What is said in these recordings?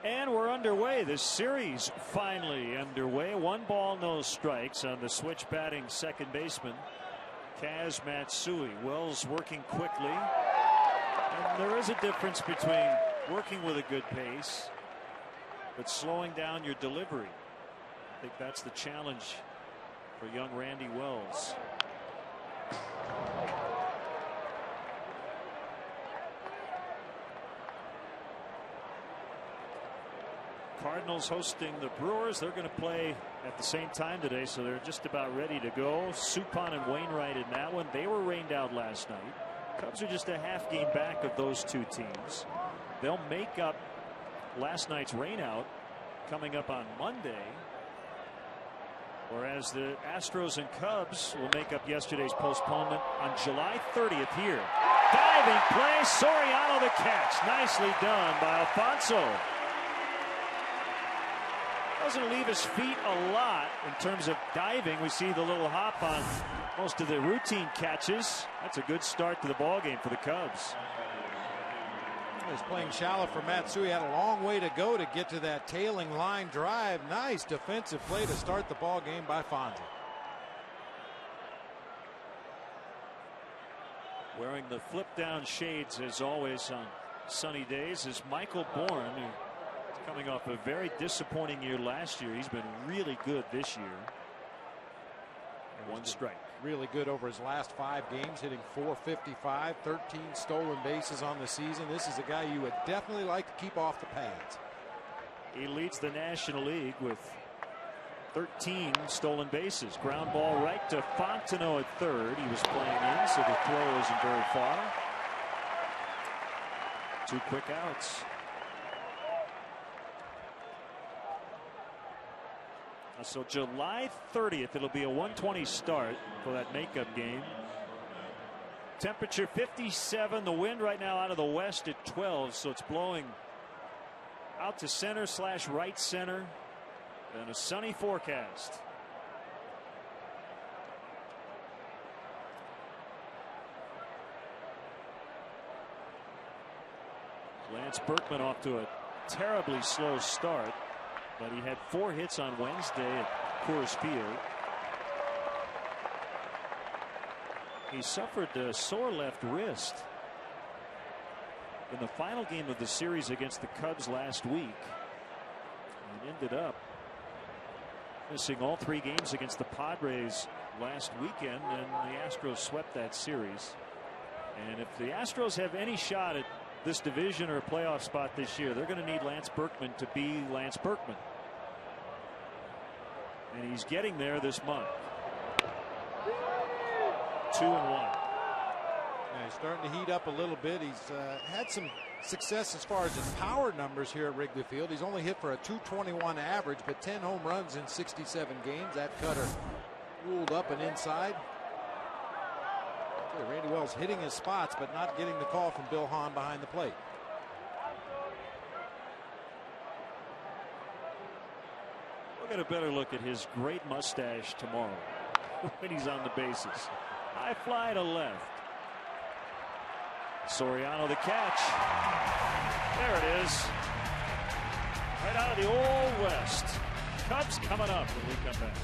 And we're underway. This series finally underway. 1 ball, no strikes on the switch batting second baseman, Kaz Matsui. Wells working quickly. And there is a difference between working with a good pace but slowing down your delivery. I think that's the challenge for young Randy Wells. Cardinals hosting the Brewers. They're going to play at the same time today, so they're just about ready to go. Suppan and Wainwright in that one. They were rained out last night. Cubs are just a half game back of those two teams. They'll make up last night's rainout coming up on Monday, whereas the Astros and Cubs will make up yesterday's postponement on July 30th here. Diving play, Soriano the catch. Nicely done by Alfonso. Doesn't leave his feet a lot in terms of diving. We see the little hop on most of the routine catches. That's a good start to the ball game for the Cubs. He's playing shallow for Matsui. Had a long way to go to get to that tailing line drive. Nice defensive play to start the ball game by Fonzie. Wearing the flip down shades as always on sunny days is Michael Bourne, who coming off a very disappointing year last year. He's been really good this year. One strike. Really good over his last 5 games, hitting .455, 13 stolen bases on the season. This is a guy you would definitely like to keep off the pads. He leads the National League with 13 stolen bases. Ground ball right to Fontenot at third. He was playing in, so the throw isn't very far. 2 quick outs. So July 30th, it'll be a 1:20 start for that makeup game. Temperature 57. The wind right now out of the west at 12, so it's blowing out to center / right center, and a sunny forecast. Lance Berkman off to a terribly slow start, but he had 4 hits on Wednesday at Coors Field. He suffered a sore left wrist in the final game of the series against the Cubs last week, and ended up missing all 3 games against the Padres last weekend, and the Astros swept that series. And if the Astros have any shot at this division or a playoff spot this year, they're going to need Lance Berkman to be Lance Berkman. And he's getting there this month. 2-1. Yeah, he's starting to heat up a little bit. He's had some success as far as his power numbers here at Wrigley Field. He's only hit for a .221 average, but 10 home runs in 67 games. That cutter ruled up and inside. Randy Wells hitting his spots, but not getting the call from Bill Hahn behind the plate. We'll get a better look at his great mustache tomorrow when he's on the bases. High fly to left. Soriano the catch. There it is. Right out of the Old West. Cubs coming up when we come back.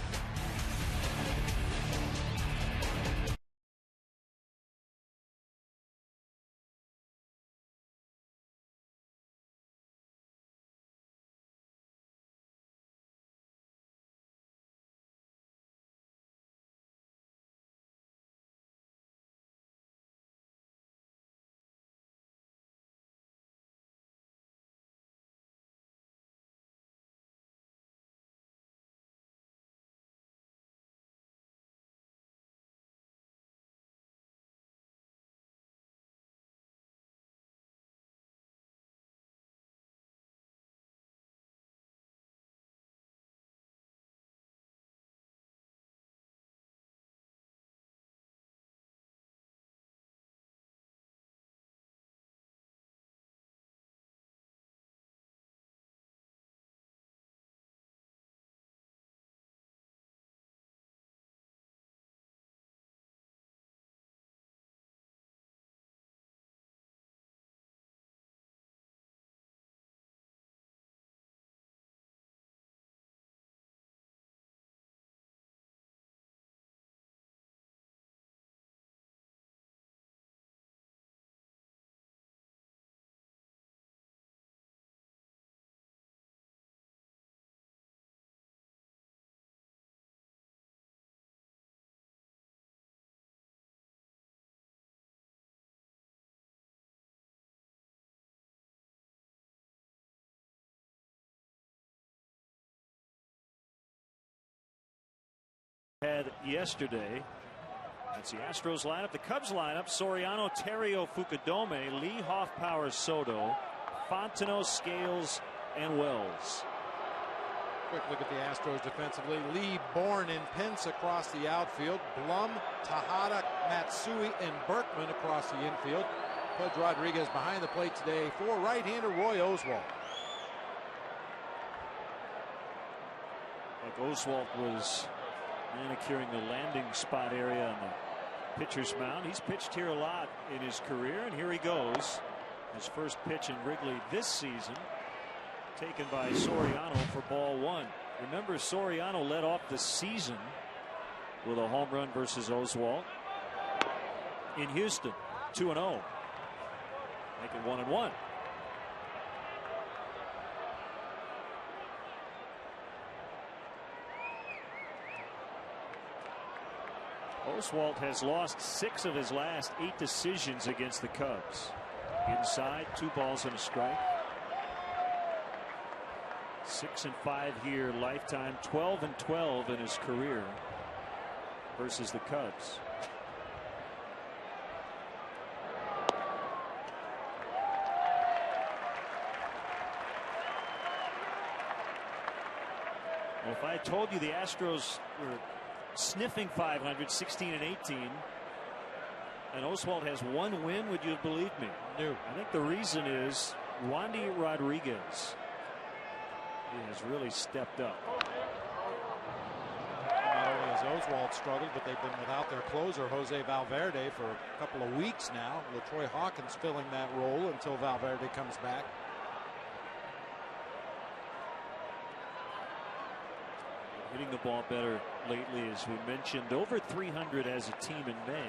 had yesterday. That's the Astros lineup. The Cubs lineup: Soriano, Terrio, Fukudome, Lee, Hoffpower, Soto, Fontenot, Scales, and Wells. Quick look at the Astros defensively. Lee, Bourne, and Pence across the outfield. Blum, Tejada, Matsui, and Berkman across the infield. Pudge Rodriguez behind the plate today for right-hander Roy Oswalt. Like Oswalt was manicuring the landing spot area on the pitcher's mound. He's pitched here a lot in his career, and here he goes. His first pitch in Wrigley this season, taken by Soriano for ball one. Remember, Soriano led off the season with a home run versus Oswalt in Houston, 2-0. Make it 1-1. Oswalt has lost 6 of his last 8 decisions against the Cubs. Inside, 2 balls and a strike. 6-5 here lifetime, 12-12 in his career versus the Cubs. Well, if I had told you the Astros were sniffing 500, 16-18, and Oswalt has 1 win, would you have believed me? No. I think the reason is Wandy Rodriguez. He has really stepped up. Not only has Oswalt struggled, but they've been without their closer, Jose Valverde, for a couple of weeks now. LaTroy Hawkins filling that role until Valverde comes back. Hitting the ball better lately, as we mentioned. Over 300 as a team in May.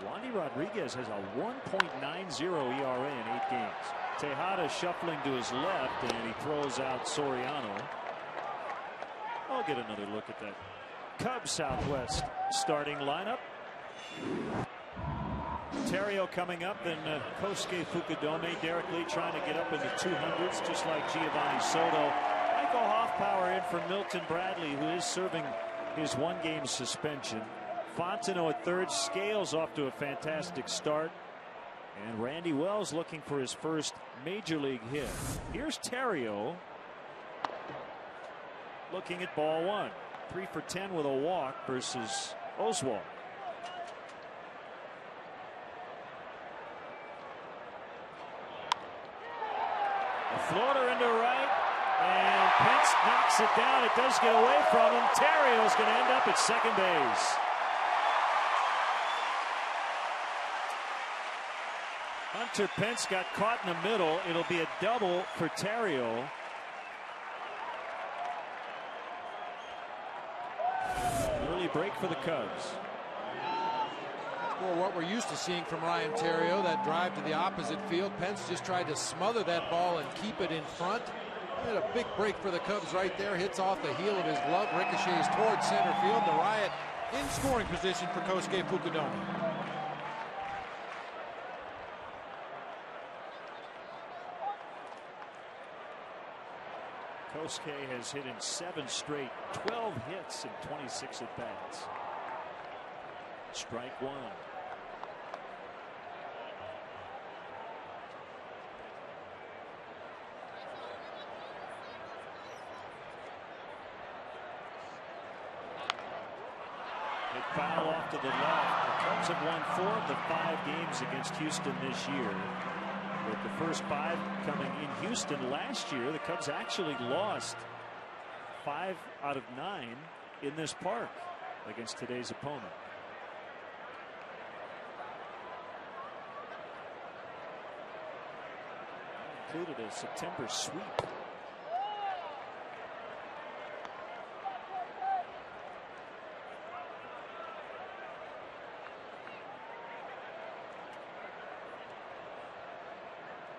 Wandy Rodriguez has a 1.90 ERA in 8 games. Tejada shuffling to his left, and he throws out Soriano. I'll get another look at that Cubs Southwest starting lineup. Terrio coming up, then Kosuke Fukudome. Derek Lee trying to get up in the 200s, just like Giovanni Soto. Michael Hoffpower in for Milton Bradley, who is serving his 1-game suspension. Fontenot at third. Scales off to a fantastic start. And Randy Wells looking for his first major league hit. Here's Terrio looking at ball one. 3 for 10 with a walk versus Oswalt. A floater into right, and Pence knocks it down. It does get away from him. Terrio's going to end up at second base. Hunter Pence got caught in the middle. It'll be a double for Terrio. Early break for the Cubs. Well, what we're used to seeing from Ryan Terrio, that drive to the opposite field. Pence just tried to smother that ball and keep it in front. And a big break for the Cubs right there. Hits off the heel of his glove, ricochets towards center field. The Riot in scoring position for Kosuke Fukudome. Kosuke has hit in 7 straight, 12 hits and 26 at bats. Strike one. They foul off to the left. The Cubs have won 4 of the 5 games against Houston this year. With the first 5 coming in Houston last year, the Cubs actually lost 5 out of 9 in this park against today's opponent. Included a September sweep.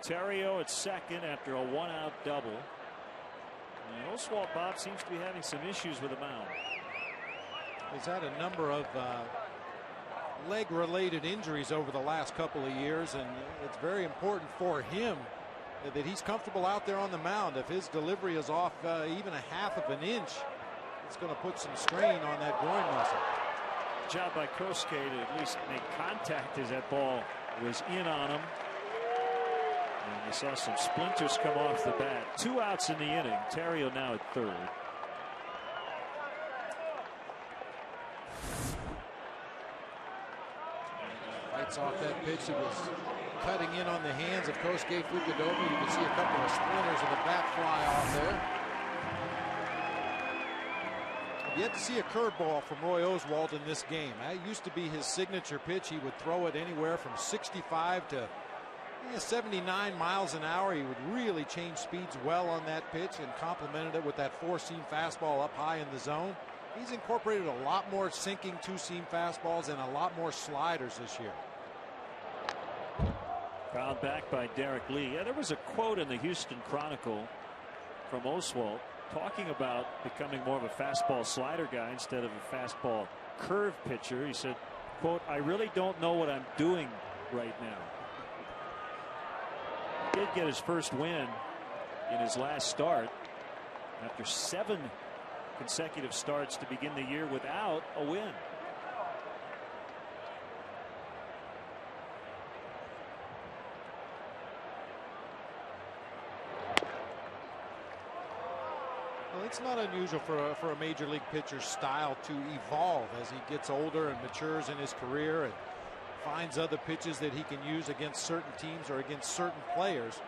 Terrio at second after a 1-out double. And Oswalt, Bob, seems to be having some issues with the mound. He's had a number of leg-related injuries over the last couple of years, and it's very important for him that he's comfortable out there on the mound. If his delivery is off even a half of an inch, It's going to put some strain on that groin muscle. Job by Kosuke to at least make contact as that ball was in on him. And you saw some splinters come off the bat. 2 outs in the inning. Terrio now at third. Lights off that pitch. It was cutting in on the hands of Kosuke Fukudome. You can see a couple of splinters of the bat fly off there. I've yet to see a curveball from Roy Oswalt in this game. That used to be his signature pitch. He would throw it anywhere from 65 to 79 miles an hour. He would really change speeds well on that pitch and complemented it with that 4-seam fastball up high in the zone. He's incorporated a lot more sinking 2-seam fastballs and a lot more sliders this year. Fouled back by Derek Lee. Yeah, there was a quote in the Houston Chronicle from Oswalt talking about becoming more of a fastball slider guy instead of a fastball curve pitcher. He said, quote, "I really don't know what I'm doing right now." He did get his first win in his last start after 7 consecutive starts to begin the year without a win. Well, it's not unusual for a major league pitcher's style to evolve as he gets older and matures in his career and finds other pitches that he can use against certain teams or against certain players.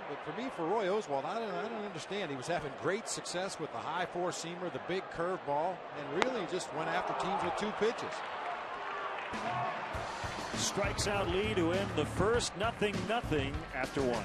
But for me, for Roy Oswalt, I don't understand. He was having great success with the high 4-seamer, the big curveball, and really just went after teams with 2 pitches. Strikes out Lee to end the first. 0-0 after 1.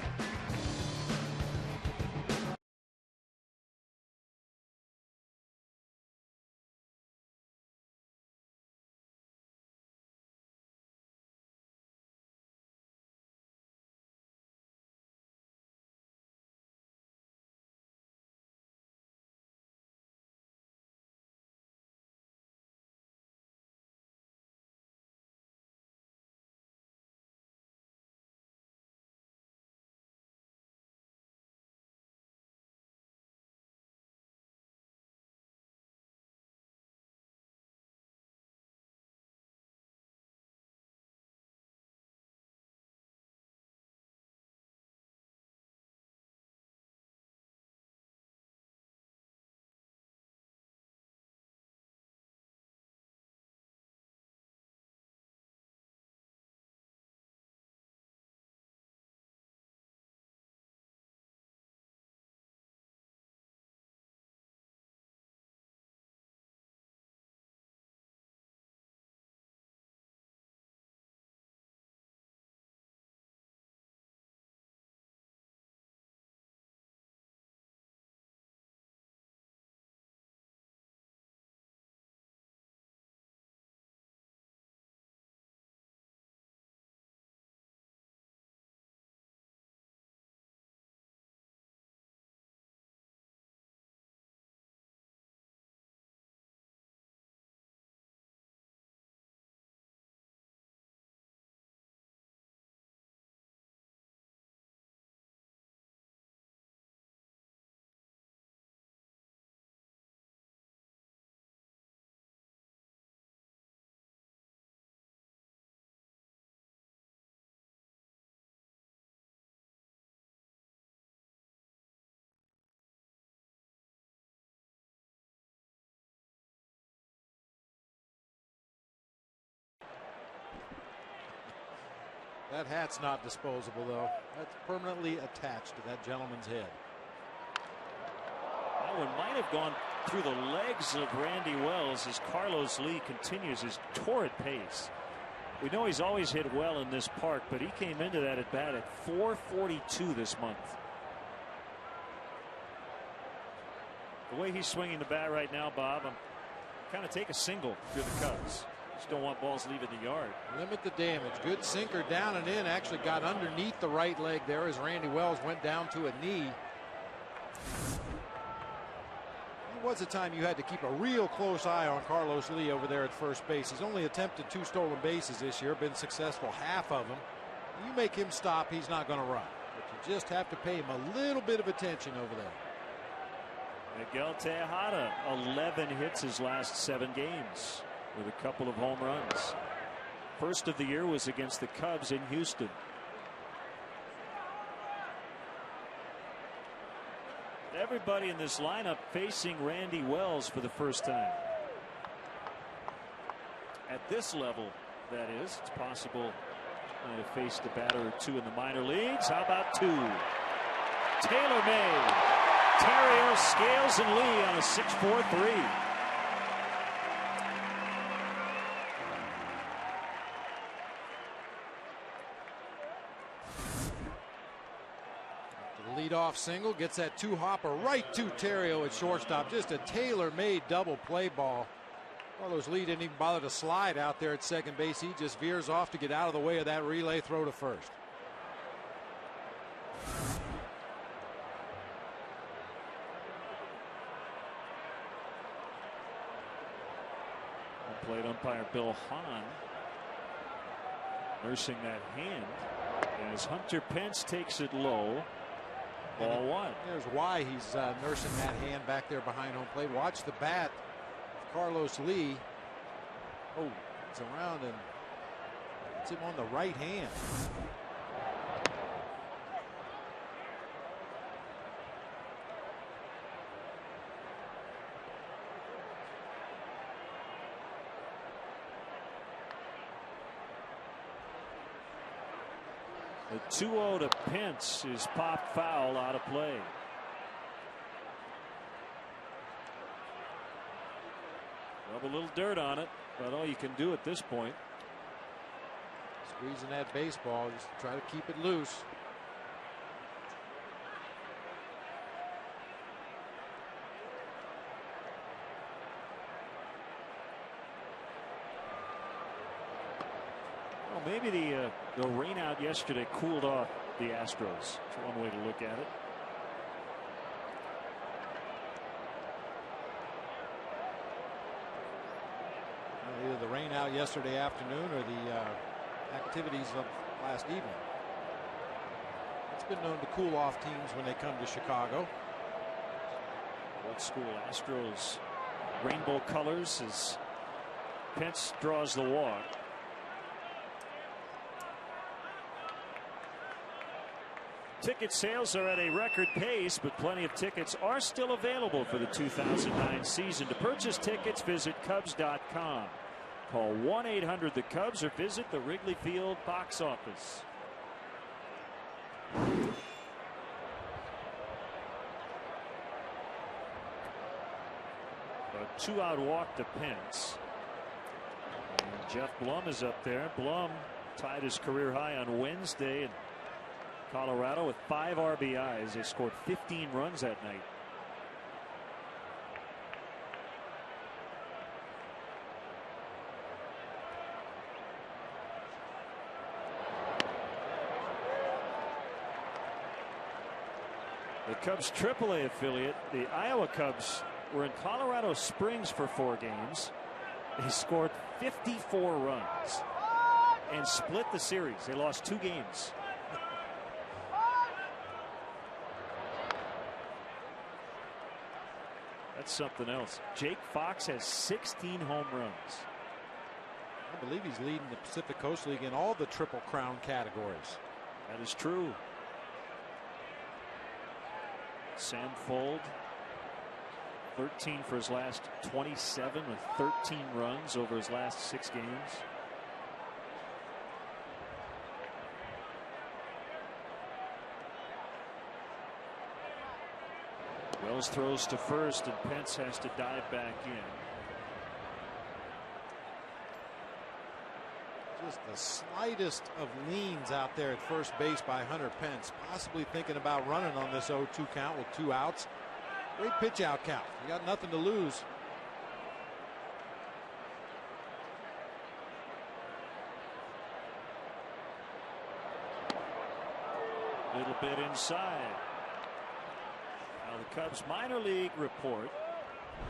That hat's not disposable, though. That's permanently attached to that gentleman's head. That one might have gone through the legs of Randy Wells as Carlos Lee continues his torrid pace. We know he's always hit well in this park, but he came into that at bat at 442 this month. The way he's swinging the bat right now, Bob, I'm kind of take a single for the Cubs. Just don't want balls leaving the yard. Limit the damage. Good sinker down and in. Actually got underneath the right leg there as Randy Wells went down to a knee. There was a time you had to keep a real close eye on Carlos Lee over there at first base. He's only attempted 2 stolen bases this year, been successful half of them. You make him stop, he's not going to run. But you just have to pay him a little bit of attention over there. Miguel Tejada, 11 hits his last 7 games with a couple of home runs. First of the year was against the Cubs in Houston. Everybody in this lineup facing Randy Wells for the first time. At this level, that is. It's possible might have faced a batter or 2 in the minor leagues. How about 2? Taylor made. Terrio, Scales, and Lee on a 6-4-3. The leadoff single gets that 2-hopper right to Terrio at shortstop. Just a tailor-made double play ball. Carlos Lee didn't even bother to slide out there at second base. He just veers off to get out of the way of that relay throw to first. Plate umpire Bill Hahn nursing that hand as Hunter Pence takes it low. Ball 1. There's why he's nursing that hand back there behind home plate. Watch the bat of Carlos Lee. Oh, it's around and it's him on the right hand. The 2-0 to Pence is popped foul, out of play. Rub a little dirt on it, but all you can do at this point. Squeezing that baseball, just try to keep it loose. Maybe the rain out yesterday cooled off the Astros. That's one way to look at it. Either the rain out yesterday afternoon or the activities of last evening. It's been known to cool off teams when they come to Chicago. Old school Astros rainbow colors as Pence draws the walk. Ticket sales are at a record pace, but plenty of tickets are still available for the 2009 season. To purchase tickets, visit Cubs.com. Call 1-800-THE-CUBS or visit the Wrigley Field box office. A 2-out walk to Pence. And Jeff Blum is up there. Blum tied his career high on Wednesday in Colorado with 5 RBIs. They scored 15 runs that night. The Cubs AAA affiliate, the Iowa Cubs, were in Colorado Springs for 4 games. They scored 54 runs and split the series. They lost 2 games. That's something else. Jake Fox has 16 home runs. I believe he's leading the Pacific Coast League in all the Triple Crown categories. That is true. Sam Fuld, 13 for his last 27 with 13 runs over his last 6 games. Wells throws to first, and Pence has to dive back in. Just the slightest of leans out there at first base by Hunter Pence, possibly thinking about running on this 0-2 count with 2 outs. Great pitch out count. You got nothing to lose. Little bit inside. Now the Cubs minor league report.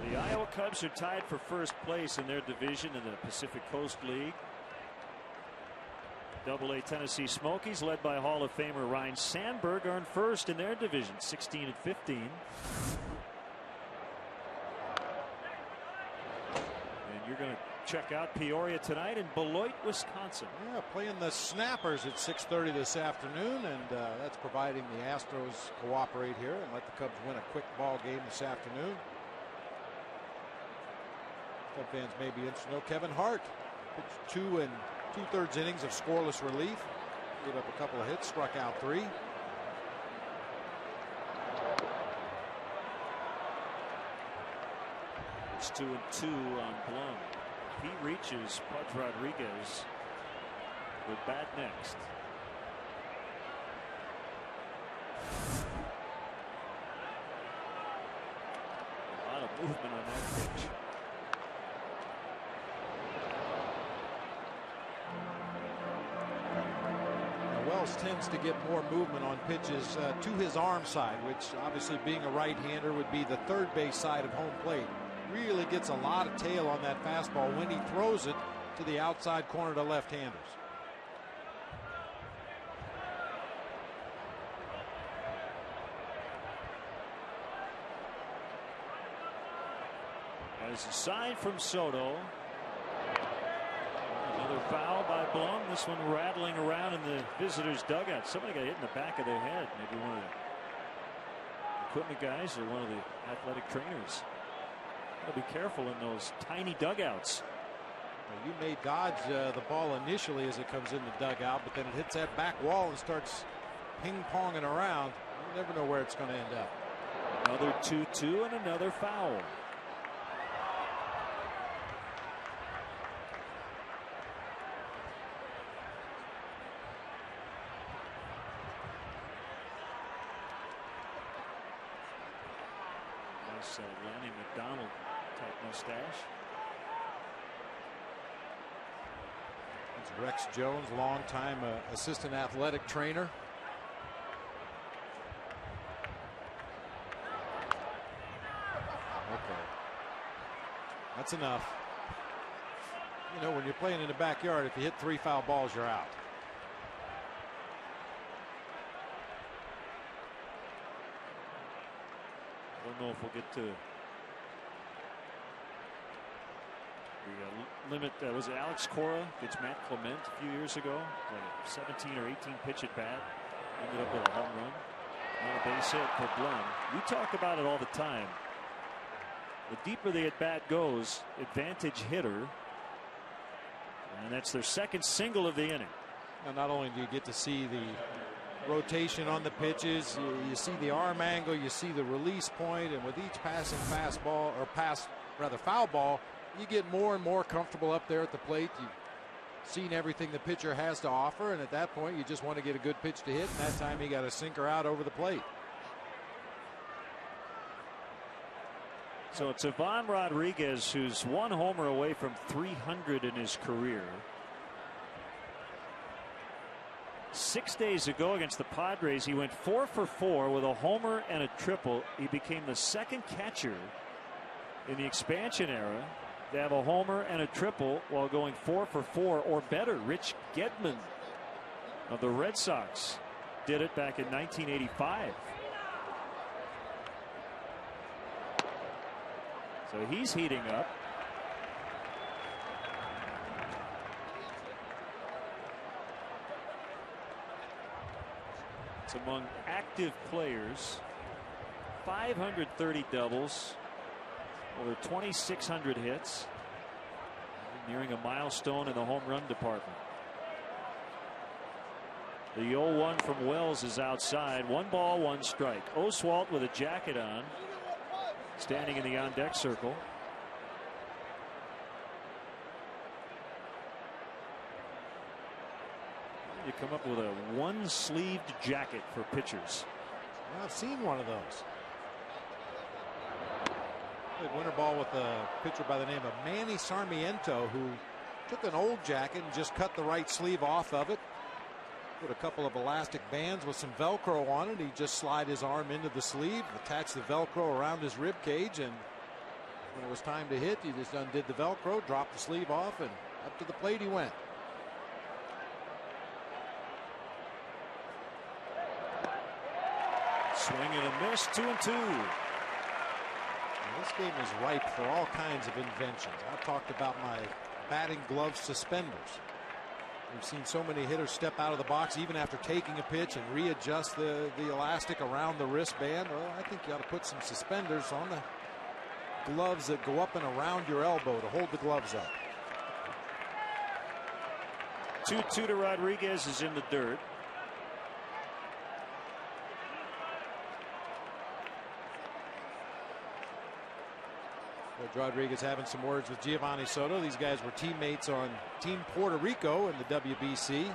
The Iowa Cubs are tied for first place in their division in the Pacific Coast League. AA Tennessee Smokies, led by Hall of Famer Ryne Sandberg, are in first in their division, 16-15. you're going to check out Peoria tonight in Beloit, Wisconsin. Yeah, playing the Snappers at 6:30 this afternoon, and that's providing the Astros cooperate here and let the Cubs win a quick ball game this afternoon. Cub fans may be interested to know Kevin Hart pitched 2 2/3 innings of scoreless relief, gave up a couple of hits, struck out 3. It's 2-2 on Blum. He reaches Pudge Rodriguez with bat next. A lot of movement on that pitch. Wells tends to get more movement on pitches to his arm side, which obviously being a right-hander would be the third base side of home plate. Really gets a lot of tail on that fastball when he throws it to the outside corner to left-handers. As a sign from Soto. Another foul by Blum. This one rattling around in the visitors' dugout. Somebody got hit in the back of their head. Maybe one of the equipment guys or one of the athletic trainers. Be careful in those tiny dugouts. Well, you may dodge the ball initially as it comes in the dugout, but then it hits that back wall and starts ping-ponging around. You never know where it's going to end up. Another 2-2 and another foul. Nice Lanny McDonald type mustache. It's Rex Jones, longtime assistant athletic trainer. Okay, that's enough. You know, when you're playing in the backyard, if you hit 3 foul balls, you're out. I don't know if we'll get to limit. Was it Alex Cora gets Matt Clement a few years ago, like a 17 or 18 pitch at bat, ended up with a home run, and a base hit for Blum. We talk about it all the time. The deeper the at bat goes, advantage hitter, and that's their second single of the inning. Now, not only do you get to see the rotation on the pitches, you see the arm angle, you see the release point, and with each passing fastball or foul ball, you get more and more comfortable up there at the plate. You've seen everything the pitcher has to offer, and at that point you just want to get a good pitch to hit, and that time he got a sinker out over the plate. So it's Ivan Rodriguez, who's 1 homer away from 300 in his career. 6 days ago against the Padres, he went 4 for 4 with a homer and a triple. He became the second catcher in the expansion era to have a homer and a triple while going 4 for 4 or better. Rich Gedman of the Red Sox did it back in 1985. So he's heating up. It's among active players. 530 doubles, over 2,600 hits, nearing a milestone in the home run department. The 0-1 from Wells is outside. 1 ball, 1 strike. Oswalt with a jacket on, standing in the on-deck circle. You come up with a 1-sleeved jacket for pitchers. Well, I've seen one of those. Played winter ball with a pitcher by the name of Manny Sarmiento, who took an old jacket and just cut the right sleeve off of it. Put a couple of elastic bands with some Velcro on it. He just slid his arm into the sleeve, attached the Velcro around his rib cage, and when it was time to hit, he just undid the Velcro, dropped the sleeve off, and up to the plate he went. Swing and a miss, 2-2. This game is ripe for all kinds of inventions. I've talked about my batting glove suspenders. We've seen so many hitters step out of the box even after taking a pitch and readjust the elastic around the wristband. Well, I think you ought to put some suspenders on the gloves that go up and around your elbow to hold the gloves up. 2-2 to Rodriguez is in the dirt. Rodriguez having some words with Giovanni Soto. These guys were teammates on Team Puerto Rico in the WBC.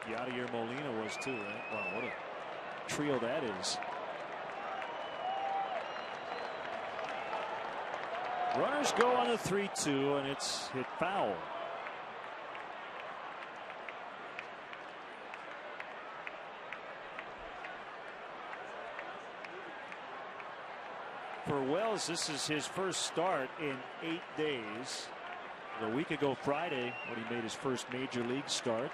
Yadier Molina was too, right? Wow, what a trio that is. Runners go on the 3-2, and it's hit foul. For Wells, this is his first start in 8 days. A week ago Friday, when he made his first major league start.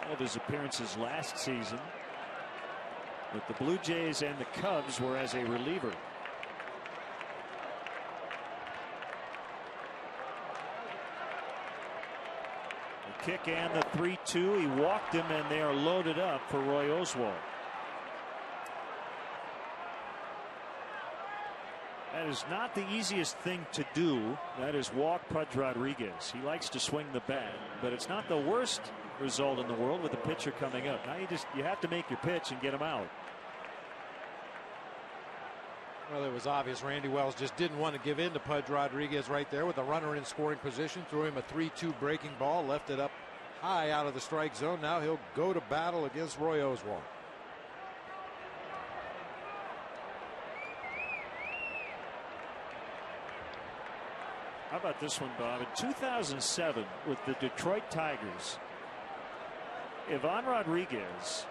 All of his appearances last season with the Blue Jays and the Cubs were as a reliever. The kick and the 3-2. He walked him, and they are loaded up for Roy Oswalt. That is not the easiest thing to do. That is walk Pudge Rodriguez. He likes to swing the bat, but it's not the worst result in the world with the pitcher coming up. Now you have to make your pitch and get him out. Well, it was obvious Randy Wells just didn't want to give in to Pudge Rodriguez right there with a runner in scoring position. Threw him a 3-2 breaking ball, left it up high out of the strike zone. Now he'll go to battle against Roy Oswalt. How about this one, Bob? In 2007, with the Detroit Tigers, Ivan Rodriguez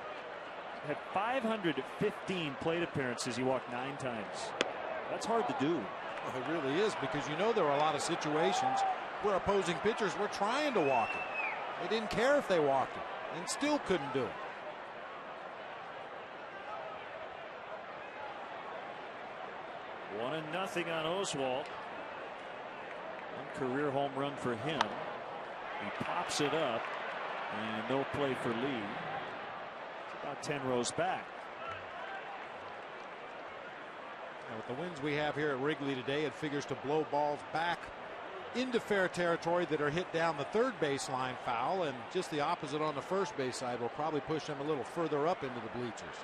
had 515 plate appearances. He walked 9 times. That's hard to do. Well, it really is, because you know there were a lot of situations where opposing pitchers were trying to walk him. They didn't care if they walked him and still couldn't do it. One and nothing on Oswalt. One career home run for him. He pops it up, and no play for Lee. It's about 10 rows back. Now, with the winds we have here at Wrigley today, it figures to blow balls back into fair territory that are hit down the third baseline foul, and just the opposite on the first base side will probably push them a little further up into the bleachers.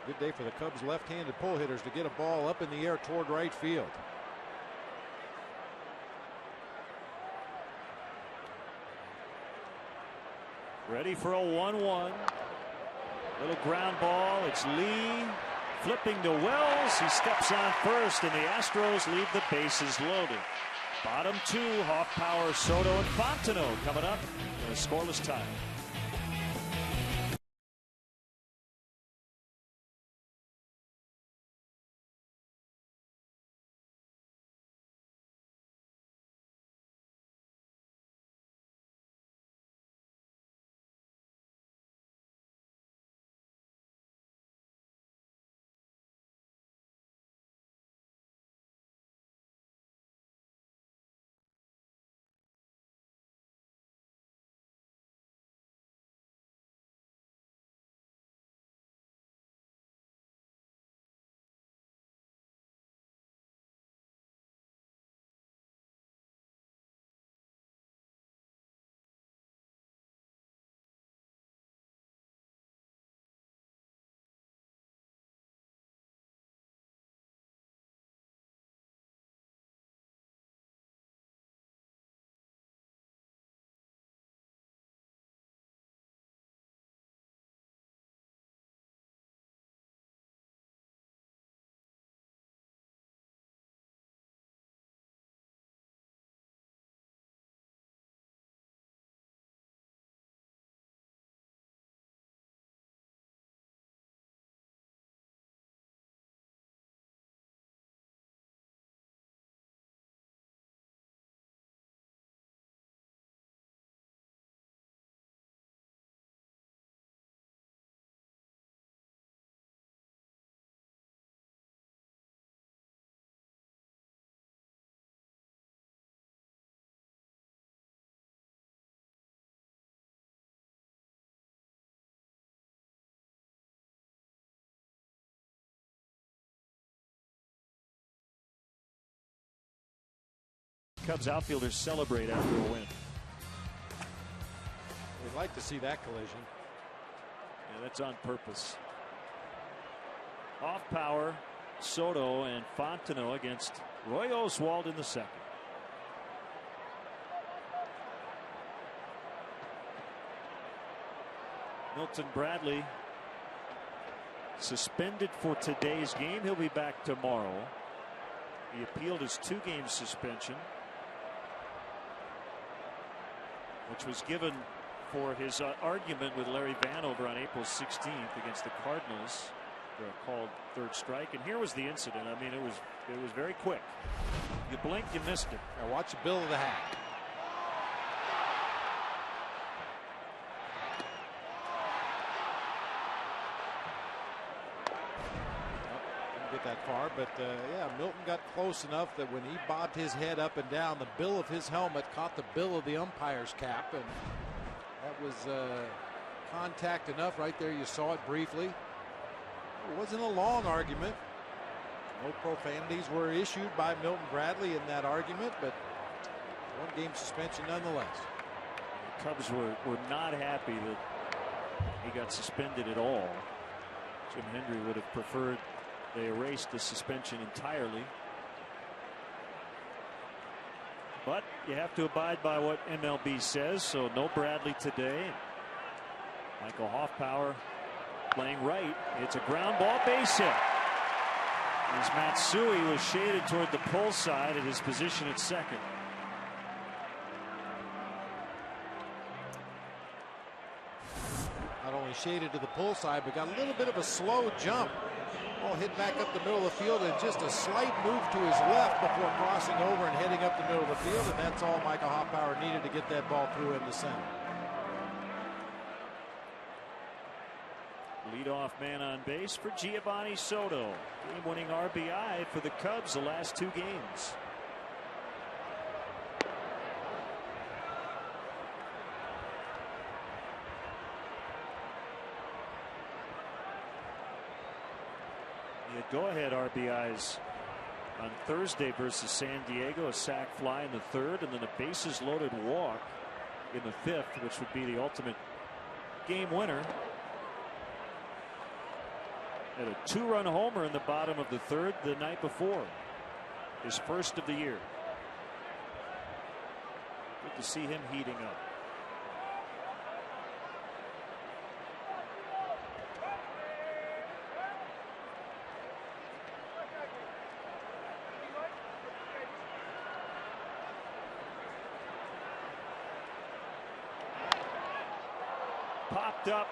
A good day for the Cubs left-handed pull hitters to get a ball up in the air toward right field. Ready for a 1-1. Little ground ball. It's Lee flipping to Wells. He steps on first, and the Astros leave the bases loaded. Bottom 2, Hoffpauir, Soto, and Fontenot coming up in a scoreless tie. Cubs outfielders celebrate after a win. We'd like to see that collision. Yeah, that's on purpose. Off power, Soto and Fontenot against Roy Oswalt in the second. Milton Bradley suspended for today's game. He'll be back tomorrow. He appealed his 2-game suspension, which was given for his argument with Larry Vanover on April 16th against the Cardinals. They're called third strike, and here was the incident. I mean, it was very quick. You blinked, you missed it. Now watch the bill of the hat. Didn't get that far, but yeah, Milton got close enough that when he bobbed his head up and down, the bill of his helmet caught the bill of the umpire's cap, and that was contact enough right there. You saw it briefly. It wasn't a long argument. No profanities were issued by Milton Bradley in that argument, but 1-game suspension nonetheless. The Cubs were not happy that he got suspended at all. Jim Hendry would have preferred they erased the suspension entirely. But you have to abide by what MLB says, so no Bradley today. Michael Hoffpower playing right. It's a ground ball, base hit. As Matsui was shaded toward the pull side at his position at second. Not only shaded to the pull side, but got a little bit of a slow jump. Ball hit back up the middle of the field, and just a slight move to his left before crossing over and heading up the middle of the field, and that's all Michael Hoffpower needed to get that ball through into center. Leadoff man on base for Giovanni Soto. Game-winning RBI for the Cubs the last 2 games. He had go-ahead RBIs on Thursday versus San Diego. A sac fly in the 3rd, and then a bases-loaded walk in the 5th, which would be the ultimate game winner. Had a 2-run homer in the bottom of the 3rd the night before. His first of the year. Good to see him heating up. Popped up.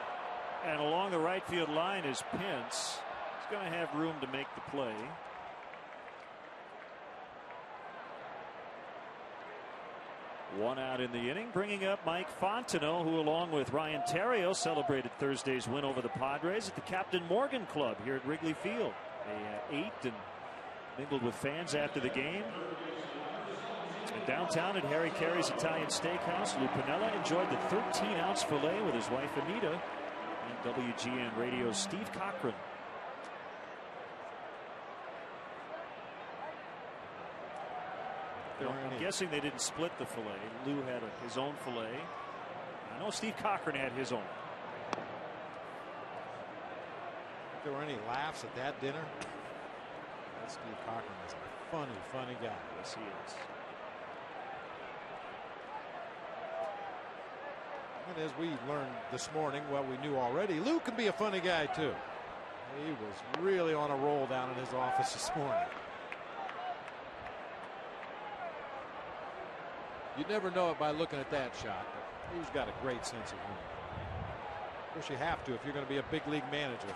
And along the right field line is Pence. He's going to have room to make the play. One out in the inning, bringing up Mike Fontenot, who along with Ryan Theriot celebrated Thursday's win over the Padres at the Captain Morgan Club here at Wrigley Field. They ate and mingled with fans after the game. And downtown at Harry Carey's Italian Steakhouse, Lou Piniella enjoyed the 13-ounce filet with his wife Anita. And WGN Radio's Steve Cochran. I'm guessing they didn't split the filet. Lou had his own filet. I know Steve Cochran had his own. If there were any laughs at that dinner, that Steve Cochran is a funny guy. Yes, he is. And as we learned this morning, what we knew already, Lou can be a funny guy too. He was really on a roll down in his office this morning. You'd never know it by looking at that shot, but he's got a great sense of humor. Of course, you have to if you're going to be a big league manager.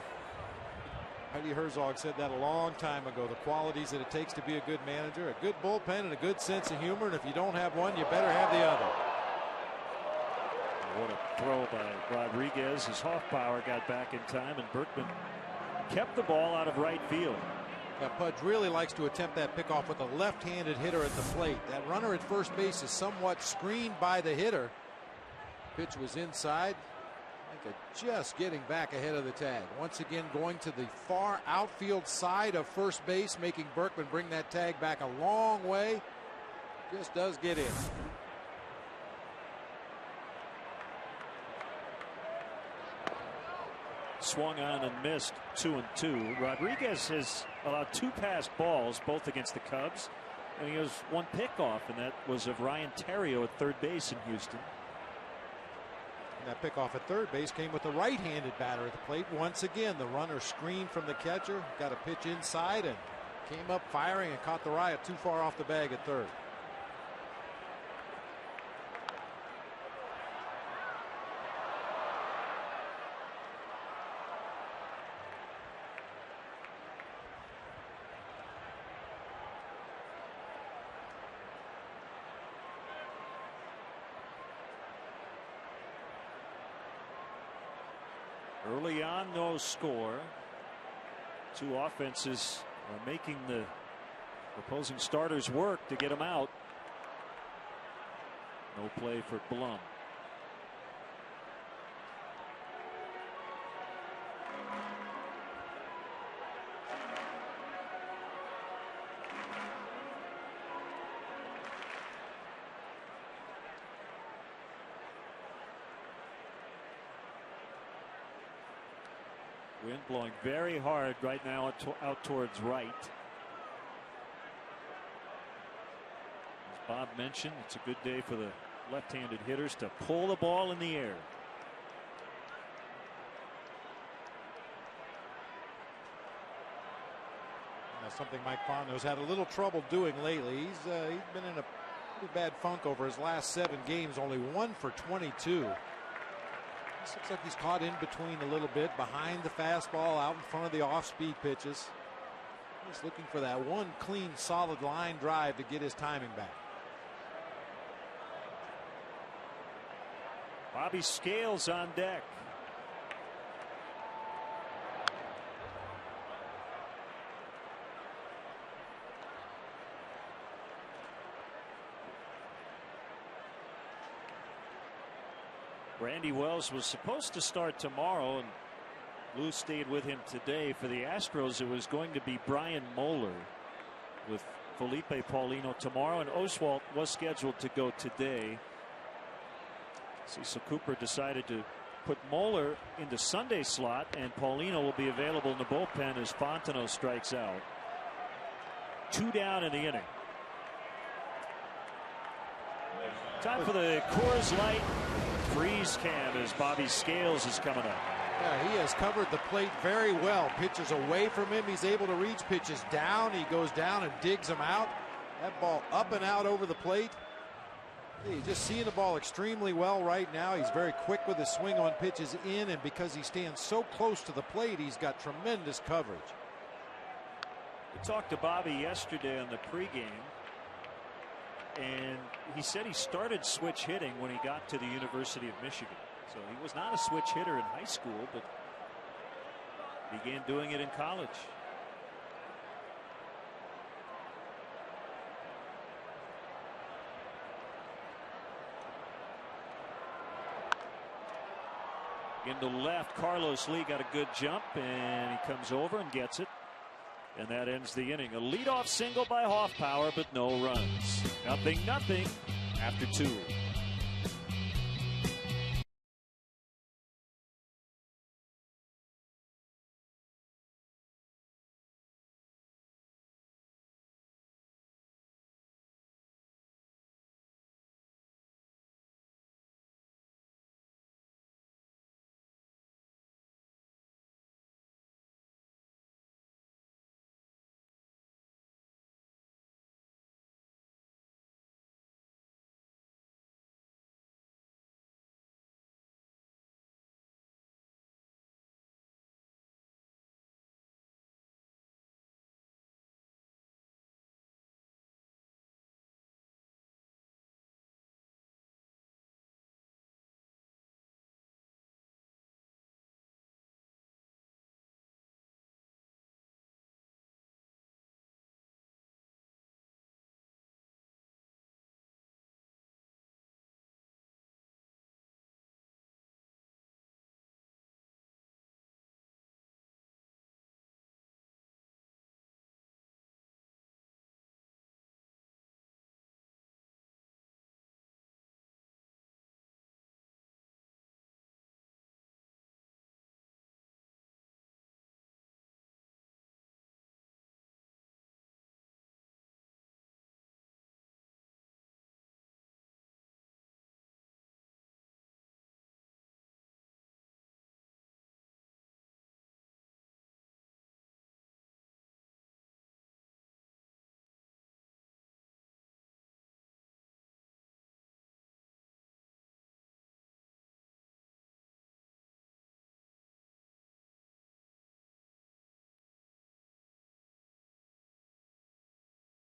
Heidi Herzog said that a long time ago. The qualities that it takes to be a good manager: a good bullpen and a good sense of humor. And if you don't have one, you better have the other. What a throw by Rodriguez as Hoffpower got back in time, and Berkman kept the ball out of right field. Now, Pudge really likes to attempt that pickoff with a left-handed hitter at the plate. That runner at first base is somewhat screened by the hitter. Pitch was inside. I think just getting back ahead of the tag. Once again going to the far outfield side of first base, making Berkman bring that tag back a long way. Just does get in. Swung on and missed 2-2. Rodriguez has allowed 2 passed balls, both against the Cubs, and he has 1 pickoff, and that was of Ryan Terrio at third base in Houston. And that pickoff at third base came with a right-handed batter at the plate. Once again, the runner screened from the catcher, got a pitch inside, and came up firing and caught the Riot too far off the bag at third. Early on, no score. 2 offenses are making the opposing starters work to get them out. No play for Blum. Wind blowing very hard right now out towards right. As Bob mentioned, it's a good day for the left-handed hitters to pull the ball in the air. That's something Mike Fondo's had a little trouble doing lately. He's been in a pretty bad funk over his last 7 games, only 1 for 22. This looks like he's caught in between a little bit, behind the fastball, out in front of the off-speed pitches. He's looking for that one clean, solid line drive to get his timing back. Bobby Scales on deck. Randy Wells was supposed to start tomorrow, and Lou stayed with him today. For the Astros, it was going to be Brian Moeller with Felipe Paulino tomorrow, and Oswalt was scheduled to go today. Cecil Cooper decided to put Moeller into Sunday slot, and Paulino will be available in the bullpen as Fontenot strikes out. 2 down in the inning. Time for the Coors Light freeze cam as Bobby Scales is coming up. Yeah, he has covered the plate very well. Pitches away from him, he's able to reach. Pitches down, he goes down and digs him out. That ball up and out over the plate. He's just seeing the ball extremely well right now. He's very quick with his swing on pitches in, and because he stands so close to the plate, he's got tremendous coverage. We talked to Bobby yesterday on the pregame, and he said he started switch hitting when he got to the University of Michigan. So he was not a switch hitter in high school, but began doing it in college. Into left, Carlos Lee got a good jump, and he comes over and gets it. And that ends the inning. A leadoff single by Hoffpauir, but no runs. 0-0 after 2.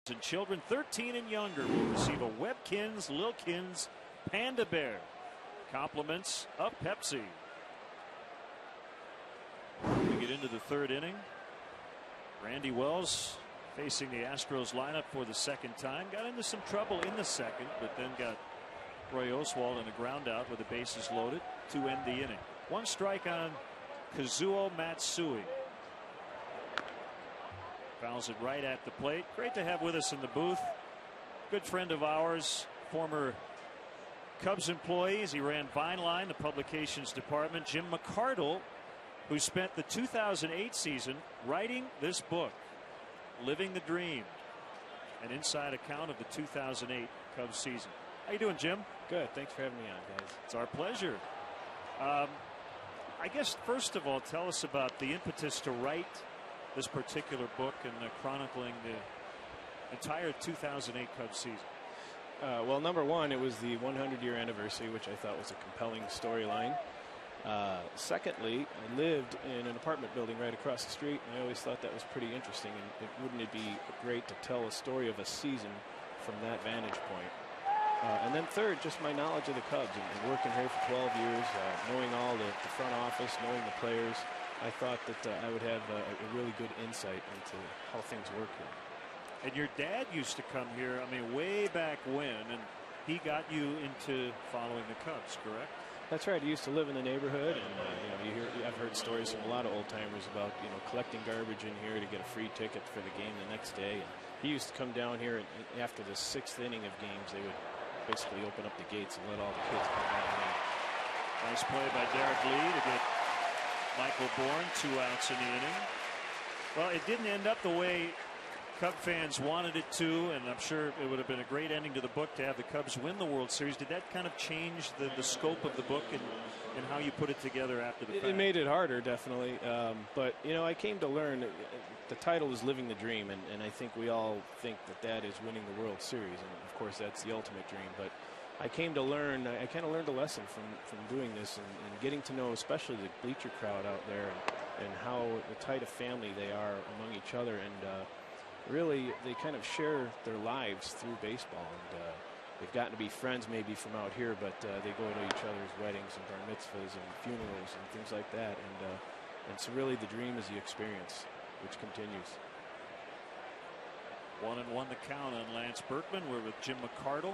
And children 13 and younger will receive a Webkins Lilkins Panda Bear. Compliments of Pepsi. We get into the third inning. Randy Wells facing the Astros lineup for the second time. Got into some trouble in the second, but then got Roy Oswalt in a ground out with the bases loaded to end the inning. One strike on Kazuo Matsui. Fouls it right at the plate. Great to have with us in the booth. Good friend of ours, former Cubs employees. He ran Vineline, the publications department. Jim McCardle, who spent the 2008 season writing this book, Living the Dream, an inside account of the 2008 Cubs season. How you doing, Jim? Good. Thanks for having me on, guys. It's our pleasure. I guess first of all, tell us about the impetus to write this particular book and chronicling the entire 2008 Cubs season. Well, number one, it was the 100-year anniversary, which I thought was a compelling storyline. Secondly, I lived in an apartment building right across the street, and I always thought that was pretty interesting. And wouldn't it be great to tell a story of a season from that vantage point? And then third, just my knowledge of the Cubs and working here for 12 years, knowing all the front office, knowing the players. I thought that I would have a really good insight into how things work here. And your dad used to come here, I mean, way back when, and he got you into following the Cubs, correct? That's right. He used to live in the neighborhood, and I've heard stories from a lot of old timers about collecting garbage in here to get a free ticket for the game the next day. And he used to come down here, and after the 6th inning of games, they would basically open up the gates and let all the kids come down in. Nice play by Derek Lee to get Michael Bourne 2 outs in the inning. Well, it didn't end up the way Cub fans wanted it to, and I'm sure it would have been a great ending to the book to have the Cubs win the World Series. Did that kind of change the scope of the book and how you put it together after the fact? It made it harder, definitely. But, I came to learn the title is Living the Dream, and I think we all think that is winning the World Series. And, of course, that's the ultimate dream. But I came to learn, I kind of learned a lesson from doing this and getting to know especially the bleacher crowd out there and how tight a family they are among each other. And really, they kind of share their lives through baseball. And they've gotten to be friends maybe from out here, but they go to each other's weddings and bar mitzvahs and funerals and things like that. And so really the dream is the experience, which continues. 1-1 the count on Lance Berkman. We're with Jim McCardle,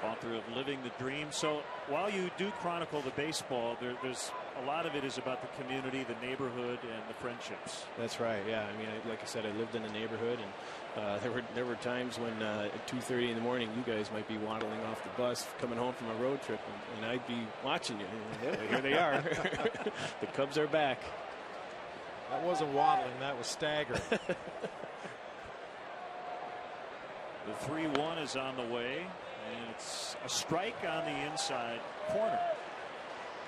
author of Living the Dream. So while you do chronicle the baseball, there's a lot of it is about the community, the neighborhood, and the friendships. That's right. Yeah. I mean, like I said, I lived in the neighborhood, and there were times when at 2:30 in the morning, you guys might be waddling off the bus coming home from a road trip, and I'd be watching you. Yeah, here they are. The Cubs are back. That wasn't waddling. That was staggering. The 3-1 is on the way, and it's a strike on the inside corner.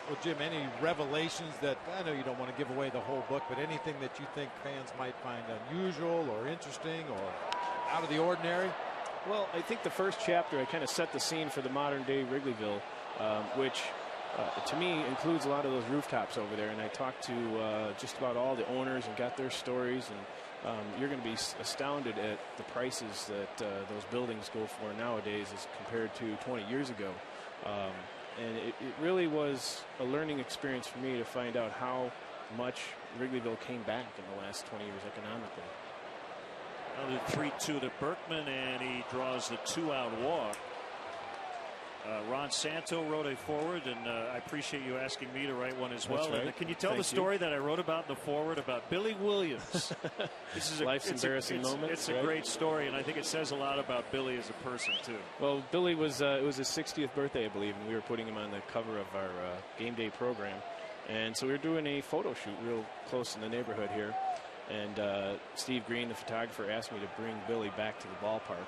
Well, Jim, any revelations that, I know you don't want to give away the whole book, but anything that you think fans might find unusual or interesting or out of the ordinary? Well, I think the first chapter, I kind of set the scene for the modern day Wrigleyville, which to me includes a lot of those rooftops over there. And I talked to just about all the owners and got their stories. And you're going to be astounded at the prices that those buildings go for nowadays as compared to 20 years ago. And it really was a learning experience for me to find out how much Wrigleyville came back in the last 20 years economically. Another 3-2 to Berkman, and he draws the 2-out walk. Ron Santo wrote a forward, and I appreciate you asking me to write one as well. Right. And can you tell the story that I wrote about in the forward about Billy Williams? This is life's embarrassing moment. It's a great story, and I think it says a lot about Billy as a person too. Well, Billy was it was his 60th birthday, I believe, and we were putting him on the cover of our game day program. And so we were doing a photo shoot real close in the neighborhood here. And Steve Green, the photographer, asked me to bring Billy back to the ballpark.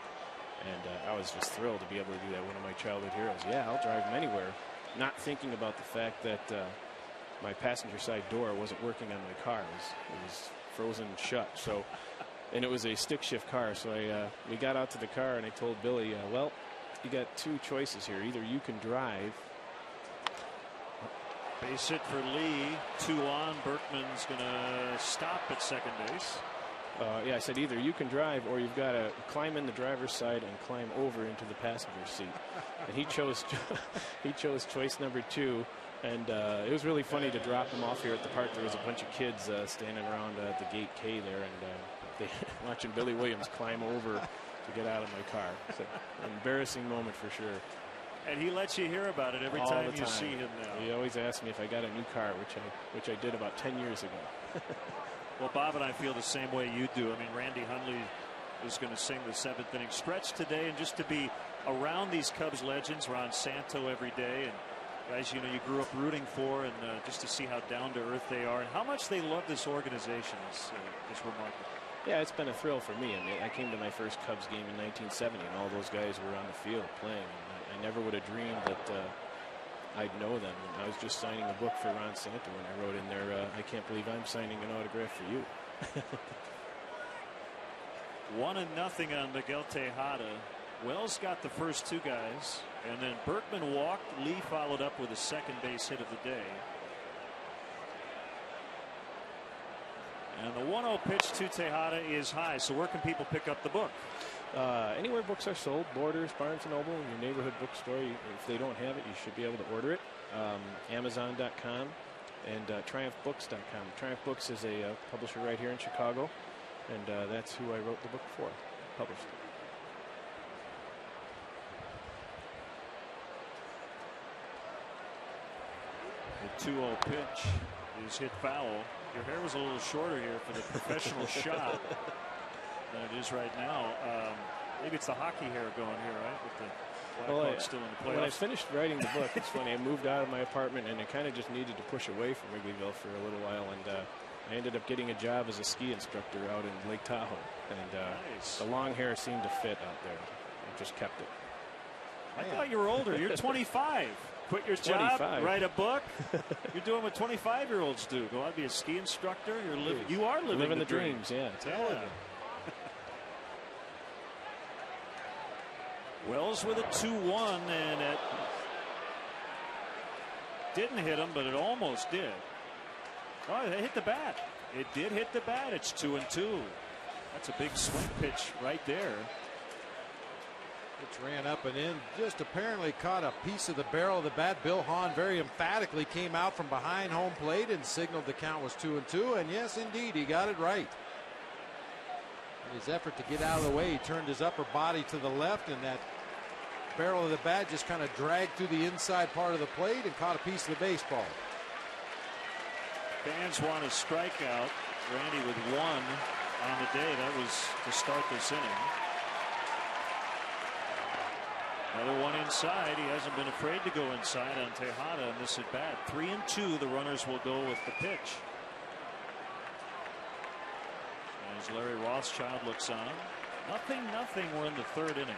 And I was just thrilled to be able to do that. One of my childhood heroes. Yeah, I'll drive him anywhere. Not thinking about the fact that my passenger side door wasn't working on my car. It was frozen shut. So, and it was a stick shift car. So we got out to the car and I told Billy, well, you got two choices here. Either you can drive. Base hit for Lee. 2 on. Berkman's going to stop at second base. Yeah, I said either you can drive or you've got to climb in the driver's side and climb over into the passenger seat. And he chose choice number 2. And it was really funny to drop him off here at the park. There was a bunch of kids standing around the gate K there, and watching Billy Williams climb over to get out of my car. It's an embarrassing moment for sure. And he lets you hear about it every time you see him now. He always asks me if I got a new car, which I did about 10 years ago. Well, Bob and I feel the same way you do. I mean, Randy Hundley is going to sing the 7th inning stretch today, and just to be around these Cubs legends, Ron Santo every day, and guys you grew up rooting for, and just to see how down to earth they are and how much they love this organization is remarkable. Yeah, it's been a thrill for me. I mean, I came to my first Cubs game in 1970, and all those guys were on the field playing. And I never would have dreamed that I'd know them. And I was just signing a book for Ron Santo when I wrote in there, I can't believe I'm signing an autograph for you. 1-0 on Miguel Tejada. Wells got the first 2 guys, and then Berkman walked. Lee followed up with a second base hit of the day. And the 1-0 pitch to Tejada is high. So where can people pick up the book? Anywhere books are sold, Borders, Barnes & Noble, your neighborhood bookstore. If they don't have it, you should be able to order it. Amazon.com and TriumphBooks.com. Triumph Books is a publisher right here in Chicago, and that's who I wrote the book for, published it. The 2-0 pitch is hit foul. Your hair was a little shorter here for the professional shot than it is right now. Maybe it's the hockey hair going here, right? With the Blackhawks still in the playoffs. When I finished writing the book, it's funny, I moved out of my apartment, and I kind of just needed to push away from Wrigleyville for a little while, and I ended up getting a job as a ski instructor out in Lake Tahoe, and nice. The long hair seemed to fit out there. I just kept it. I thought you were older. You're 25. Quit your job, 25. write a book. You're doing what 25-year-olds do. Go out and be a ski instructor. You are living the dreams. Yeah. Wells with a 2-1, and it didn't hit him, but it almost did. Oh, it hit the bat. It did hit the bat. It's 2-2. That's a big swing pitch right there. Which ran up and in, just apparently caught a piece of the barrel of the bat. Bill Hahn very emphatically came out from behind home plate and signaled the count was 2-2. And yes, indeed, he got it right. In his effort to get out of the way, he turned his upper body to the left, and that barrel of the bat just kind of dragged through the inside part of the plate and caught a piece of the baseball. Fans want a strikeout. Randy with 1 on the day. That was to start this inning. Another one inside. He hasn't been afraid to go inside on Tejada in this at bat. 3-2. The runners will go with the pitch. As Larry Rothschild looks on. 0-0. We're in the 3rd inning.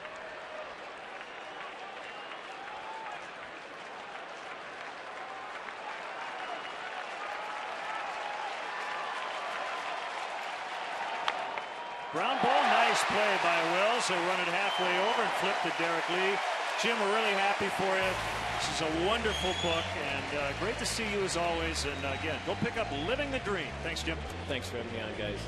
Ground ball, nice play by Wells. They run it halfway over and flip to Derek Lee. Jim, we're really happy for you. This is a wonderful book, and great to see you as always. And again, go pick up Living the Dream. Thanks, Jim. Thanks for having me on, guys.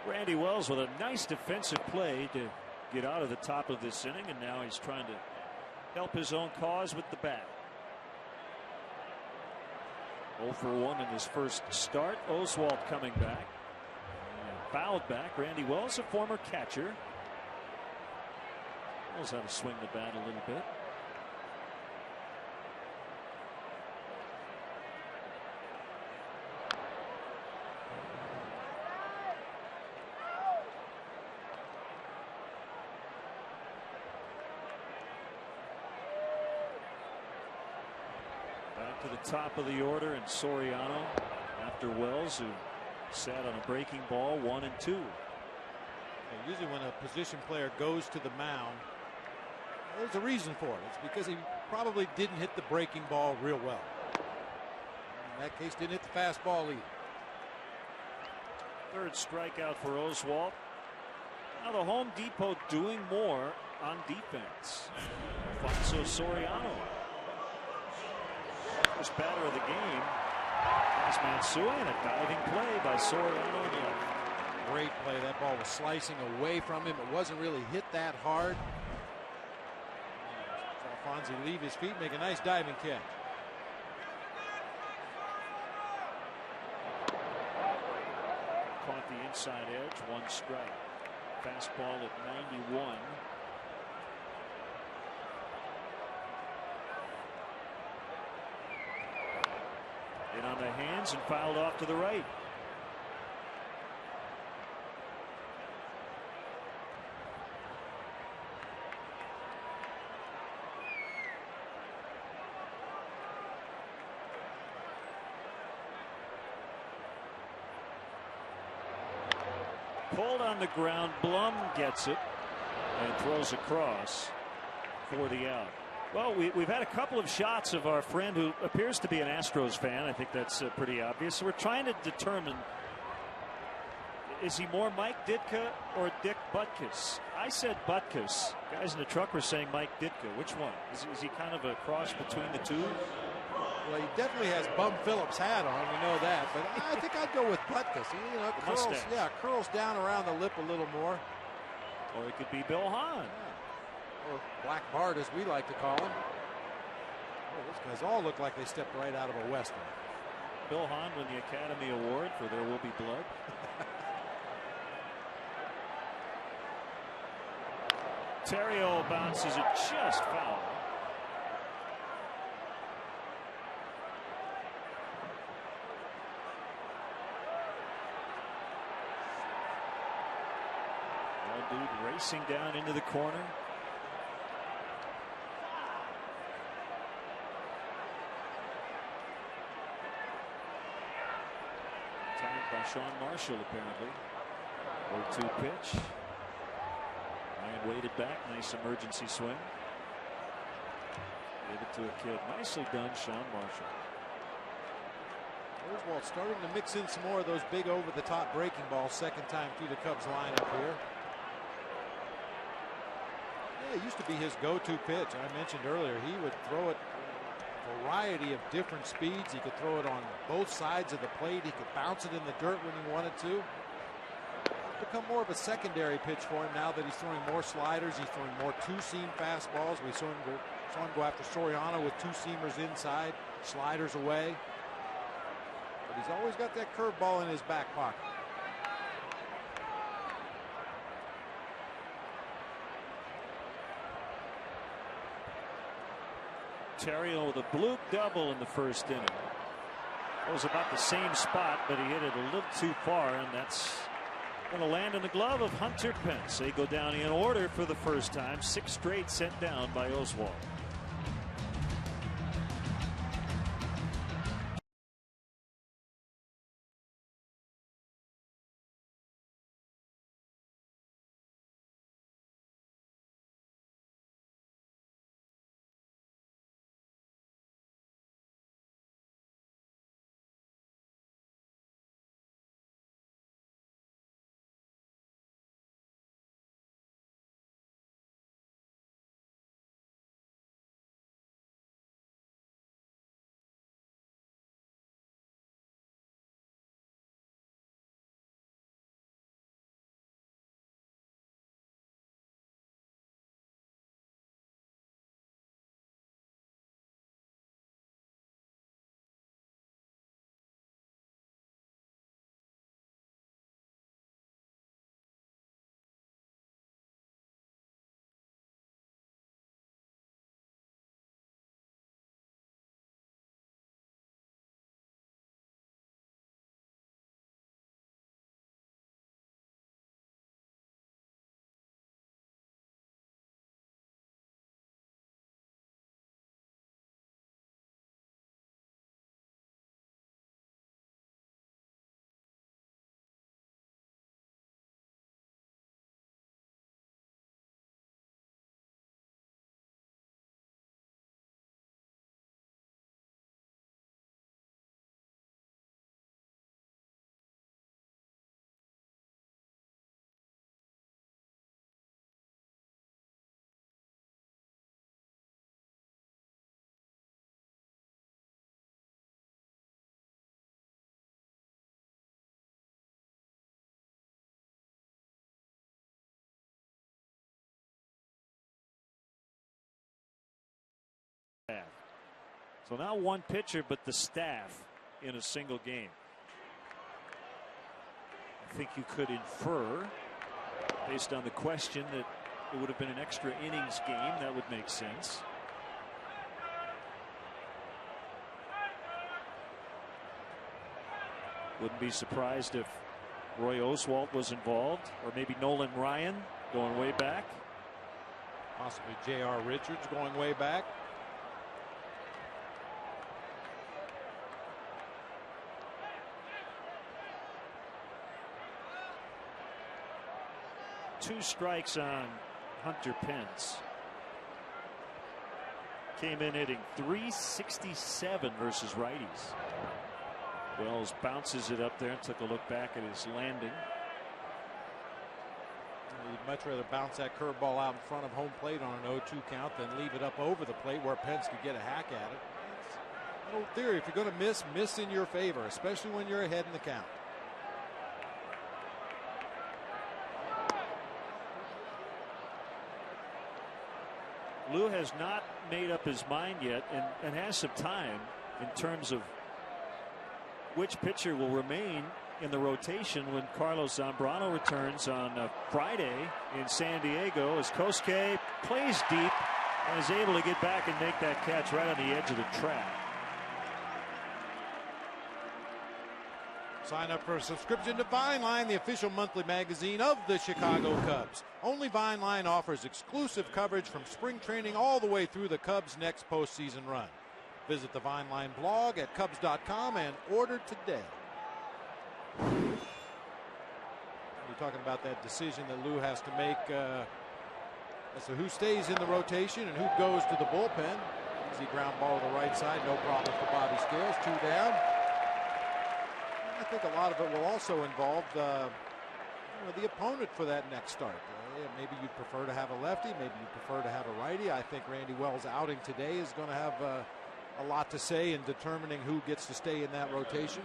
Randy Wells with a nice defensive play to get out of the top of this inning, and now he's trying to help his own cause with the bat. 0 for 1 in his first start. Oswalt coming back. And fouled back. Randy Wells, a former catcher, knows how to swing the bat a little bit. To the top of the order, and Soriano after Wells, who sat on a breaking ball, 1 and 2. Usually when a position player goes to the mound, there's a reason for it. It's because he probably didn't hit the breaking ball real well. In that case, didn't hit the fastball either. Third strikeout for Oswalt. Now the Home Depot doing more on defense. Alfonso Soriano, first batter of the game. That's Matsui, and a diving play by Soriano. Great play. That ball was slicing away from him. It wasn't really hit that hard. Alfonso leave his feet, make a nice diving catch. Caught the inside edge, 1 strike. Fastball at 91. In on the hands and fouled off to the right. Pulled on the ground. Blum gets it and throws across for the out. Well, we've had a couple of shots of our friend who appears to be an Astros fan. I think that's pretty obvious. So we're trying to determine, is he more Mike Ditka or Dick Butkus? I said Butkus. Guys in the truck were saying Mike Ditka. Which one? Is he kind of a cross between the two? Well, he definitely has Bum Phillips hat on. We know that. But I think I'd go with Butkus. You know, curls down around the lip a little more. Or it could be Bill Hahn. Or Black Bart, as we like to call him. Oh, those guys all look like they stepped right out of a Western. Bill Hahn won the Academy Award for There Will Be Blood. Terrio bounces it just foul. Dude racing down into the corner. Tagged by Sean Marshall, apparently. 0-2 pitch. Ryan waited back. Nice emergency swing. Gave it to a kid. Nicely done, Sean Marshall. Oswalt starting to mix in some more of those big over-the-top breaking balls. Second time through the Cubs lineup here. It used to be his go-to pitch. I mentioned earlier he would throw it a variety of different speeds. He could throw it on both sides of the plate. He could bounce it in the dirt when he wanted to. It's become more of a secondary pitch for him now that he's throwing more sliders. He's throwing more two-seam fastballs. We saw him go after Soriano with two-seamers inside, sliders away. But he's always got that curveball in his back pocket. Terrio with a bloop double in the first inning. It was about the same spot, but he hit it a little too far, and that's going to land in the glove of Hunter Pence. They go down in order for the first time. 6 straight sent down by Oswalt. So now one pitcher, but the staff in a single game. I think you could infer, based on the question, that it would have been an extra innings game. That would make sense. Wouldn't be surprised if Roy Oswalt was involved, or maybe Nolan Ryan going way back. Possibly J.R. Richards going way back. Two strikes on Hunter Pence. Came in hitting .367 versus righties. Wells bounces it up there and took a look back at his landing. You'd much rather bounce that curveball out in front of home plate on an 0-2 count than leave it up over the plate where Pence could get a hack at it. It's an old theory. If you're going to miss in your favor, especially when you're ahead in the count. Lou has not made up his mind yet, and has some time in terms of which pitcher will remain in the rotation when Carlos Zambrano returns on Friday in San Diego, as Kosuke plays deep and is able to get back and make that catch right on the edge of the track. Sign up for a subscription to Vineline, the official monthly magazine of the Chicago Cubs. Only Vineline offers exclusive coverage from spring training all the way through the Cubs' next postseason run. Visit the Vineline blog at Cubs.com and order today. You're talking about that decision that Lou has to make as to who stays in the rotation and who goes to the bullpen. Easy ground ball to the right side, no problem for Bobby Scales. 2 down. I think a lot of it will also involve the opponent for that next start. Maybe you'd prefer to have a lefty, maybe you prefer to have a righty. I think Randy Wells' outing today is going to have a lot to say in determining who gets to stay in that rotation.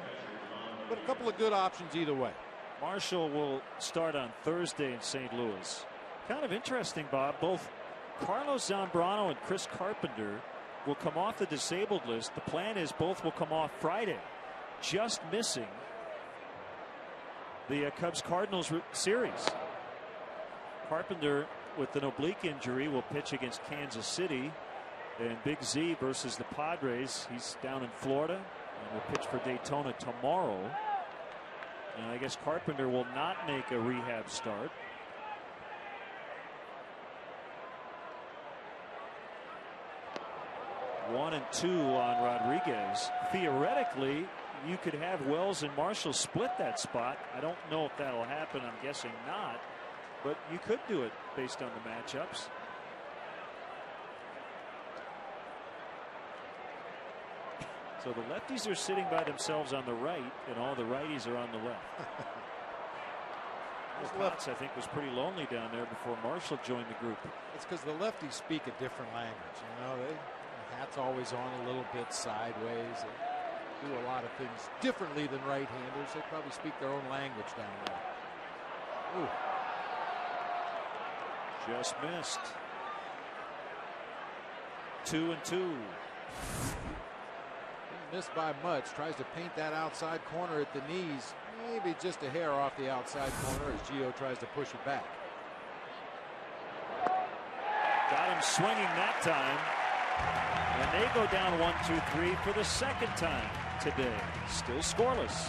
But a couple of good options either way. Marshall will start on Thursday in St. Louis. Kind of interesting, Bob. Both Carlos Zambrano and Chris Carpenter will come off the disabled list. The plan is both will come off Friday, just missing the Cubs-Cardinals series. Carpenter, with an oblique injury, will pitch against Kansas City, and Big Z versus the Padres. He's down in Florida and will pitch for Daytona tomorrow. And I guess Carpenter will not make a rehab start. One and two on Rodriguez. Theoretically, you could have Wells and Marshall split that spot. I don't know if that'll happen. I'm guessing not. But you could do it based on the matchups. So the lefties are sitting by themselves on the right, and all the righties are on the left. Potts, I think, was pretty lonely down there before Marshall joined the group. It's because the lefties speak a different language. You know, the hat's always on a little bit sideways. They do a lot of things differently than right-handers. They probably speak their own language down there. Ooh. Just missed. 2 and 2. Missed by much. Tries to paint that outside corner at the knees. Maybe just a hair off the outside corner as Gio tries to push it back. Got him swinging that time. And they go down 1-2-3 for the second time today. Still scoreless.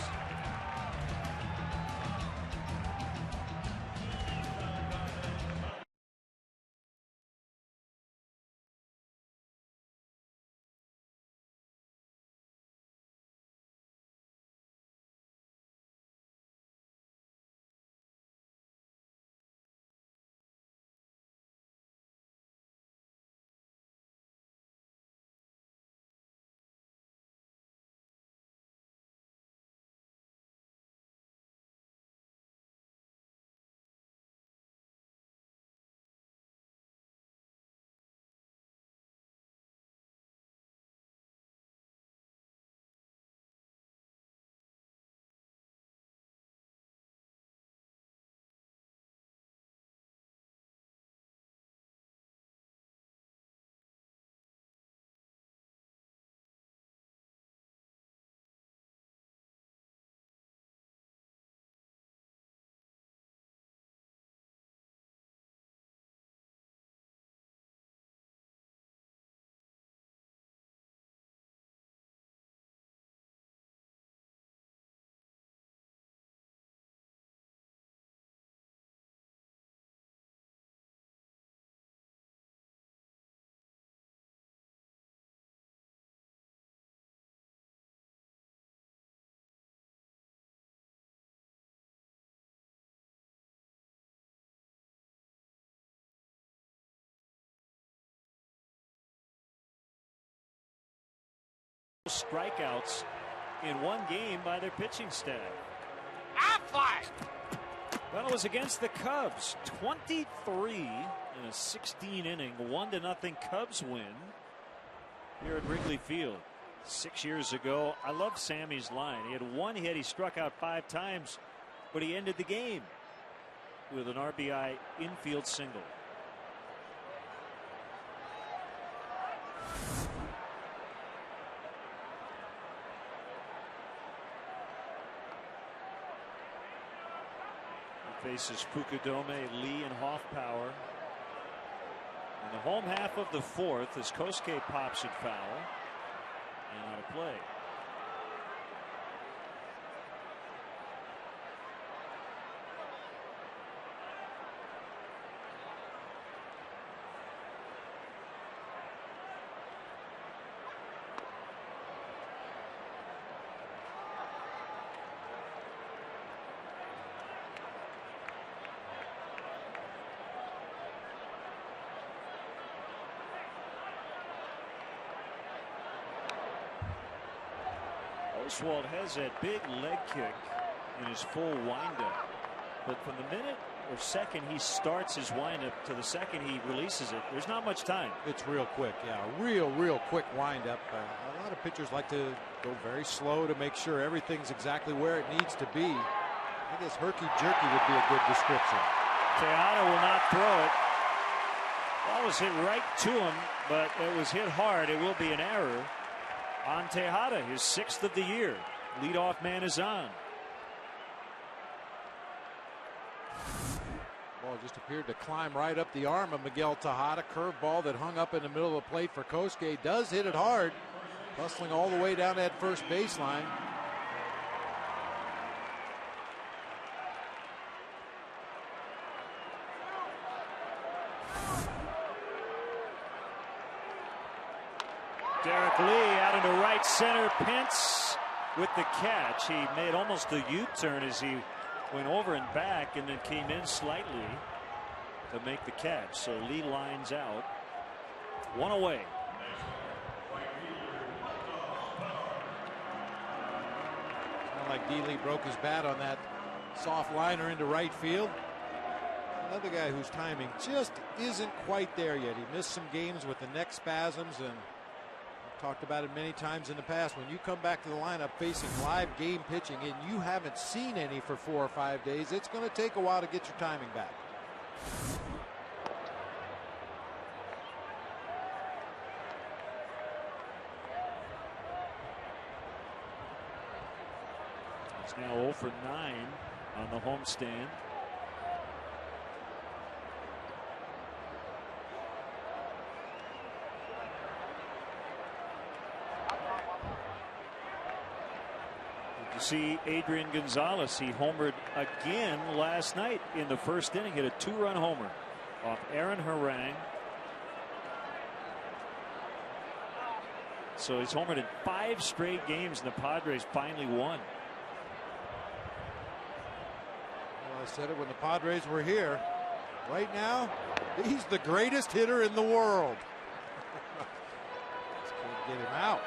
strikeouts in one game by their pitching staff. Well, it was against the Cubs. 23 in a 16 inning 1-0 Cubs win here at Wrigley Field. 6 years ago. I love Sammy's line. He had one hit. He struck out 5 times, but he ended the game with an RBI infield single. He faces Fukudome, Lee, and Hoffpower. In the home half of the 4th as Kosuke pops it foul and out of play. Oswalt has that big leg kick in his full windup, but from the minute or second he starts his windup to the second he releases it, there's not much time. It's real quick. Yeah, real quick windup. A lot of pitchers like to go very slow to make sure everything's exactly where it needs to be. I guess herky-jerky would be a good description. Tejada will not throw it. Ball was hit right to him, but it was hit hard. It will be an error on Tejada, his 6th of the year. Leadoff man is on. Ball just appeared to climb right up the arm of Miguel Tejada. Curveball that hung up in the middle of the plate for Kosuke. Does hit it hard, hustling all the way down that first baseline. Derek Lee out into right center. Pence with the catch. He made almost a U-turn as he went over and back and then came in slightly to make the catch. So Lee lines out. One away. Sounded like D. Lee broke his bat on that soft liner into right field. Another guy whose timing just isn't quite there yet. He missed some games with the neck spasms, and talked about it many times in the past. When you come back to the lineup facing live game pitching and you haven't seen any for 4 or 5 days, it's going to take a while to get your timing back. He's now 0 for 9 on the homestand. See Adrian Gonzalez. He homered again last night in the first inning. Hit a 2-run homer off Aaron Harang. So he's homered in 5 straight games, and the Padres finally won. Well, I said it when the Padres were here. Right now, he's the greatest hitter in the world. Just can't get him out.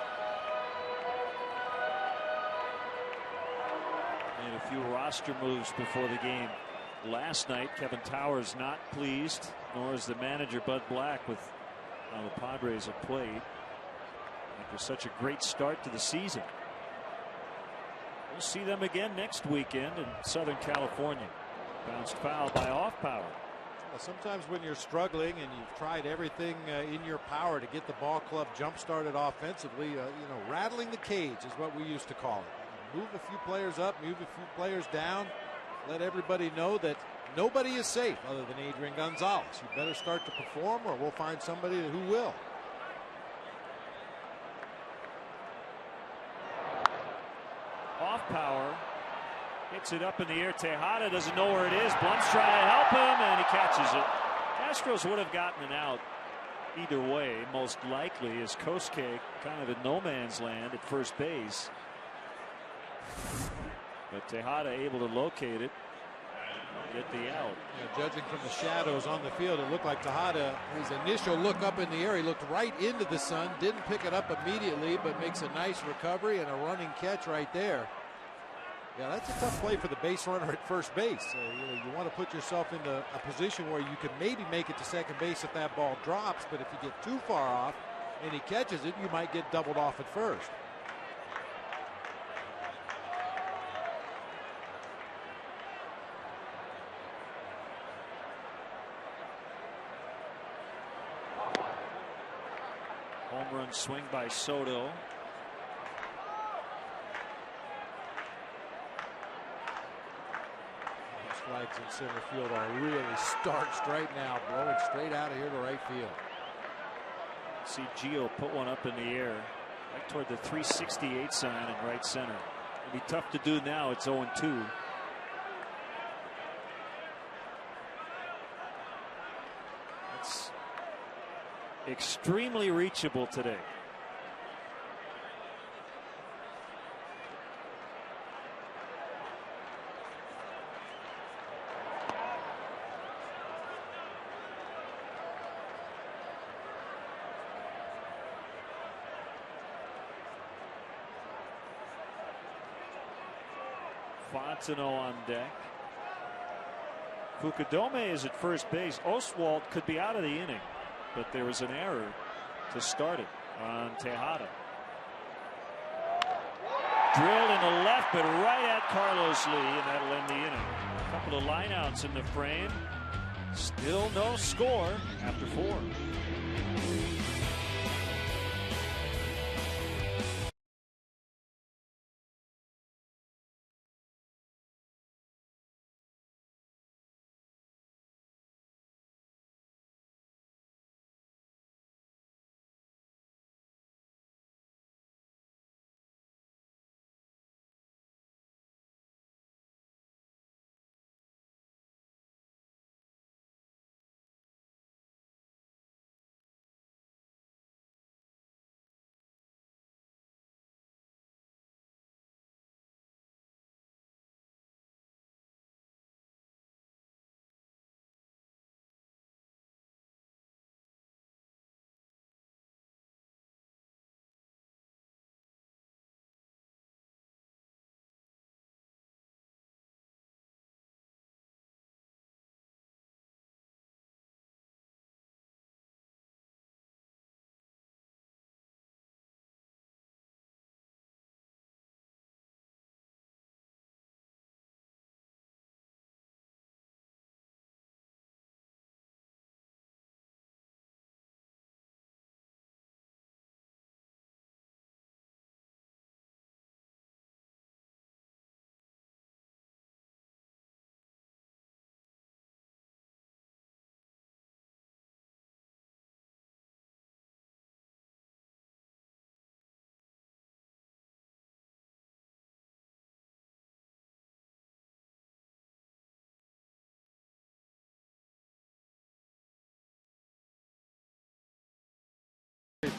A few roster moves before the game last night. Kevin Towers not pleased, nor is the manager Bud Black with how the Padres have played after such a great start to the season. We'll see them again next weekend in Southern California. Bounced foul by Hoffpower. Well, sometimes when you're struggling and you've tried everything in your power to get the ball club jump started offensively, rattling the cage is what we used to call it. Move a few players up, move a few players down, let everybody know that nobody is safe other than Adrian Gonzalez. You better start to perform or we'll find somebody who will. Hoffpower hits it up in the air. Tejada doesn't know where it is. Blunt's trying to help him, and he catches it. Astros would have gotten it out either way, most likely, as Kosuke kind of in no man's land at first base. But Tejada able to locate it get the out. Judging from the shadows on the field, it looked like Tejada, his initial look up in the air, he looked right into the sun, didn't pick it up immediately, but makes a nice recovery and a running catch right there. Yeah, that's a tough play for the base runner at first base. You want to put yourself into a position where you can maybe make it to second base if that ball drops, but if you get too far off and he catches it, you might get doubled off at first. Home run swing by Soto. These flags in center field are really starched right now, blowing straight out of here to right field. See Gio put one up in the air right toward the 368 sign in right center. It'll be tough to do now. It's 0-2. That's extremely reachable today. Fontenot on deck. Fukudome is at first base. Oswalt could be out of the inning, but there was an error to start it on Tejada. Drilled in the left, but right at Carlos Lee, and that'll end the inning. A couple of lineouts in the frame. Still no score after 4.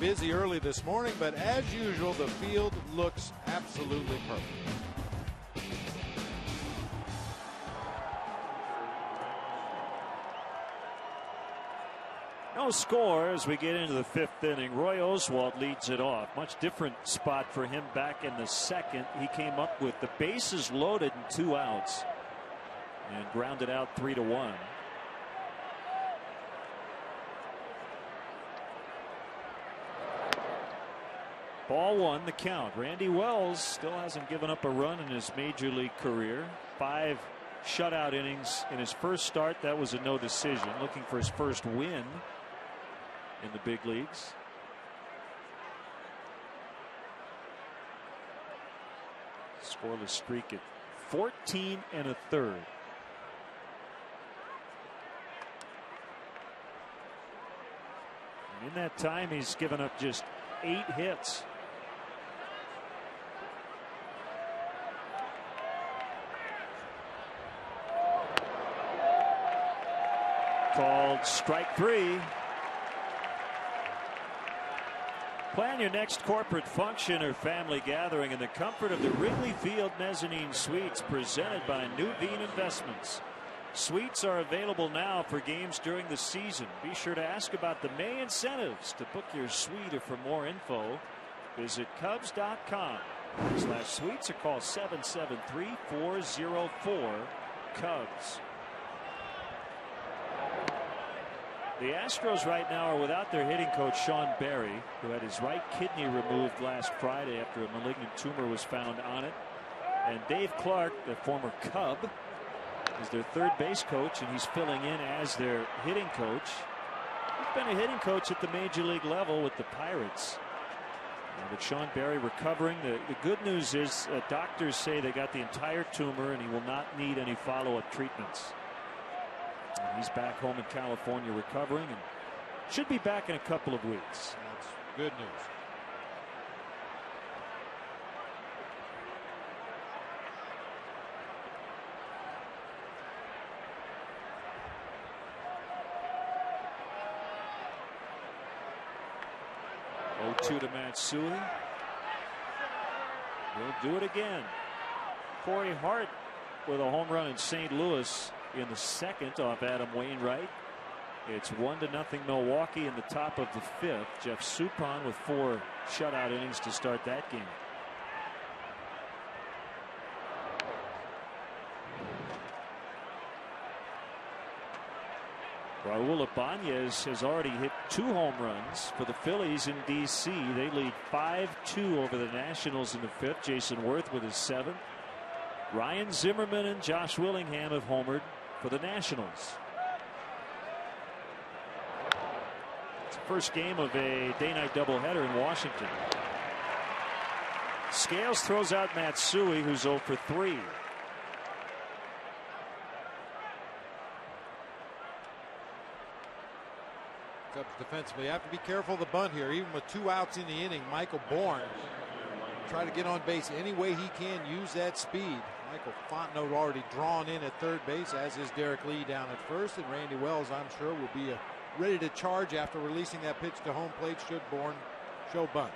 Busy early this morning, but as usual, the field looks absolutely perfect. No score as we get into the 5th inning. Roy Oswalt leads it off. Much different spot for him back in the 2nd. He came up with the bases loaded and 2 outs and grounded out 3-1. Ball 1, the count. Randy Wells still hasn't given up a run in his major league career. 5 shutout innings in his first start. That was a no decision. Looking for his first win in the big leagues. Scoreless streak at 14 1/3. And in that time, he's given up just 8 hits. Called strike 3. Plan your next corporate function or family gathering in the comfort of the Wrigley Field Mezzanine Suites, presented by Nuveen Investments. Suites are available now for games during the season. Be sure to ask about the May incentives. To book your suite or for more info, visit Cubs.com/suites or call 773-404-Cubs. The Astros right now are without their hitting coach Sean Berry, who had his right kidney removed last Friday after a malignant tumor was found on it. And Dave Clark, the former Cub, is their third base coach, and he's filling in as their hitting coach. He's been a hitting coach at the major league level with the Pirates. But Sean Berry recovering. The good news is doctors say they got the entire tumor and he will not need any follow-up treatments. And he's back home in California recovering and should be back in a couple of weeks. That's good news. To Matsui. He'll do it again. Corey Hart with a home run in St. Louis in the second off Adam Wainwright. It's 1-0 Milwaukee in the top of the fifth. Jeff Suppan with 4 shutout innings to start that game. Raul Ibanez has already hit 2 home runs for the Phillies in D.C. They lead 5-2 over the Nationals in the fifth. Jason Worth with his 7th. Ryan Zimmerman and Josh Willingham have homered for the Nationals. It's the first game of a day-night doubleheader in Washington. Scales throws out Matsui, who's 0 for 3. Cubs defensively have to be careful of the bunt here. Even with 2 outs in the inning, Michael Bourne try to get on base any way he can, use that speed. Michael Fontenot already drawn in at third base, as is Derek Lee down at first, and Randy Wells, I'm sure, will be ready to charge after releasing that pitch to home plate should Bourne show bunt.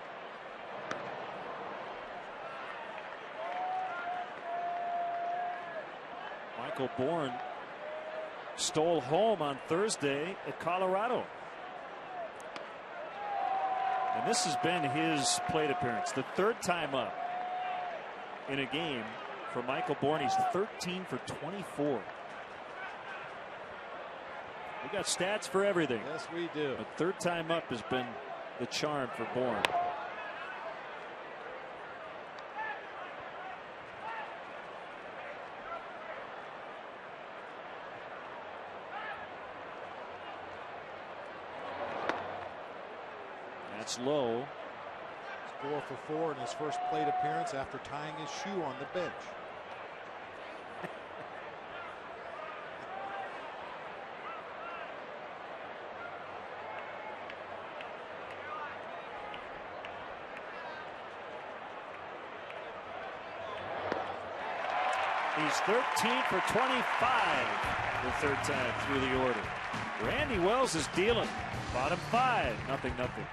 Michael Bourne stole home on Thursday at Colorado. And this has been his plate appearance, the 3rd time up in a game for Michael Bourne. He's 13 for 24. We got stats for everything. Yes, we do. But 3rd time up has been the charm for Bourne. That's low. He's 4 for 4 in his first plate appearance after tying his shoe on the bench. He's 13 for 25 the 3rd time through the order. Randy Wells is dealing. Bottom 5, 0-0.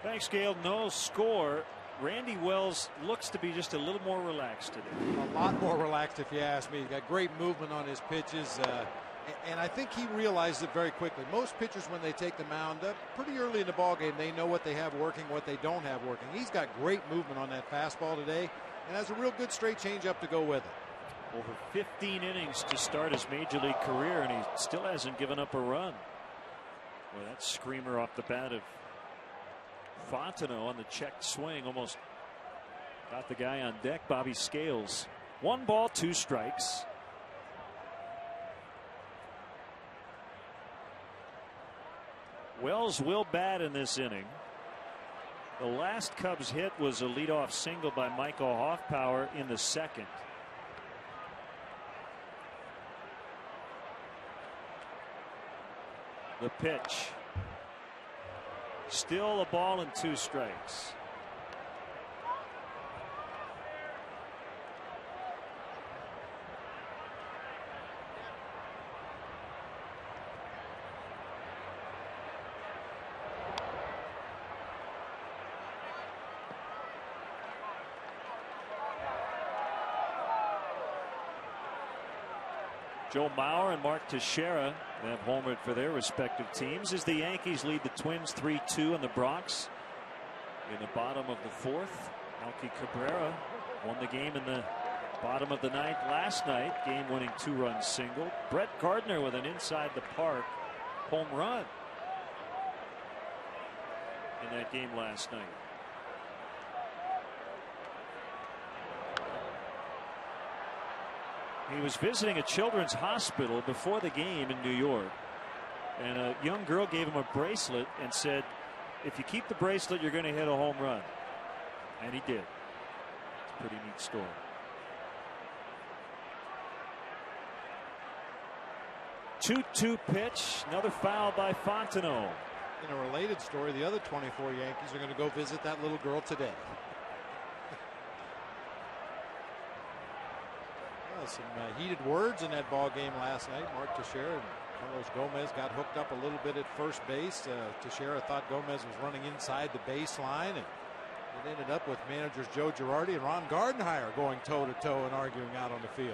Thanks, Gail. No score. Randy Wells looks to be just a little more relaxed today. A lot more relaxed, if you ask me. He got great movement on his pitches. And I think he realized it very quickly. Most pitchers, when they take the mound up pretty early in the ballgame, they know what they have working, what they don't have working. He's got great movement on that fastball today and has a real good straight changeup to go with it. Over 15 innings to start his major league career, and he still hasn't given up a run. Well, that screamer off the bat of Fontenot on the checked swing almost got the guy on deck. Bobby Scales. 1 ball, 2 strikes. Wells will bat in this inning. The last Cubs hit was a leadoff single by Michael Hoffpauir in the second. The pitch. Still a ball and 2 strikes. Joe Mauer and Mark Teixeira have homered for their respective teams as the Yankees lead the Twins 3-2 in the Bronx. In the bottom of the 4th, Melky Cabrera won the game in the bottom of the 9th last night, game-winning 2-run single. Brett Gardner with an inside the park home run in that game last night. He was visiting a children's hospital before the game in New York, and a young girl gave him a bracelet and said, if you keep the bracelet, you're going to hit a home run. And he did. It's a pretty neat story. 2-2 pitch. Another foul by Fontenot. In a related story, the other 24 Yankees are going to go visit that little girl today. Some heated words in that ball game last night. Mark Teixeira and Carlos Gomez got hooked up a little bit at first base. Teixeira thought Gomez was running inside the baseline, and it ended up with managers Joe Girardi and Ron Gardenhire going toe-to-toe and arguing out on the field.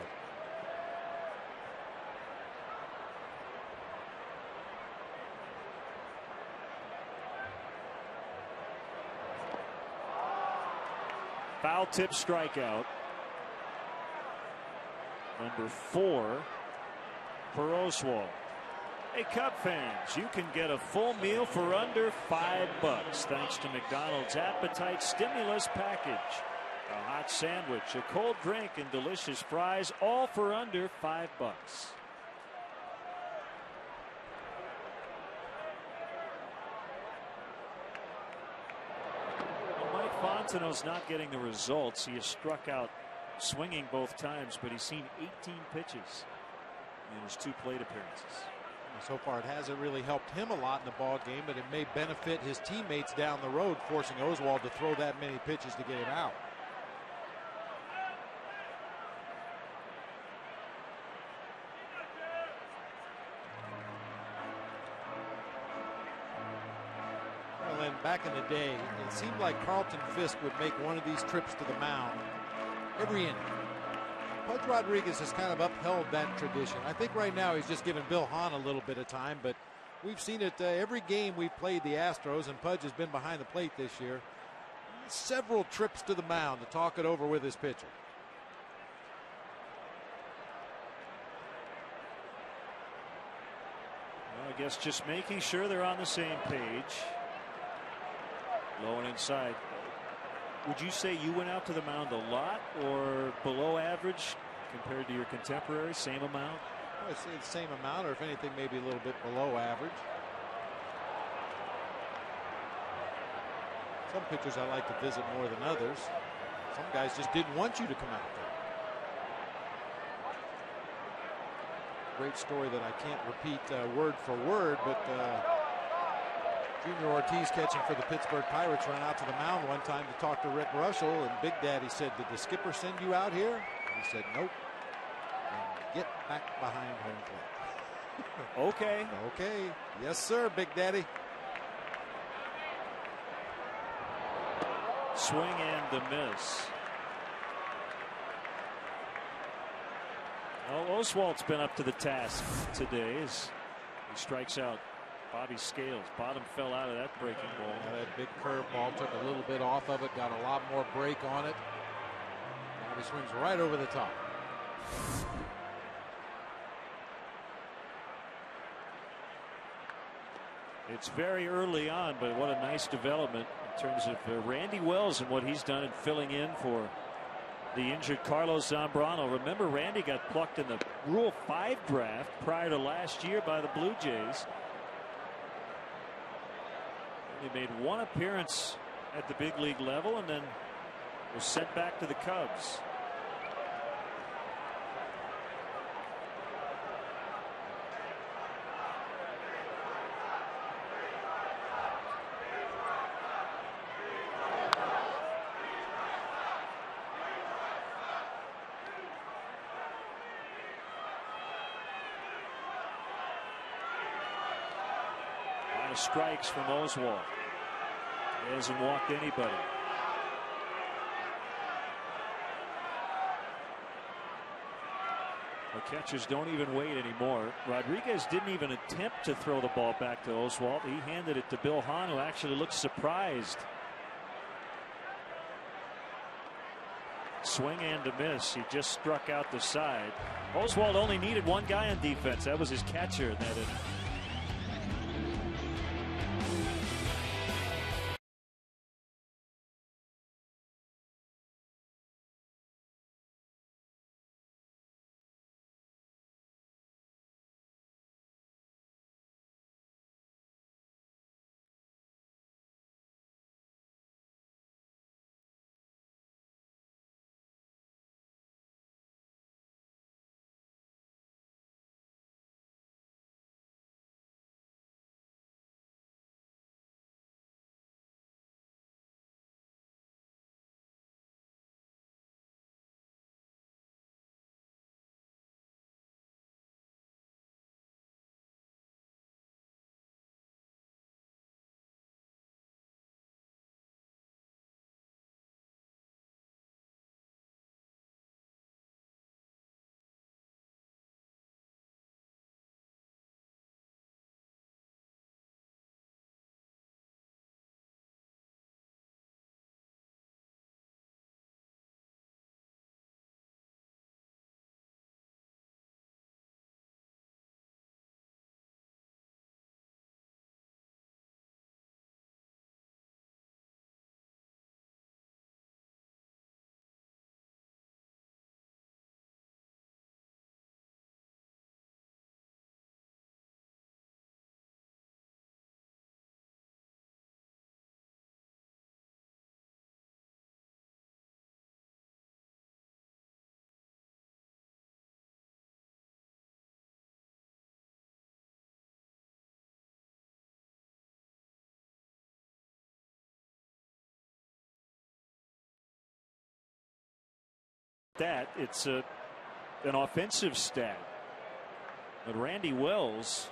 Foul tip strikeout. Number 4 for Oswald. Hey, Cub fans, you can get a full meal for under $5 thanks to McDonald's Appetite Stimulus Package. A hot sandwich, a cold drink, and delicious fries, all for under $5. Well, Mike Fontenot's not getting the results. He has struck out swinging both times, but he's seen 18 pitches in his 2 plate appearances. So far, it hasn't really helped him a lot in the ball game, but it may benefit his teammates down the road, forcing Oswald to throw that many pitches to get him out. Well, then back in the day, it seemed like Carlton Fisk would make one of these trips to the mound every inning. Pudge Rodriguez has kind of upheld that tradition. I think right now he's just giving Bill Hahn a little bit of time, but we've seen it every game we've played the Astros, and Pudge has been behind the plate this year. Several trips to the mound to talk it over with his pitcher. Well, I guess just making sure they're on the same page. Low and inside. Would you say you went out to the mound a lot or below average compared to your contemporaries? Same amount? I'd say the same amount, or if anything, maybe a little bit below average. Some pitchers I like to visit more than others. Some guys just didn't want you to come out there. Great story that I can't repeat word for word, but Junior Ortiz, catching for the Pittsburgh Pirates, ran out to the mound one time to talk to Rick Russell, and Big Daddy said, "Did the skipper send you out here?" And he said, "Nope." And get back behind home plate. Okay. Okay. Yes, sir, Big Daddy. Swing and a miss. Well, Oswalt's been up to the task today as he strikes out Bobby Scales. Bottom fell out of that breaking ball. Yeah, that big curve ball took a little bit off of it, got a lot more break on it. Bobby swings right over the top. It's very early on, but what a nice development in terms of Randy Wells and what he's done in filling in for the injured Carlos Zambrano. Remember, Randy got plucked in the Rule 5 draft prior to last year by the Blue Jays. He made one appearance at the big league level and then was sent back to the Cubs. Strikes from Oswalt. He hasn't walked anybody. The catchers don't even wait anymore. Rodriguez didn't even attempt to throw the ball back to Oswalt. He handed it to Bill Hahn, who actually looked surprised. Swing and a miss. He just struck out the side. Oswalt only needed one guy on defense. That was his catcher in that inning. It's an offensive stat, but Randy Wells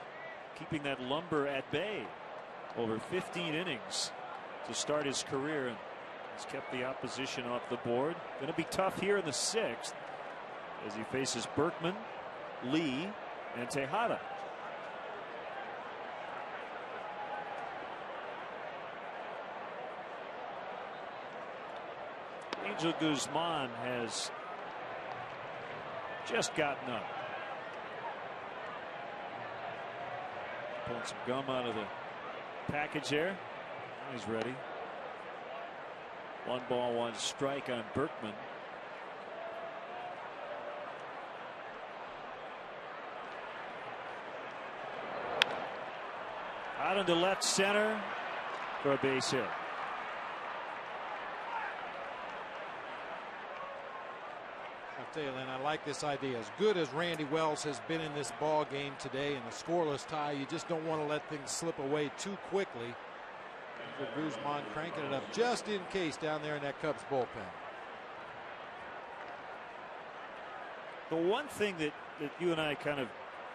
keeping that lumber at bay over 15 innings to start his career, and has kept the opposition off the board. Going to be tough here in the 6th as he faces Berkman, Lee, and Tejada. Angel Guzman has just gotten up. Pulling some gum out of the package there. He's ready. 1 ball, 1 strike on Berkman. Out into left center for a base hit. I'll tell you, Lynn, I like this idea. As good as Randy Wells has been in this ball game today in a scoreless tie, you just don't want to let things slip away too quickly. Guzman cranking it up just in case down there in that Cubs bullpen. The one thing that you and I kind of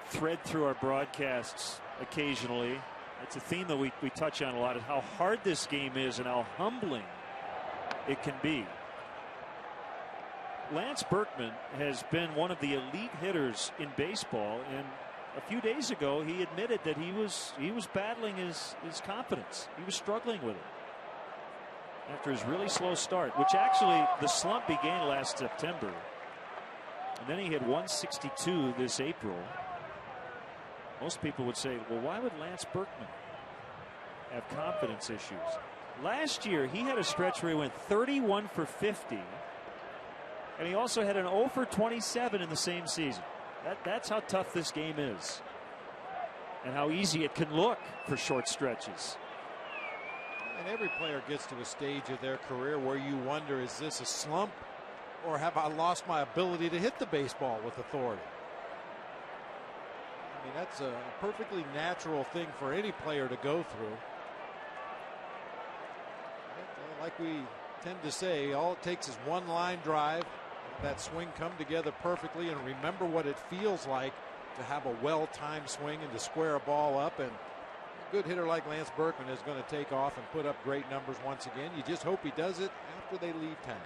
thread through our broadcasts occasionally, it's a theme that we touch on a lot, is how hard this game is and how humbling it can be. Lance Berkman has been one of the elite hitters in baseball, and a few days ago he admitted that he was battling his confidence. He was struggling with it after his really slow start, which actually the slump began last September, and then he hit 162 this April. Most people would say, well, why would Lance Berkman have confidence issues? Last year he had a stretch where he went 31 for 50, and he also had an 0 for 27 in the same season. That's how tough this game is, and how easy it can look for short stretches. And every player gets to a stage of their career where you wonder, is this a slump, or have I lost my ability to hit the baseball with authority? I mean, that's a perfectly natural thing for any player to go through. But, like we tend to say, all it takes is one line drive, that swing come together perfectly, and remember what it feels like to have a well-timed swing and to square a ball up. And a good hitter like Lance Berkman is going to take off and put up great numbers once again. You just hope he does it after they leave town.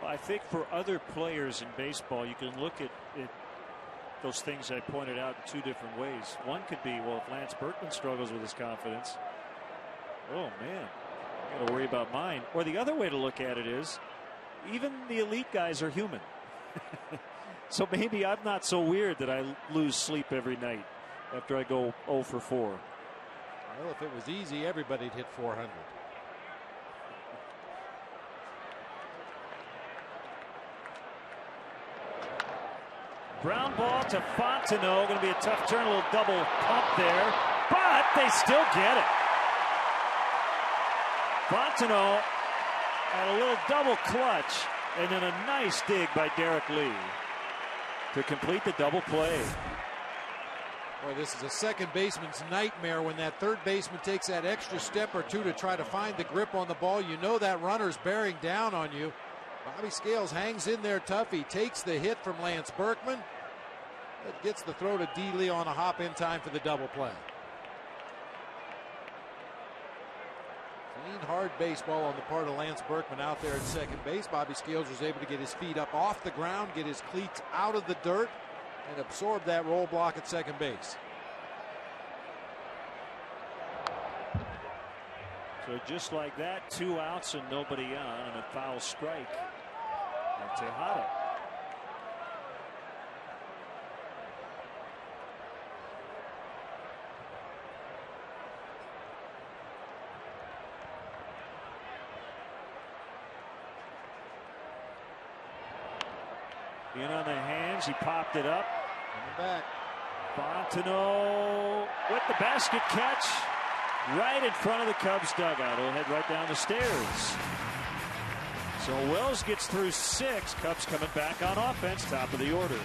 Well, I think for other players in baseball, you can look at those things I pointed out in two different ways. One could be, well, if Lance Berkman struggles with his confidence, oh man, I got to worry about mine. Or the other way to look at it is, even the elite guys are human. So maybe I'm not so weird that I lose sleep every night after I go 0 for 4. Well, if it was easy, everybody'd hit 400. Ground ball to Fontenot. Going to be a tough turn, a little double pump there, but they still get it. Fontenot had a little double clutch, and then a nice dig by Derek Lee to complete the double play. Boy, this is a second baseman's nightmare when that third baseman takes that extra step or two to try to find the grip on the ball. You know that runner's bearing down on you. Bobby Scales hangs in there tough. He takes the hit from Lance Berkman. That gets the throw to D. Lee on a hop in time for the double play. Clean, hard baseball on the part of Lance Berkman out there at second base. Bobby Scales was able to get his feet up off the ground, get his cleats out of the dirt, and absorb that roll block at second base. So just like that, 2 outs and nobody on, and a foul strike on Tejada. In on the hands, he popped it up. Coming back. Fontenot with the basket catch right in front of the Cubs dugout. He'll head right down the stairs. So Wells gets through 6. Cubs coming back on offense, top of the order.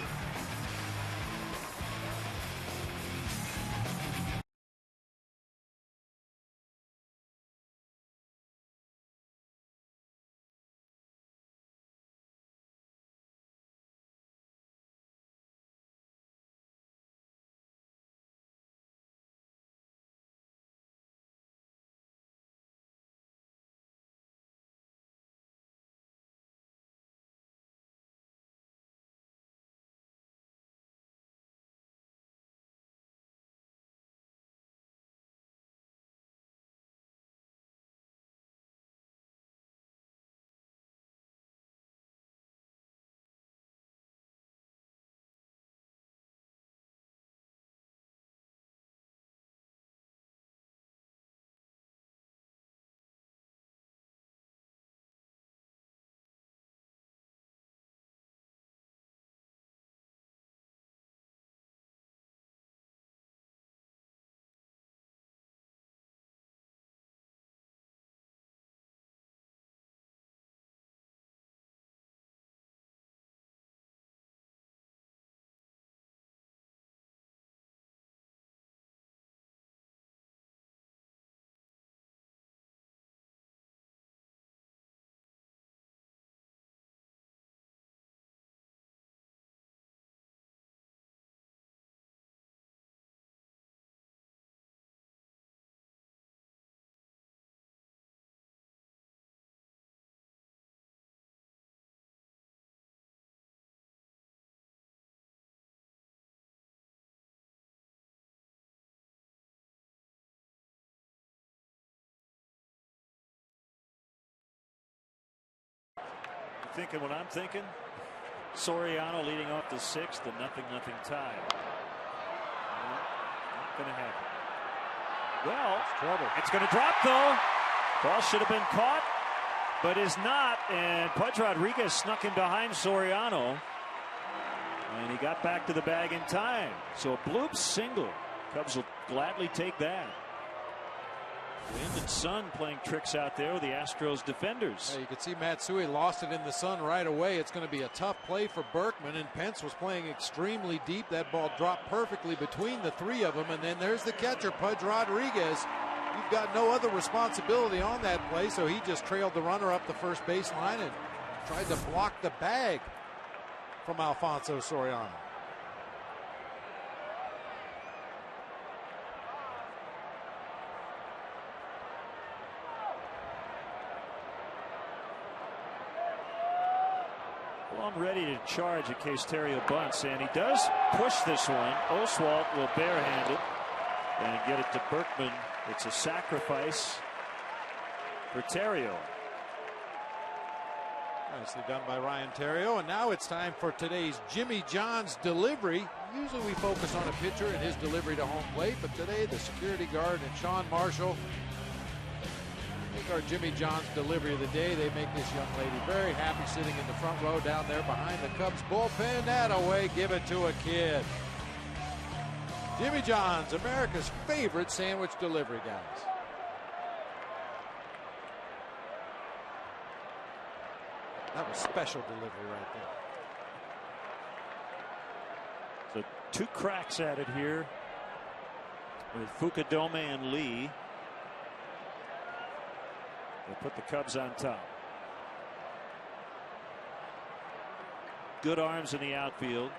thinking what I'm thinking? Soriano leading off the 6th, and 0-0 tie. Not going to happen. Well, it's going to drop though. Ball should have been caught, but is not. And Pudge Rodriguez snuck in behind Soriano, and he got back to the bag in time. So a bloop single. Cubs will gladly take that. Wind and sun playing tricks out there with the Astros defenders. Yeah, you can see Matsui lost it in the sun right away. It's going to be a tough play for Berkman, and Pence was playing extremely deep. That ball dropped perfectly between the three of them, and then there's the catcher, Pudge Rodriguez. You've got no other responsibility on that play, so he just trailed the runner up the first baseline and tried to block the bag from Alfonso Soriano. Well, I'm ready to charge in case Terrio bunts, and he does push this one. Oswalt will barehand it and get it to Berkman. It's a sacrifice for Terrio. Nicely done by Ryan Terrio, and now it's time for today's Jimmy John's delivery. Usually we focus on a pitcher and his delivery to home plate, but today the security guard and Sean Marshall make our Jimmy John's delivery of the day. They make this young lady very happy sitting in the front row down there behind the Cubs bullpen. That away, give it to a kid. Jimmy John's, America's favorite sandwich delivery guys. That was special delivery right there. So 2 cracks at it here with Fukudome and Lee. They put the Cubs on top. Good arms in the outfield.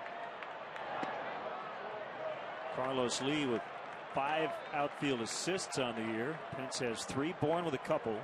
Carlos Lee with 5 outfield assists on the year. Pence has 3, Bourne with a couple.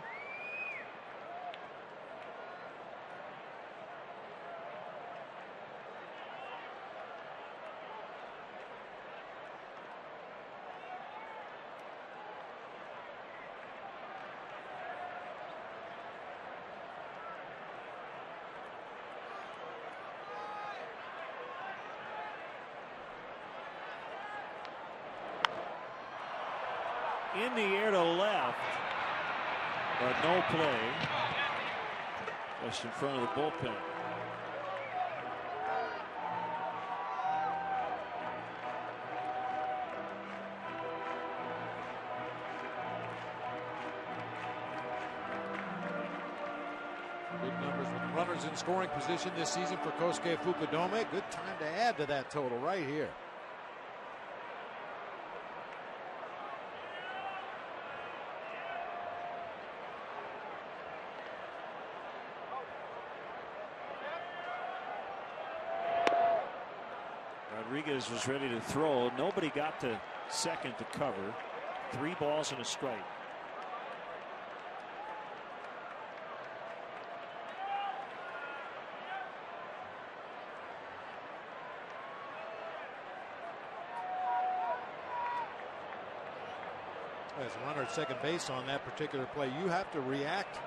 In the air to left, but no play. Just in front of the bullpen. Big numbers with runners in scoring position this season for Kosuke Fukudome. Good time to add to that total right here. Rodriguez was ready to throw. Nobody got to second to cover. 3 balls and a strike. As a runner at second base on that particular play, you have to react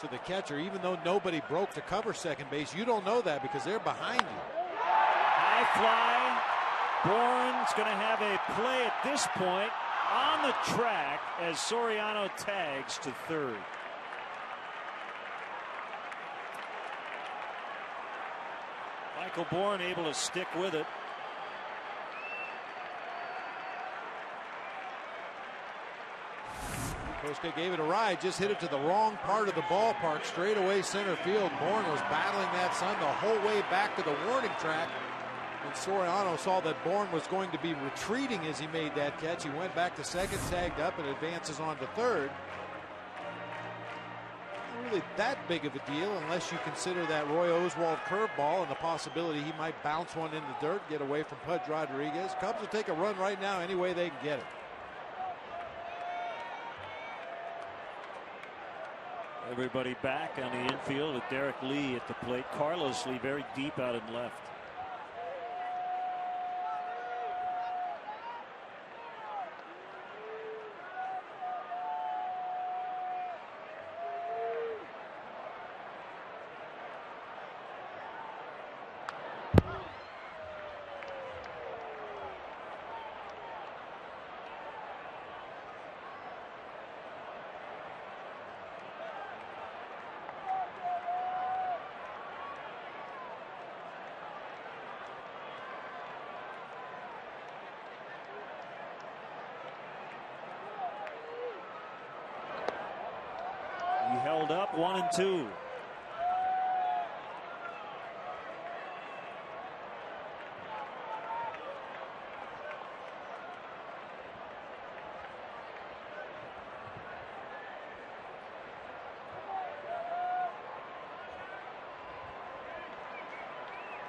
to the catcher. Even though nobody broke to cover second base, you don't know that because they're behind you. High fly. Bourne's going to have a play at this point on the track as Soriano tags to third. Michael Bourne able to stick with it. Kosuke gave it a ride, just hit it to the wrong part of the ballpark, straight away center field. Bourne was battling that sun the whole way back to the warning track. And Soriano saw that Bourne was going to be retreating as he made that catch. He went back to second, tagged up, and advances on to third. Not really that big of a deal unless you consider that Roy Oswalt curveball and the possibility he might bounce one in the dirt, get away from Pudge Rodriguez. Cubs will take a run right now any way they can get it. Everybody back on the infield with Derek Lee at the plate. Carlos Lee very deep out and left. held up 1-2.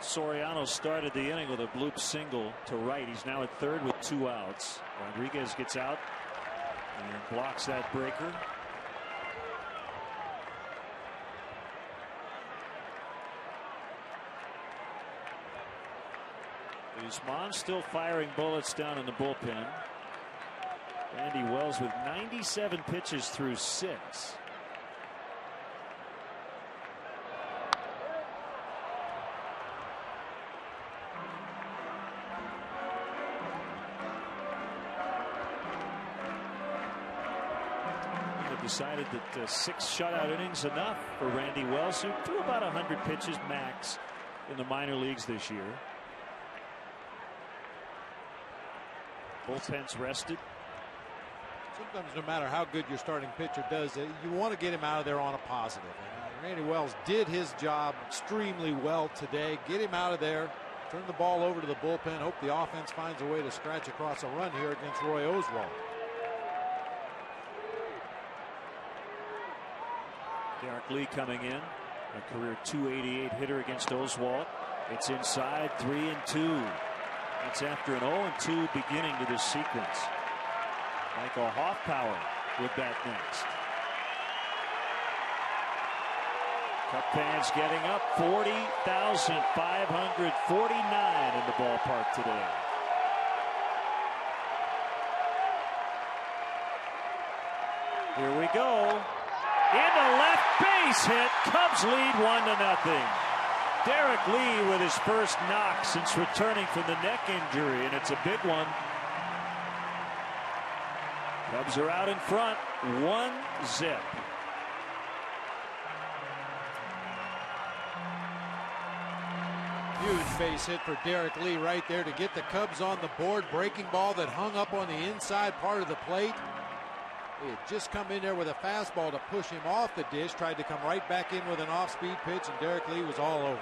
Soriano started the inning with a bloop single to right. He's now at third with 2 outs. Rodriguez gets out and blocks that breaker. Guzman still firing bullets down in the bullpen. Randy Wells with 97 pitches through 6. Decided that 6 shutout innings enough for Randy Wells, who threw about 100 pitches max in the minor leagues this year. Bullpen's rested. Sometimes no matter how good your starting pitcher does, you want to get him out of there on a positive. And Randy Wells did his job extremely well today. Get him out of there, turn the ball over to the bullpen, hope the offense finds a way to scratch across a run here against Roy Oswalt. Derek Lee coming in, a career .288 hitter against Oswalt. It's inside, 3-2. That's after an 0-2 beginning to this sequence. Michael Hoffpower with that next. Cup fans getting up, 40,549 in the ballpark today. Here we go. Into left base hit. Cubs lead 1-0. Derek Lee with his first knock since returning from the neck injury, and it's a big one. Cubs are out in front, 1-0. Huge base hit for Derek Lee right there to get the Cubs on the board. Breaking ball that hung up on the inside part of the plate. He had just come in there with a fastball to push him off the dish, tried to come right back in with an off-speed pitch, and Derek Lee was all over it.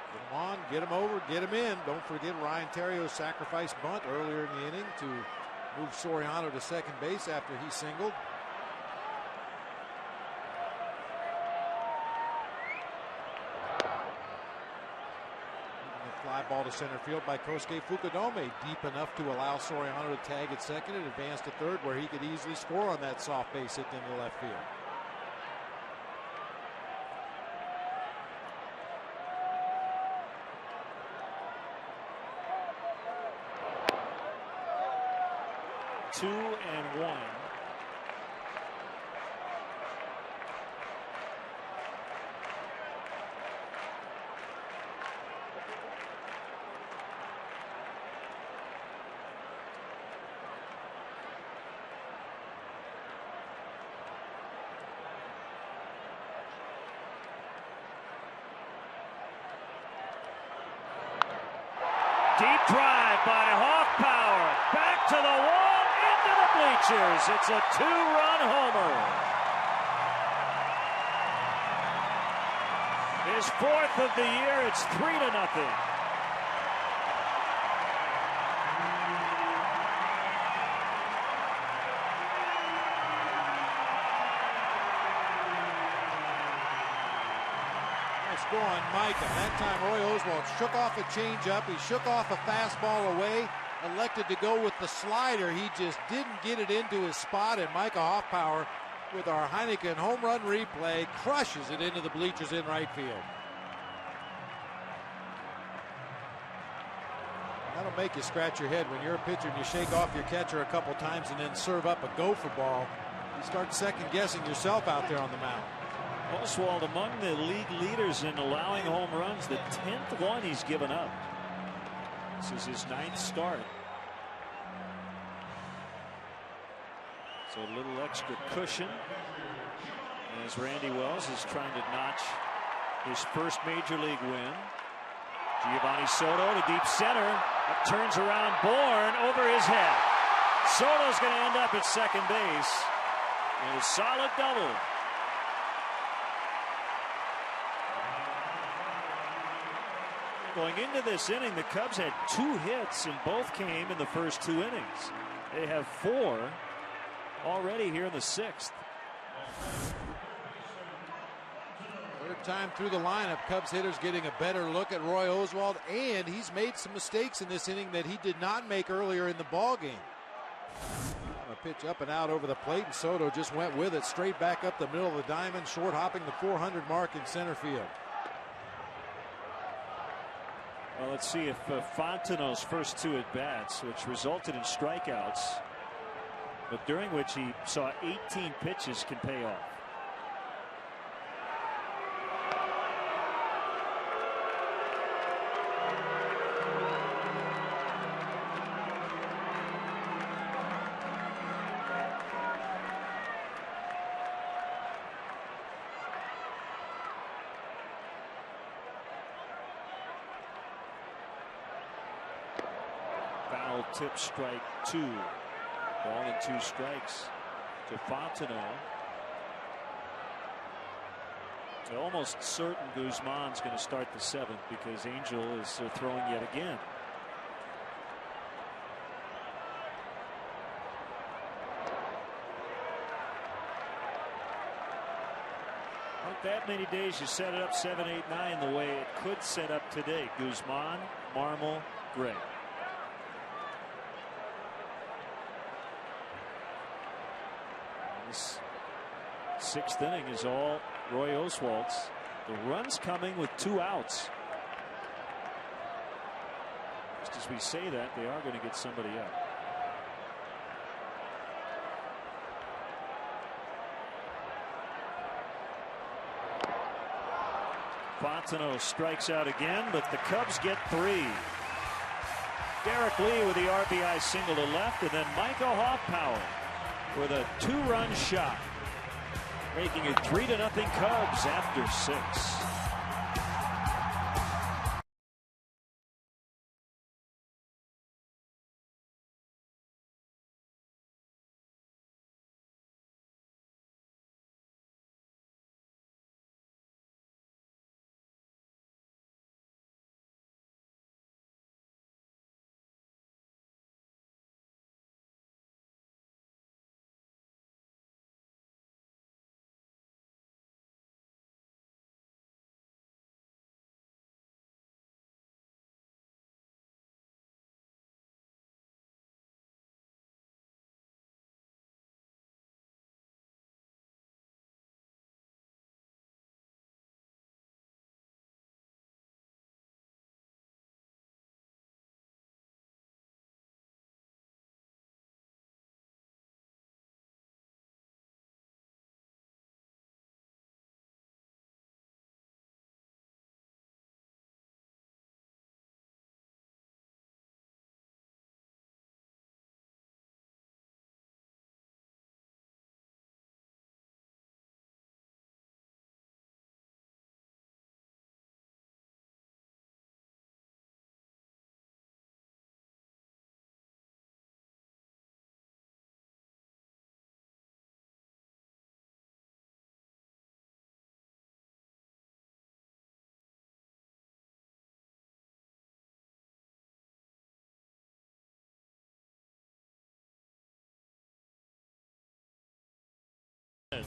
Get him on, get him over, get him in. Don't forget Ryan Terrio's sacrifice bunt earlier in the inning to move Soriano to second base after he singled. Fly ball to center field by Kosuke Fukudome, deep enough to allow Soriano to tag at second and advance to third, where he could easily score on that soft base hit into left field. Two and one. Deep drive by Hoffpower. Back to the wall, into the bleachers. It's a 2-run homer. His 4th of the year. It's 3-0. Go on Micah. That time Roy Oswalt shook off a changeup. He shook off a fastball away, elected to go with the slider. He just didn't get it into his spot, and Micah Hoffpower, with our Heineken home run replay, crushes it into the bleachers in right field. That'll make you scratch your head when you're a pitcher and you shake off your catcher a couple times and then serve up a gopher ball. You start second guessing yourself out there on the mound. Oswalt among the league leaders in allowing home runs, the 10th one he's given up. This is his 9th start. So a little extra cushion as Randy Wells is trying to notch his first major league win. Giovanni Soto to deep center. It turns around, Bourne over his head. Soto's going to end up at second base. And a solid double. Going into this inning, the Cubs had 2 hits, and both came in the first 2 innings. They have 4 already here in the 6th. Third time through the lineup, Cubs hitters getting a better look at Roy Oswalt, and he's made some mistakes in this inning that he did not make earlier in the ball game. A pitch up and out over the plate, and Soto just went with it straight back up the middle of the diamond, short hopping the 400 mark in center field. Well, let's see if Fontenot's first 2 at-bats, which resulted in strikeouts, but during which he saw 18 pitches, can pay off. Foul tip, strike 2. Ball and 2 strikes to Fontenot. Almost certain Guzman's going to start the 7th because Angel is throwing yet again. Not that many days you set it up 7, 8, 9 the way it could set up today. Guzman, Marmol, Gray. This 6th inning is all Roy Oswalt's. The run's coming with 2 outs. Just as we say that, they are going to get somebody up. Fontenot strikes out again, but the Cubs get 3. Derek Lee with the RBI single to left, and then Michael Hoffpower with a 2-run shot, making it 3-0 Cubs after 6.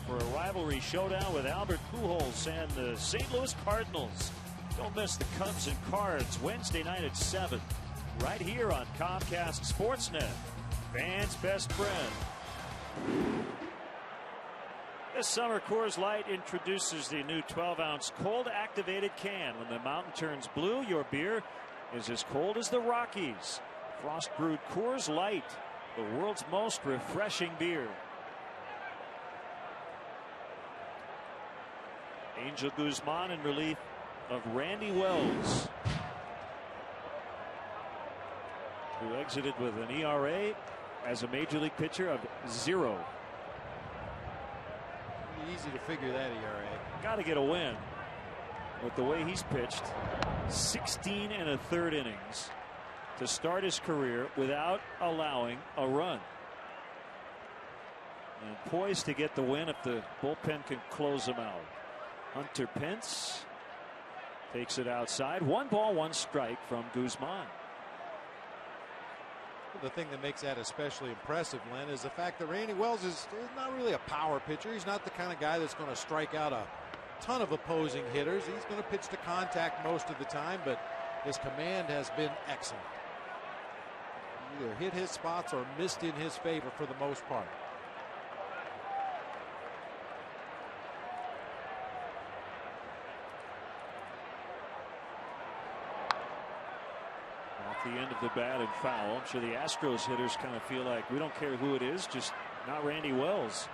For a rivalry showdown with Albert Pujols and the St. Louis Cardinals. Don't miss the Cubs and Cards Wednesday night at 7, right here on Comcast Sportsnet, fans' best friend. This summer, Coors Light introduces the new 12-ounce cold-activated can. When the mountain turns blue, your beer is as cold as the Rockies. Frost-brewed Coors Light, the world's most refreshing beer. Angel Guzman in relief of Randy Wells, who exited with an ERA as a major league pitcher of 0. Easy to figure that ERA. Got to get a win with the way he's pitched. 16 1/3 innings to start his career without allowing a run. And poised to get the win if the bullpen can close him out. Hunter Pence takes it outside. 1 ball, 1 strike from Guzman. The thing that makes that especially impressive, Len, is the fact that Randy Wells is not really a power pitcher. He's not the kind of guy that's going to strike out a ton of opposing hitters. He's going to pitch to contact most of the time, but his command has been excellent. Either hit his spots or missed in his favor for the most part. The end of the bat and foul. I'm sure the Astros hitters kind of feel like we don't care who it is, just not Randy Wells.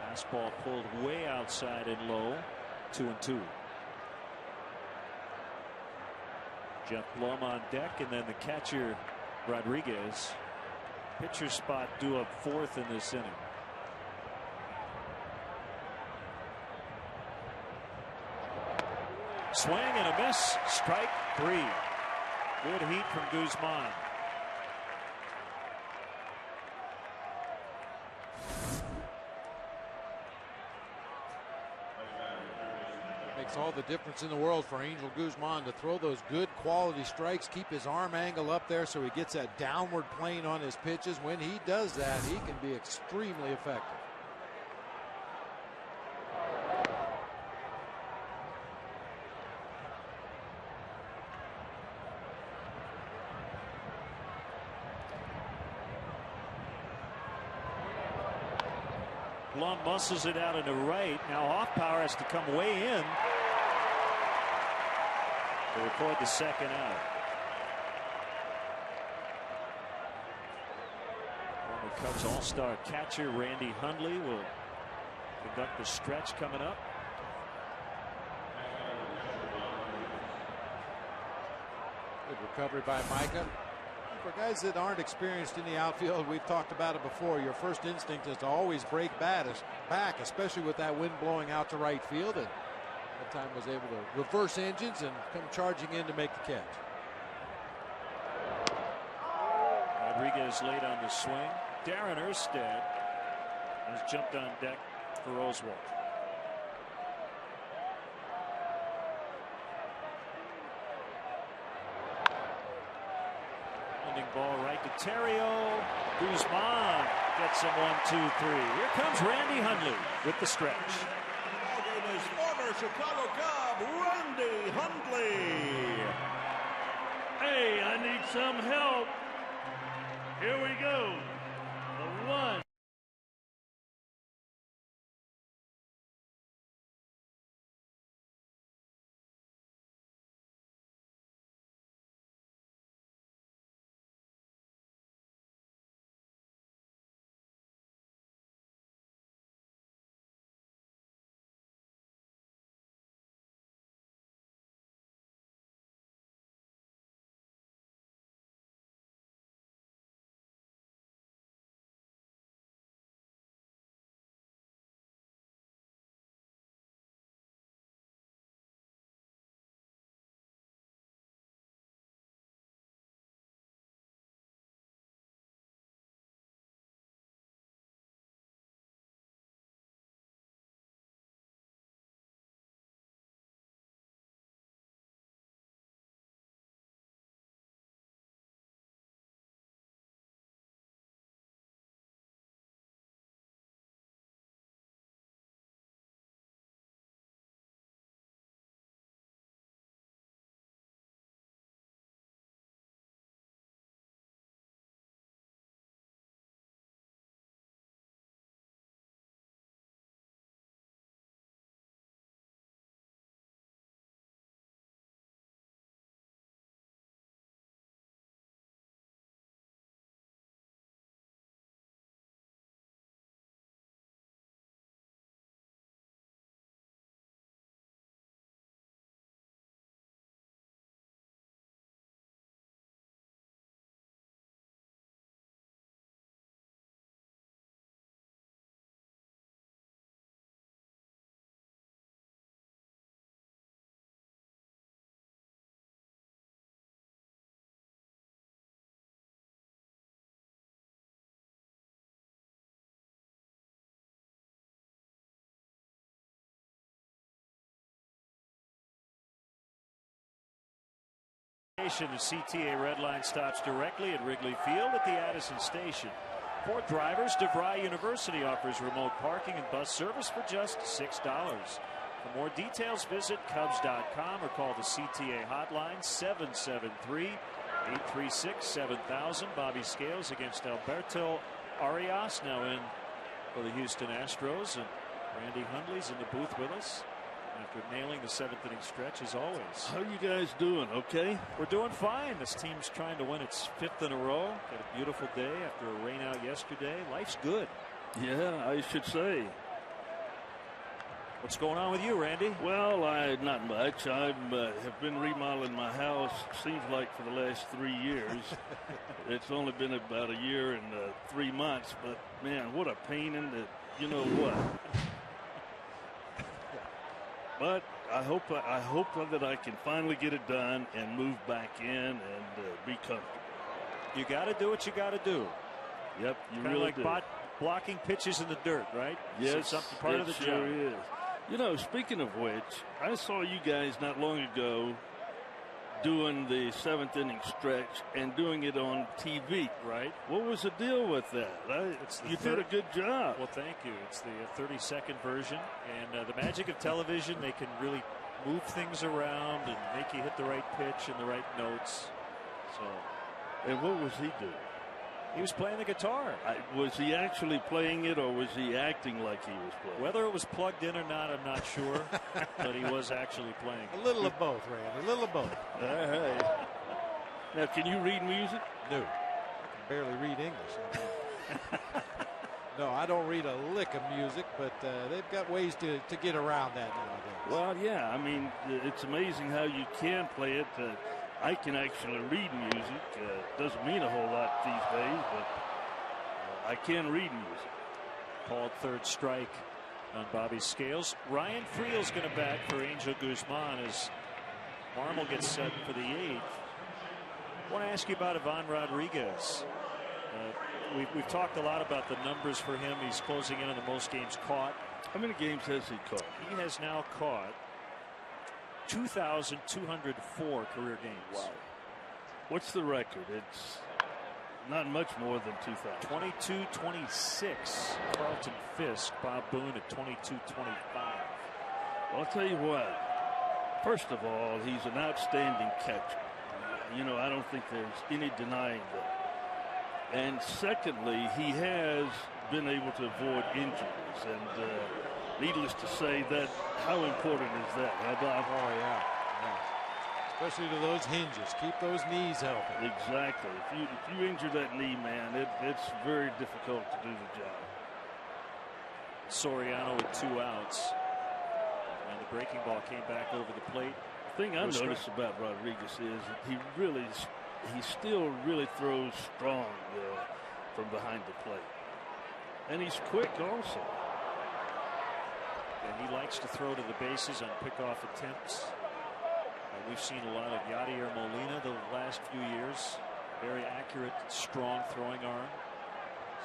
Fastball pulled way outside and low. 2-2. Jeff Blum on deck, and then the catcher Rodriguez. Pitcher spot due up 4th in this inning. Swing and a miss. Strike 3. Good heat from Guzman. Makes all the difference in the world for Angel Guzman to throw those good quality strikes, keep his arm angle up there so he gets that downward plane on his pitches. When he does that, he can be extremely effective. Blum muscles it out into right. Now Hoffpauir has to come way in to record the second out. Former Cubs All-Star catcher Randy Hundley will conduct the stretch coming up. Good recovery by Micah. For guys that aren't experienced in the outfield, we've talked about it before. Your first instinct is to always break back, especially with that wind blowing out to right field. And that time was able to reverse engines and come charging in to make the catch. Rodriguez late on the swing. Darren Erstad has jumped on deck for Oswalt. Ball right to Terrio. Guzman gets him 1-2-3. Here comes Randy Hundley with the stretch. Ballgame is former Chicago Cub Randy Hundley. Hey, I need some help. Here we go. The 1. The CTA Red Line stops directly at Wrigley Field at the Addison Station. For drivers, DeVry University offers remote parking and bus service for just $6. For more details, visit Cubs.com or call the CTA hotline 773-836-7000. Bobby Scales against Alberto Arias, now in for the Houston Astros, and Randy Hundley's in the booth with us after nailing the 7th inning stretch as always. How you guys doing? Okay? We're doing fine. This team's trying to win its 5th in a row. Got a beautiful day after a rain out yesterday. Life's good. Yeah, I should say. What's going on with you, Randy? Well, not much. I have been remodeling my house, seems like for the last 3 years. It's only been about a year and 3 months, but man, what a pain in the, you know what. But I hope that I can finally get it done and move back in and be comfortable. You got to do what you got to do. Yep, you Kinda really like do. Blocking pitches in the dirt, right? Yes, something part of the sure job. is. You know, speaking of which, I saw you guys not long ago doing the 7th inning stretch and doing it on TV. Right. What was the deal with that? You did a good job. Well, thank you. It's the 30-second version, and the magic of television, they can really move things around and make you hit the right pitch and the right notes. So. And what was he doing? He was playing the guitar. Was he actually playing it, or was he acting like he was playing? Whether it was plugged in or not, I'm not sure. But he was actually playing. A little of both, Randy. A little of both. All right. Now, can you read music? No. I can barely read English. No, I don't read a lick of music, but they've got ways to get around that nowadays. Well, yeah. I mean, it's amazing how you can play it. I can actually read music. Doesn't mean a whole lot these days, but I can read music. Called third strike on Bobby Scales. Ryan Friel's going to bat for Angel Guzman as Marmol gets set for the 8th. I want to ask you about Ivan Rodriguez. We've talked a lot about the numbers for him. He's closing in on the most games caught. How many games has he caught? He has now caught 2,204 career games. Wow. What's the record? It's not much more than 2,000. 22-26. Carlton Fisk. Bob Boone at 22-25. Well, I'll tell you what. First of all, he's an outstanding catcher. You know, I don't think there's any denying that. And secondly, he has been able to avoid injuries. And needless to say, that how important is that? How about? Oh, yeah. Especially to those hinges. Keep those knees healthy. Exactly. If you injure that knee, man, it's very difficult to do the job. Soriano with 2 outs. And the breaking ball came back over the plate. The thing I noticed about Rodriguez is that he still really throws strong from behind the plate. And he's quick also. And he likes to throw to the bases on pickoff attempts. We've seen a lot of Yadier Molina the last few years. Very accurate, strong throwing arm.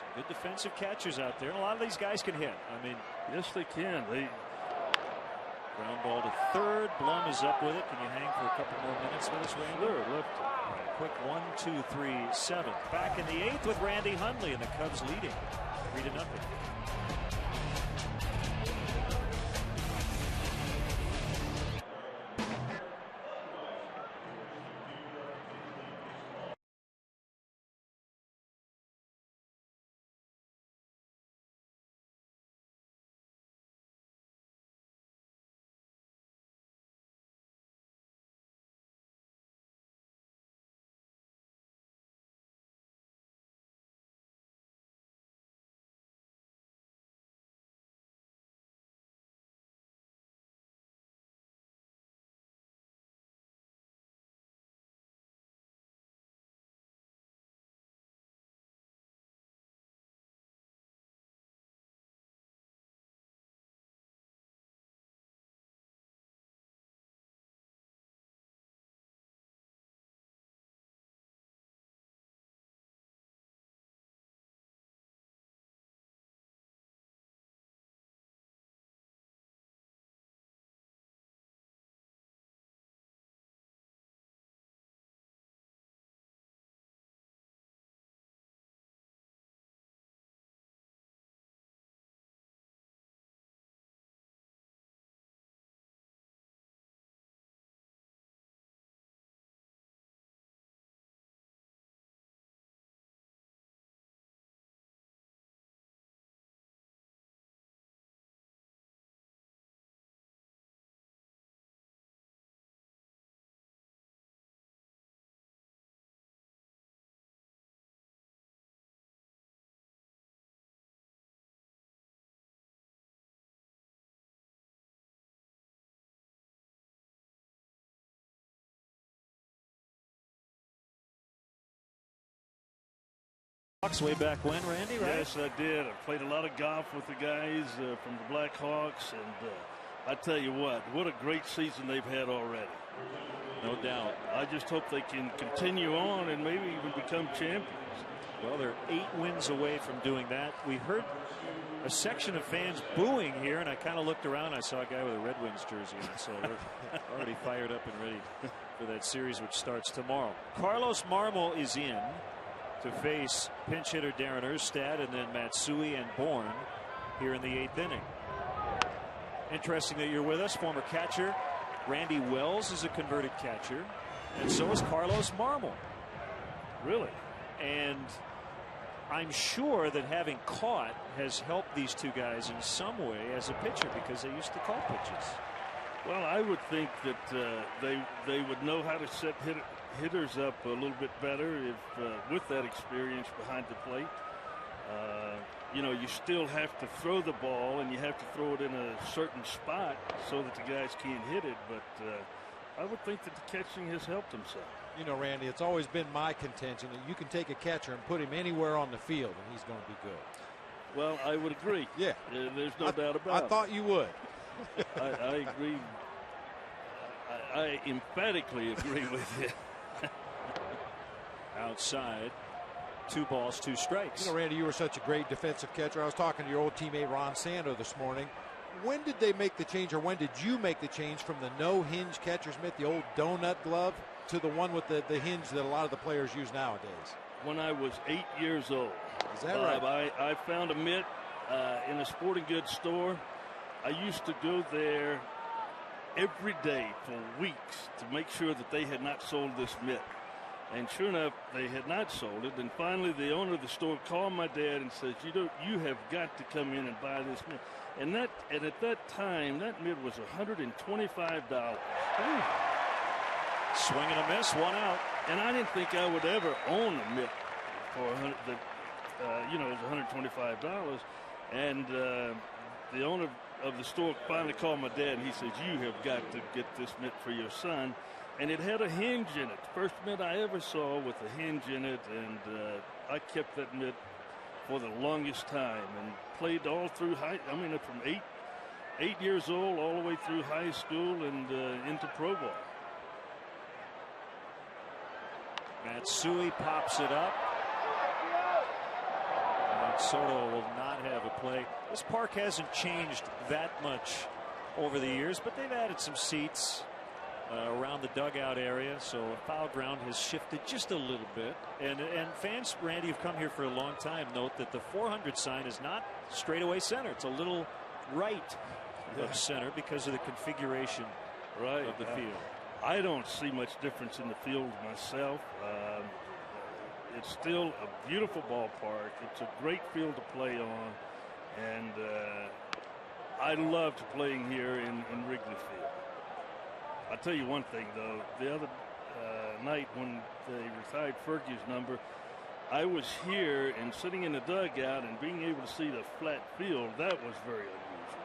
Some good defensive catchers out there. And a lot of these guys can hit. I mean, yes, they can. Ground ball to third. Blum is up with it. Can you hang for a couple more minutes with us, Randy? Sure, left. Quick 1, 2, 3, 7. Back in the 8th with Randy Hundley and the Cubs leading 3-0. Way back when, Randy, right? Yes, I did. I played a lot of golf with the guys from the Blackhawks, and I tell you what a great season they've had already. No doubt. I just hope they can continue on and maybe even become champions. Well, they're 8 wins away from doing that. We heard a section of fans booing here, and I kind of looked around. I saw a guy with a Red Wings jersey on, so they're already fired up and ready for that series, which starts tomorrow. Carlos Marmol is in to face pinch hitter Darren Erstad and then Matsui and Bourne here in the 8th inning. Interesting that you're with us. Former catcher Randy Wells is a converted catcher, and so is Carlos Marmol. Really? And I'm sure that having caught has helped these two guys in some way as a pitcher, because they used to call pitches. Well, I would think that they would know how to set hitters up a little bit better if with that experience behind the plate. You know, you still have to throw the ball, and you have to throw it in a certain spot so that the guys can't hit it. But I would think that the catching has helped them some. You know, Randy, it's always been my contention that you can take a catcher and put him anywhere on the field, and he's going to be good. Well, I would agree. Yeah. There's no doubt about it. I thought you would. I agree. I emphatically agree with you. Outside, 2 balls, 2 strikes. You know, Randy, you were such a great defensive catcher. I was talking to your old teammate Ron Sando this morning. When did they make the change, or when did you make the change from the no hinge catcher's mitt, the old donut glove, to the one with the hinge that a lot of the players use nowadays? When I was 8 years old. Is that right? I found a mitt in a sporting goods store. I used to go there every day for weeks to make sure that they had not sold this mitt. And sure enough, they had not sold it. And finally, the owner of the store called my dad and says, you have got to come in and buy this mitt. And at that time, that mitt was $125. Ooh. Swing and a miss, 1 out. And I didn't think I would ever own a mitt for it was $125. And the owner of the store finally called my dad, and he says, you have got to get this mitt for your son. And it had a hinge in it. First mitt I ever saw with a hinge in it, and I kept that mitt for the longest time and played all through from 8 years old all the way through high school and into pro ball. Matsui pops it up. And Soto will not have a play. This park hasn't changed that much over the years, but they've added some seats around the dugout area, so foul ground has shifted just a little bit. And fans, Randy, who've come here for a long time, note that the 400 sign is not straightaway center. It's a little right of center because of the configuration of the field. I don't see much difference in the field myself. It's still a beautiful ballpark. It's a great field to play on, and I loved playing here in Wrigley Field. I'll tell you one thing, though. The other night when they retired Fergie's number, I was here and sitting in the dugout and being able to see the flat field. That was very unusual.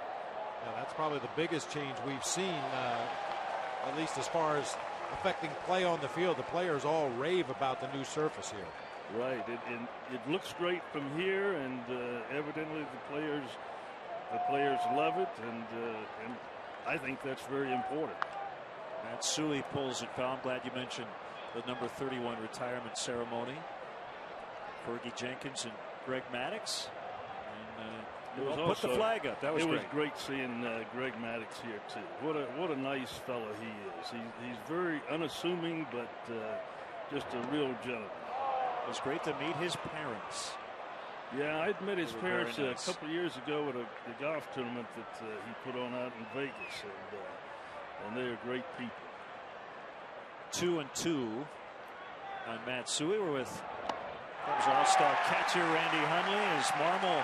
Yeah, that's probably the biggest change we've seen, at least as far as affecting play on the field. The players all rave about the new surface here. Right. It looks great from here, and evidently the players love it, and I think that's very important. Matsui pulls it foul. I'm glad you mentioned the number 31 retirement ceremony. Fergie Jenkins and Greg Maddux. And put the flag up. That was great. It was great seeing Greg Maddux here too. What a nice fellow he is. He's very unassuming, but just a real gentleman. It was great to meet his parents. Yeah, I'd met his parents nice. a couple of years ago at a golf tournament that he put on out in Vegas, and they are great people. 2-2 on Matsui. We're with all-star catcher Randy Hundley as Marmol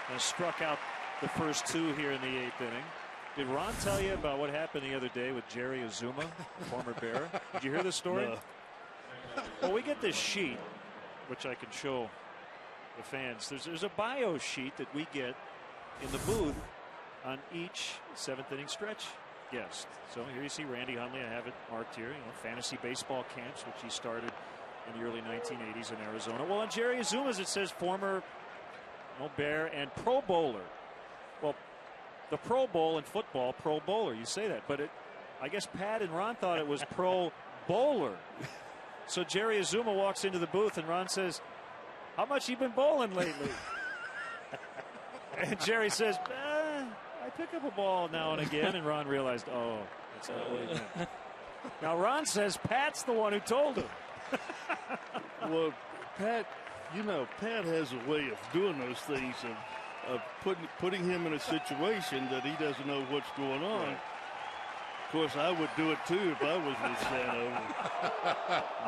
has struck out the first 2 here in the 8th inning. Did Ron tell you about what happened the other day with Jerry Azuma, former Bear? Did you hear this story? No. Well, we get this sheet, which I can show the fans. There's a bio sheet that we get in the booth on each 7th inning stretch guest. So here you see Randy Hundley. I have it marked here. Fantasy baseball camps, which he started in the early 1980s in Arizona. Well, on Jerry Azuma's it says former Bear and Pro Bowler. Well, the Pro Bowl in football, Pro Bowler, you say that, but I guess Pat and Ron thought it was Pro Bowler. So Jerry Azuma walks into the booth and Ron says, "How much you been bowling lately?" And Jerry says, "I pick up a ball now and again." And Ron realized, oh, that's not what he meant. Now Ron says Pat's the one who told him. Well, Pat, Pat has a way of doing those things, of putting him in a situation that he doesn't know what's going on. Right. Of course, I would do it too if I was with Sanover.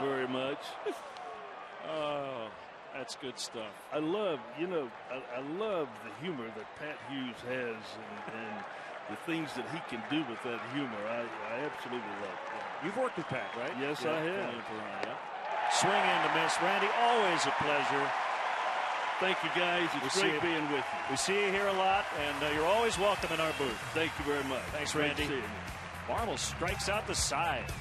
Very much. Oh, that's good stuff. I love the humor that Pat Hughes has and the things that he can do with that humor. I absolutely love it. You've worked with Pat, right? Yes, I have. Swing and a miss. Randy, always a pleasure. Thank you, guys. It's great being with you. We see you here a lot, and you're always welcome in our booth. Thank you very much. Thanks, Randy. Marmol strikes out the side.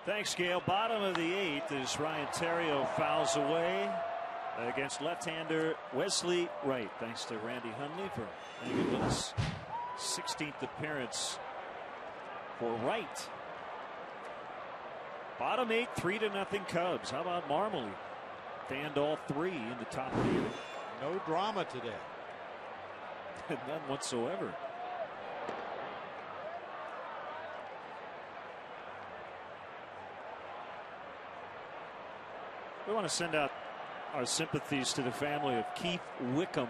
Thanks, Gail. Bottom of the 8th as Ryan Theriot fouls away against left-hander Wesley Wright. Thanks to Randy Hundley for hanging with us. 16th appearance for Wright. Bottom 8, 3-0 Cubs. How about Marmol? Fanned all 3 in the top of the inning. No drama today. None whatsoever. We want to send out our sympathies to the family of Keith Wickham,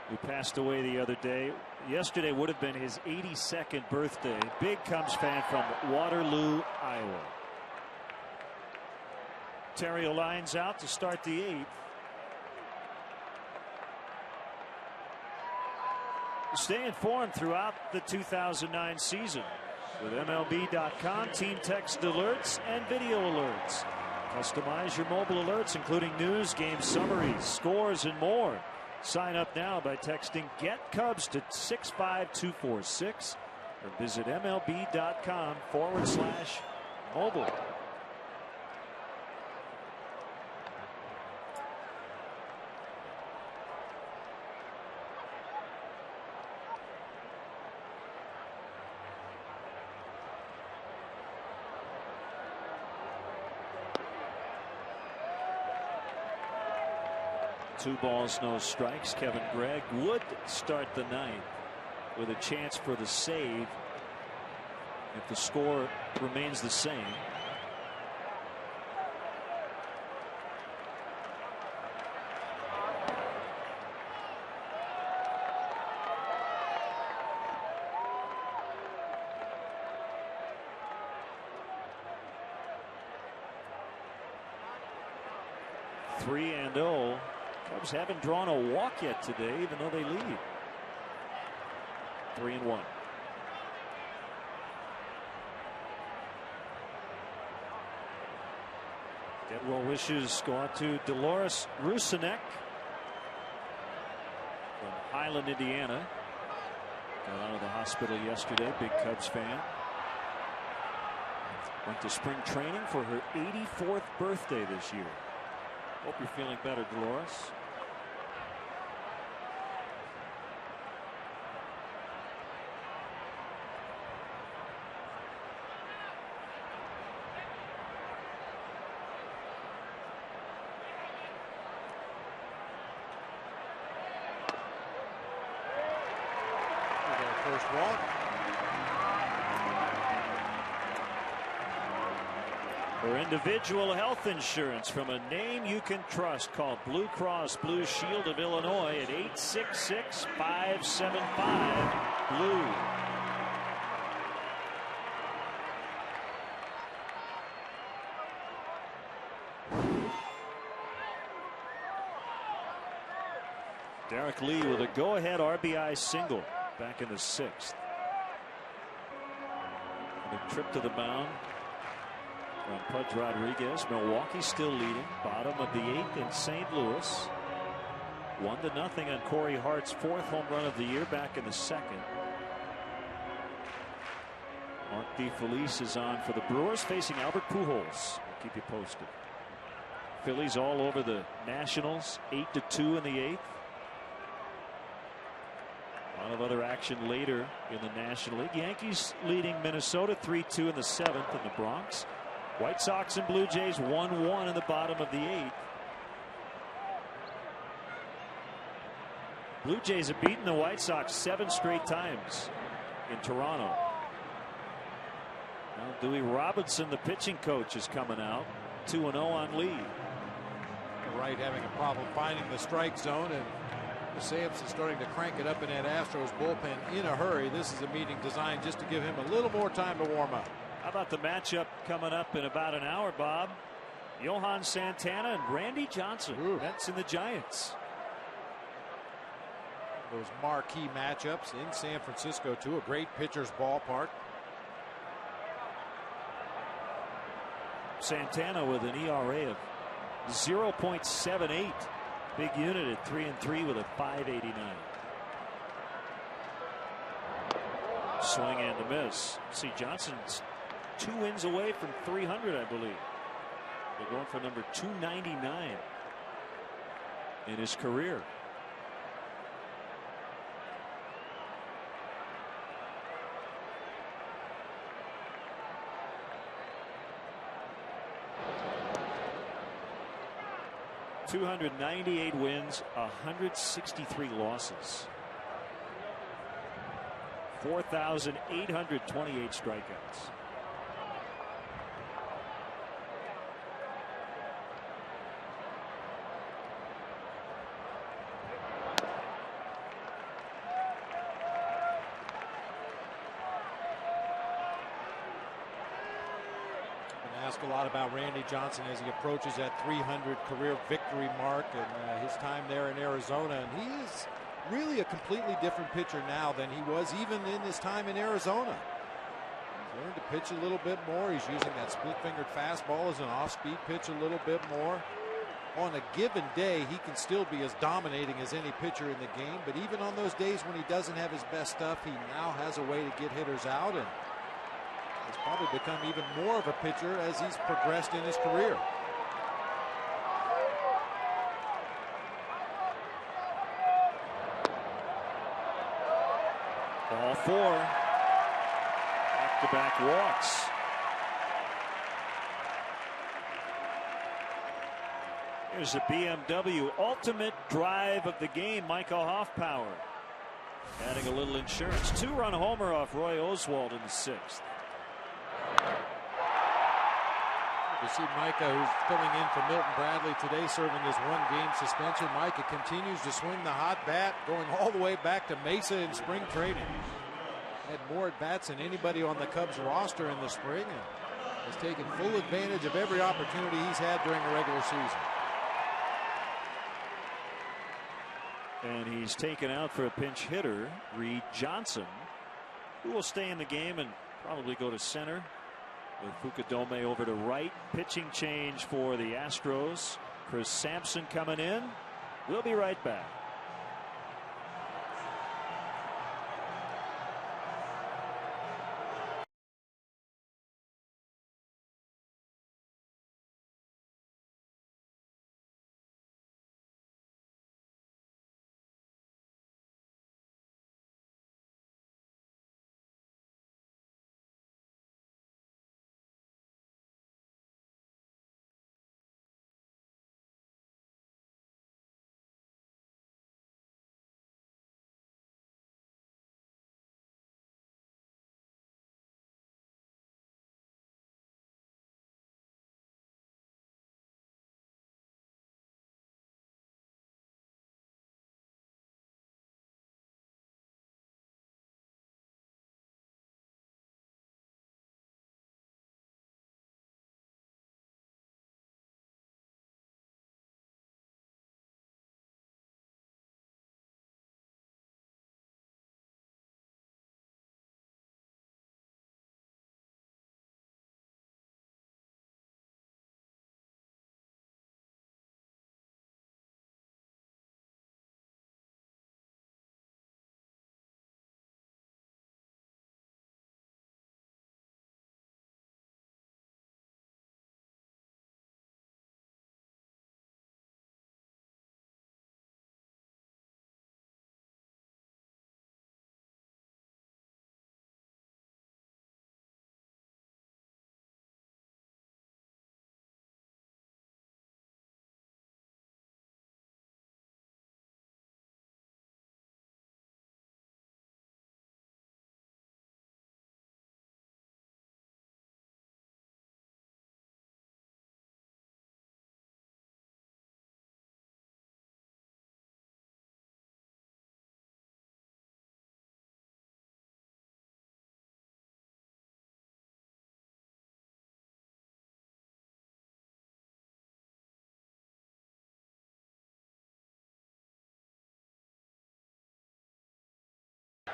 who passed away the other day. Yesterday would have been his 82nd birthday. Big Cubs fan from Waterloo, Iowa. Theriot lines out to start the 8th. Stay informed throughout the 2009 season with MLB.com, team text alerts, and video alerts. Customize your mobile alerts, including news, game summaries, scores, and more. Sign up now by texting Get Cubs to 65246 or visit MLB.com/mobile. 2 balls, no strikes. Kevin Gregg would start the ninth with a chance for the save if the score remains the same. Three and 0. Cubs haven't drawn a walk yet today, even though they lead. 3-1. Get well wishes go out to Dolores Rusinek from Highland, Indiana. Got out of the hospital yesterday. Big Cubs fan. Went to spring training for her 84th birthday this year. Hope you're feeling better, Dolores. First walk. For individual health insurance from a name you can trust, called Blue Cross Blue Shield of Illinois at 866-575-BLUE. Derek Lee with a go-ahead RBI single back in the 6th. And a trip to the mound from Pudge Rodriguez. Milwaukee still leading, bottom of the 8th in St. Louis. 1-0 on Corey Hart's 4th home run of the year back in the 2nd. Mark DeFelice is on for the Brewers, facing Albert Pujols. We'll keep you posted. Phillies all over the Nationals, 8-2 in the 8th. A lot of other action later in the National League. Yankees leading Minnesota 3-2 in the 7th in the Bronx. White Sox and Blue Jays 1-1 in the bottom of the 8th. Blue Jays have beaten the White Sox 7 straight times in Toronto. Now Dewey Robinson, the pitching coach, is coming out 2-0 on lead. Wright having a problem finding the strike zone, and Sampson starting to crank it up in that Astros bullpen in a hurry. This is a meeting designed just to give him a little more time to warm up. How about the matchup coming up in about an hour, Bob? Johan Santana and Randy Johnson. Ooh. Mets and the Giants. Those marquee matchups in San Francisco, too. A great pitcher's ballpark. Santana with an ERA of 0.78. Big unit at 3-3 with a 5.89. Swing and a miss. See, Johnson's 2 wins away from 300, I believe. They're going for number 299 in his career. .298 wins, 163 losses. 4,828 strikeouts. A lot about Randy Johnson as he approaches that 300 career victory mark, and his time there in Arizona. And he is really a completely different pitcher now than he was even in his time in Arizona. He's learned to pitch a little bit more. He's using that split-fingered fastball as an off-speed pitch a little bit more. On a given day, he can still be as dominating as any pitcher in the game, but even on those days when he doesn't have his best stuff, he now has a way to get hitters out, and he's probably become even more of a pitcher as he's progressed in his career. Ball 4. Back-to-back walks. Here's a BMW ultimate drive of the game. Michael Hoffpower adding a little insurance. 2-run homer off Roy Oswalt in the 6th. You see Micah, who's filling in for Milton Bradley today, serving his 1-game suspension. Micah continues to swing the hot bat, going all the way back to Mesa in spring training. Had more at-bats than anybody on the Cubs roster in the spring, and has taken full advantage of every opportunity he's had during the regular season. And he's taken out for a pinch hitter, Reed Johnson, who will stay in the game and probably go to center with Fukudome over to right. Pitching change for the Astros. Chris Sampson coming in. We'll be right back.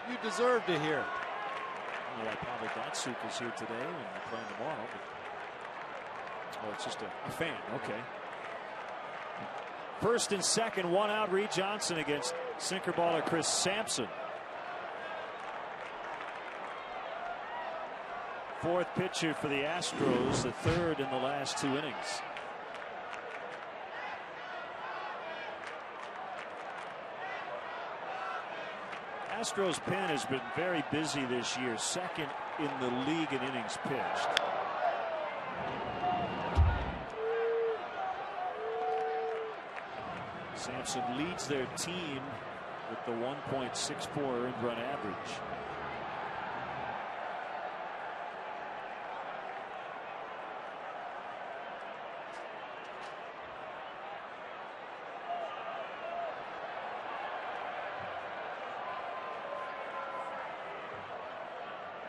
You deserve to hear it. Well, I probably Datsuk is here today and we're playing tomorrow. Oh, it's just a fan. Okay. First and second, 1 out. Reed Johnson against sinker baller Chris Sampson. 4th pitcher for the Astros, the 3rd in the last 2 innings. Astros pen has been very busy this year, 2nd in the league in innings pitched. Sampson leads their team with the 1.64 earned run average.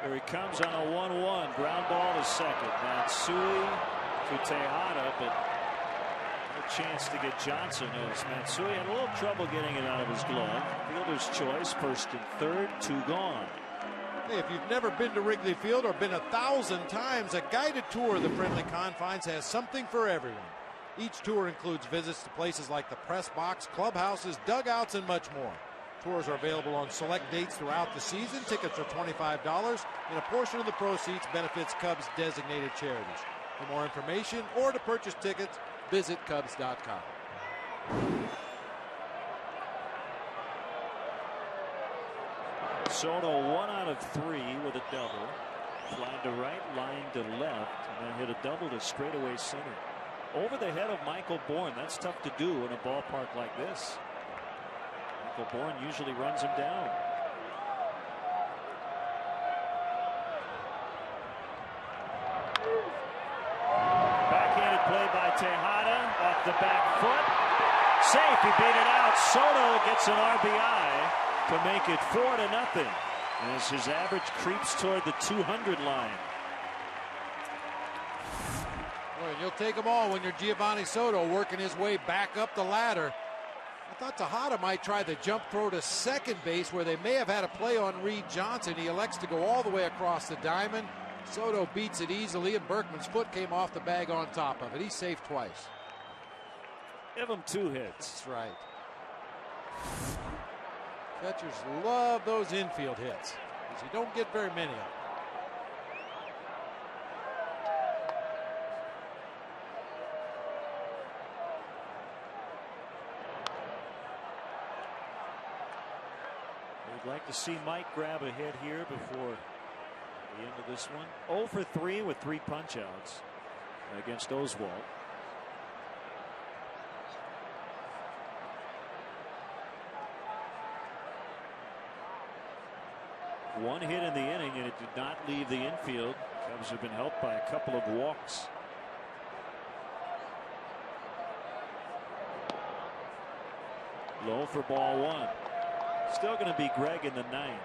Here he comes on a 1-1 ground ball to second. Matsui to Tejada, but no chance to get Johnson as Matsui had a little trouble getting it out of his glove. Fielder's choice, 1st and 3rd, 2 gone. Hey, if you've never been to Wrigley Field or been 1,000 times, a guided tour of the friendly confines has something for everyone. Each tour includes visits to places like the press box, clubhouses, dugouts, and much more. Tours are available on select dates throughout the season. Tickets are $25, and a portion of the proceeds benefits Cubs designated charities. For more information or to purchase tickets, visit Cubs.com. Soto 1 out of 3 with a double. Fly to right, line to left, and then hit a double to straightaway center. over the head of Michael Bourne. That's tough to do in a ballpark like this. Michael Bourne usually runs him down. Backhanded play by Tejada off the back foot. Safe, he beat it out. Soto gets an RBI to make it 4-0 as his average creeps toward the 200 line. Boy, you'll take them all when you're Giovanni Soto working his way back up the ladder. I thought Tejada might try the jump throw to second base where they may have had a play on Reed Johnson. He elects to go all the way across the diamond. Soto beats it easily, and Berkman's foot came off the bag on top of it. He's safe twice. Give him 2 hits. That's right. Catchers love those infield hits because you don't get very many of them. We'd like to see Mike grab a hit here before the end of this one. 0 for 3 with 3 punch-outs against Oswalt. One hit in the inning, and it did not leave the infield. Cubs have been helped by a couple of walks. Low for ball 1. Still going to be Greg in the 9th.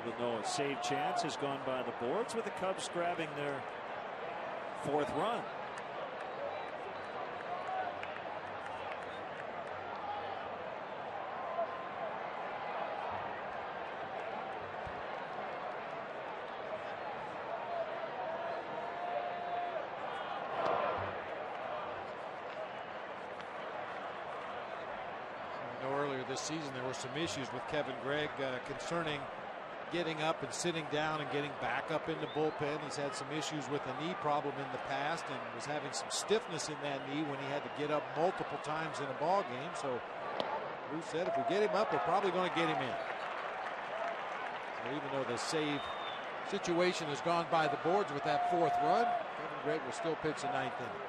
Even though a save chance has gone by the boards, with the Cubs grabbing their 4th run. This season there were some issues with Kevin Gregg concerning getting up and sitting down and getting back up in the bullpen. He's had some issues with a knee problem in the past and was having some stiffness in that knee when he had to get up multiple times in a ball game. So Lou said if we get him up, we're probably going to get him in. So even though the save situation has gone by the boards with that 4th run, Kevin Gregg will still pitch the 9th inning.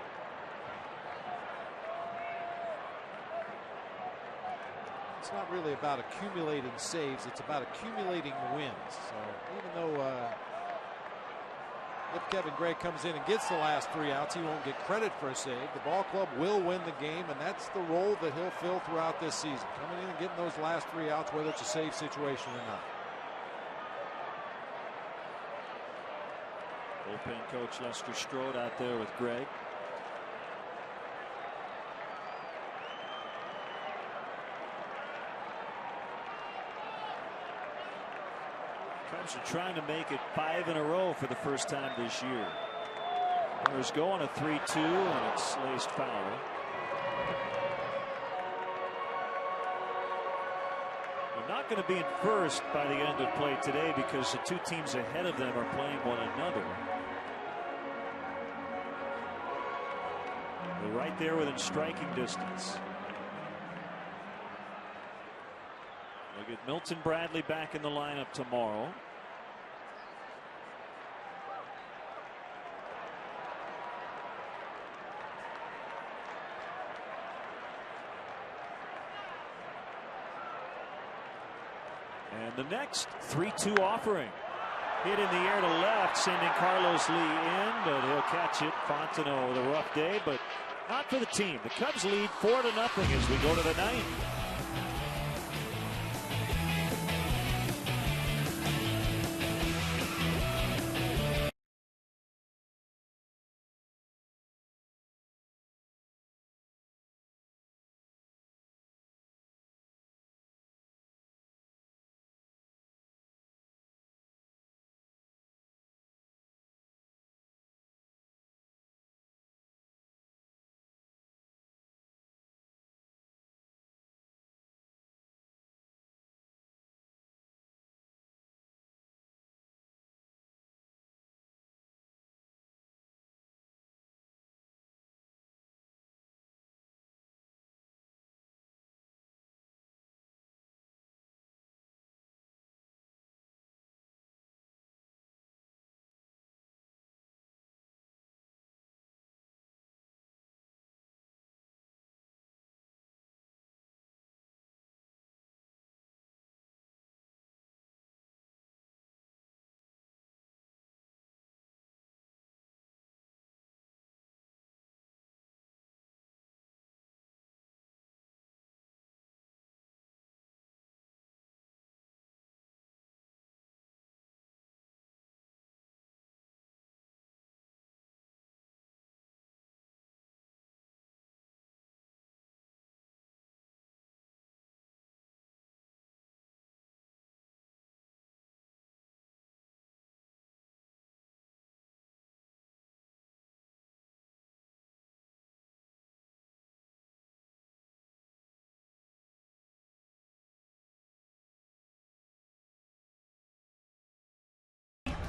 It's not really about accumulating saves, it's about accumulating wins. So even though if Kevin Gregg comes in and gets the last 3 outs, he won't get credit for a save. The ball club will win the game, and that's the role that he'll fill throughout this season, coming in and getting those last 3 outs, whether it's a save situation or not. Bullpen coach Lester Strode out there with Gregg. Cubs are trying to make it 5 in a row for the first time this year. Runners go on a 3-2, and it's laced foul. They're not going to be in first by the end of play today because the 2 teams ahead of them are playing one another. They're right there within striking distance. We'll get Milton Bradley back in the lineup tomorrow. And the next 3-2 offering. Hit in the air to left, sending Carlos Lee in, but he'll catch it. Fontenot with a rough day, but not for the team. The Cubs lead 4-0 as we go to the 9th.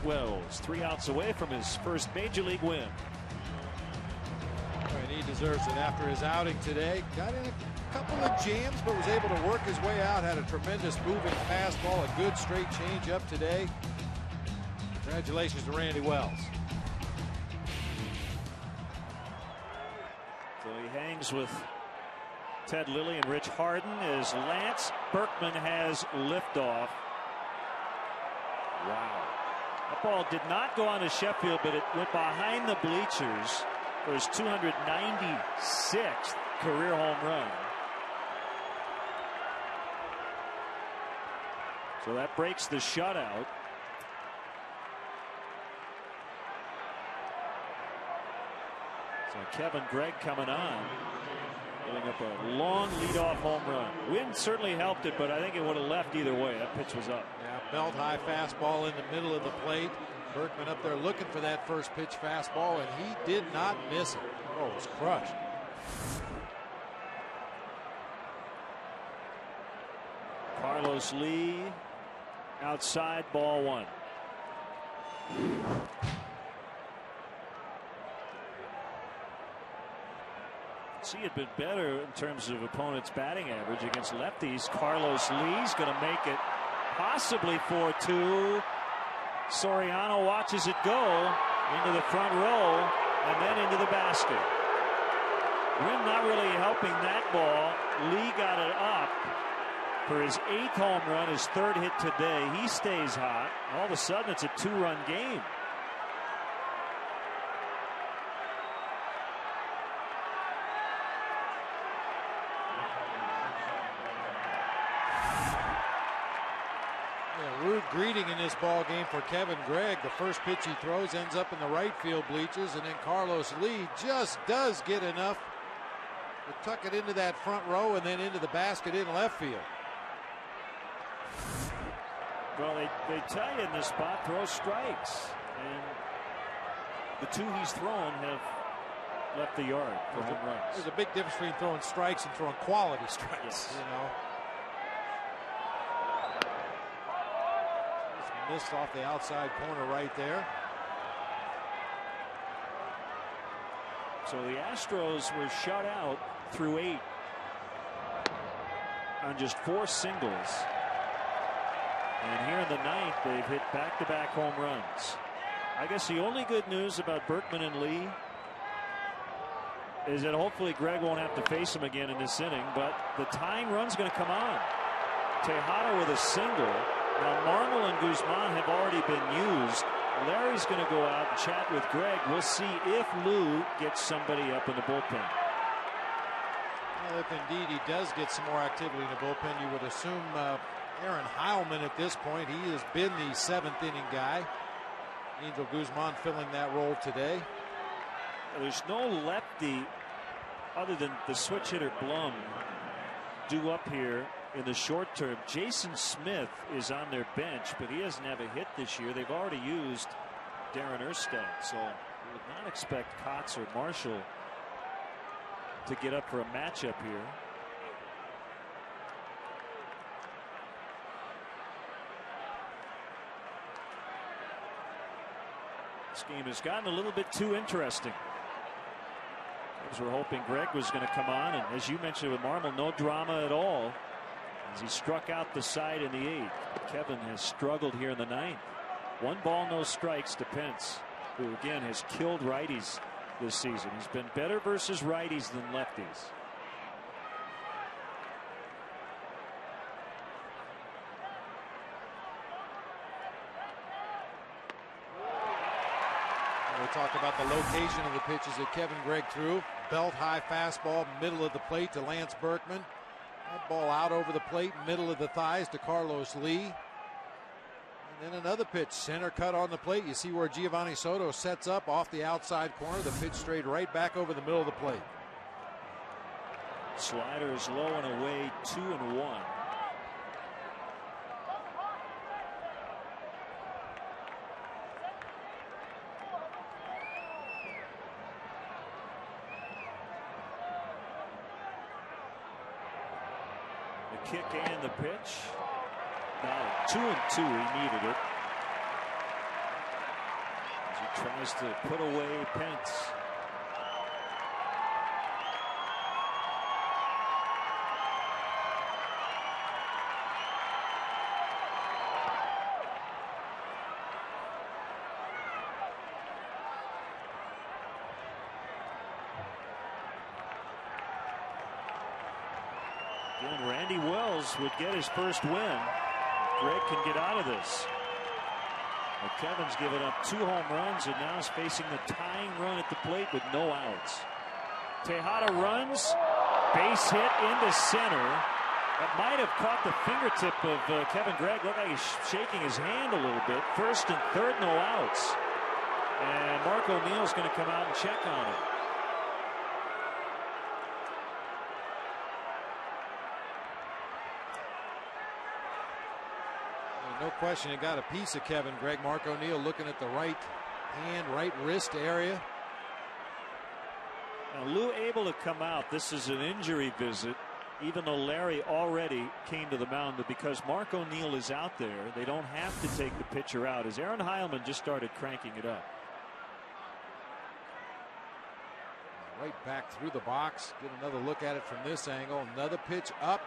Wells 3 outs away from his first major league win. And he deserves it after his outing today. Got in a couple of jams, but was able to work his way out. Had a tremendous moving fastball, a good straight changeup today. Congratulations to Randy Wells. So he hangs with Ted Lilly and Rich Harden as Lance Berkman has liftoff. Wow. That ball did not go on to Sheffield, but it went behind the bleachers for his 296th career home run. So that breaks the shutout. So Kevin Gregg coming on, giving up a long leadoff home run. Wind certainly helped it, but I think it would have left either way. That pitch was up. Yeah, belt high fastball in the middle of the plate. Berkman up there looking for that first pitch fastball, and he did not miss it. Oh, it was crushed. Carlos Lee outside, ball one. He had been better in terms of opponents' batting average against lefties. Carlos Lee's going to make it possibly 4-2. Soriano watches it go into the front row and then into the basket. Wind not really helping that ball. Lee got it up for his 8th home run, his 3rd hit today. He stays hot. All of a sudden it's a 2-run game. Rude greeting in this ball game for Kevin Gregg. The first pitch he throws ends up in the right field bleachers, and then Carlos Lee just does get enough to tuck it into that front row and then into the basket in left field. Well, they tell you in this spot, throw strikes, and the 2 he's thrown have left the yard for home runs. There's a big difference between throwing strikes and throwing quality strikes. Yes. You know. Missed off the outside corner right there. So the Astros were shut out through 8 on just 4 singles. And here in the 9th, they've hit back-to-back home runs. I guess the only good news about Berkman and Lee is that hopefully Gregg won't have to face him again in this inning, but the tying run's going to come on. Tejada with a single. Now Marmol and Guzman have already been used. Larry's going to go out and chat with Gregg. We'll see if Lou gets somebody up in the bullpen. Well, if indeed he does get some more activity in the bullpen, you would assume Aaron Heilman at this point. He has been the 7th inning guy. Angel Guzman filling that role today. There's no lefty other than the switch hitter Blum due up here in the short term. Jason Smith is on their bench, but he doesn't have a hit this year. They've already used Darren Erstad, so we would not expect Kotz or Marshall to get up for a matchup here. This game has gotten a little bit too interesting. We're hoping Gregg was going to come on, and as you mentioned with Marmol, no drama at all as he struck out the side in the 8th. Kevin has struggled here in the 9th. 1 ball, no strikes to Pence, who again has killed righties this season. He's been better versus righties than lefties. We talked about the location of the pitches that Kevin Gregg threw. Belt high fastball, middle of the plate to Lance Berkman. That ball out over the plate, middle of the thighs to Carlos Lee. And then another pitch, center cut on the plate. You see where Giovanni Soto sets up off the outside corner. The pitch straight right back over the middle of the plate. Slider is low and away, 2-1. Kick and the pitch. Got it. 2-2. He needed it. tries to put away Pence. Again, Randy Wells would get his first win. Greg can get out of this. Well, Kevin's given up 2 home runs and now is facing the tying run at the plate with no outs. Tejada runs, base hit into center. That might have caught the fingertip of Kevin Gregg. Looked like he's shaking his hand a little bit. First and third, no outs. And Mark O'Neill's going to come out and check on it. No question, it got a piece of Kevin Gregg. Mark O'Neill looking at the right hand, right wrist area. Now Lou able to come out. This is an injury visit, even though Larry already came to the mound. But because Mark O'Neill is out there, they don't have to take the pitcher out, as Aaron Heilman just started cranking it up. Right back through the box. Get another look at it from this angle. Another pitch up.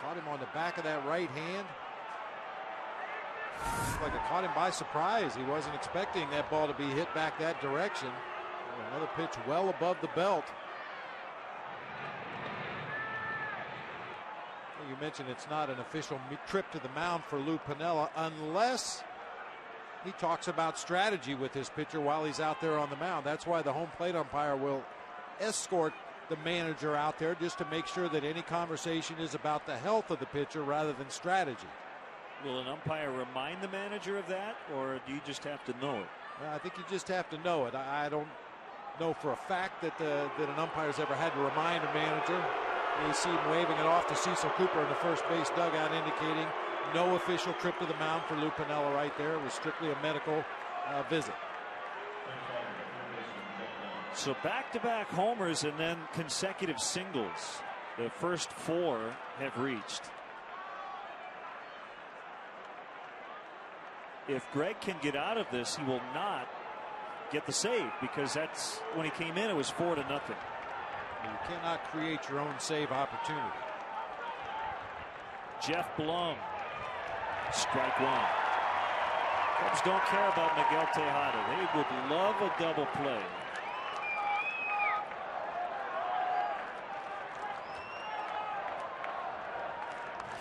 Caught him on the back of that right hand. Looks like it caught him by surprise. He wasn't expecting that ball to be hit back that direction. Another pitch well above the belt. You mentioned it's not an official trip to the mound for Lou Piniella unless he talks about strategy with his pitcher while he's out there on the mound. That's why the home plate umpire will escort the manager out there just to make sure that any conversation is about the health of the pitcher rather than strategy. Will an umpire remind the manager of that, or do you just have to know it? Well, I think you just have to know it. I don't know for a fact that an umpire's ever had to remind a manager. You see him waving it off to Cecil Cooper in the first base dugout, indicating no official trip to the mound for Lou Piniella right there. It was strictly a medical visit. So back-to-back homers and then consecutive singles. The first 4 have reached. If Greg can get out of this, he will not get the save, because that's when he came in, it was 4-0. You cannot create your own save opportunity. Jeff Blum, strike 1. Cubs don't care about Miguel Tejada. They would love a double play.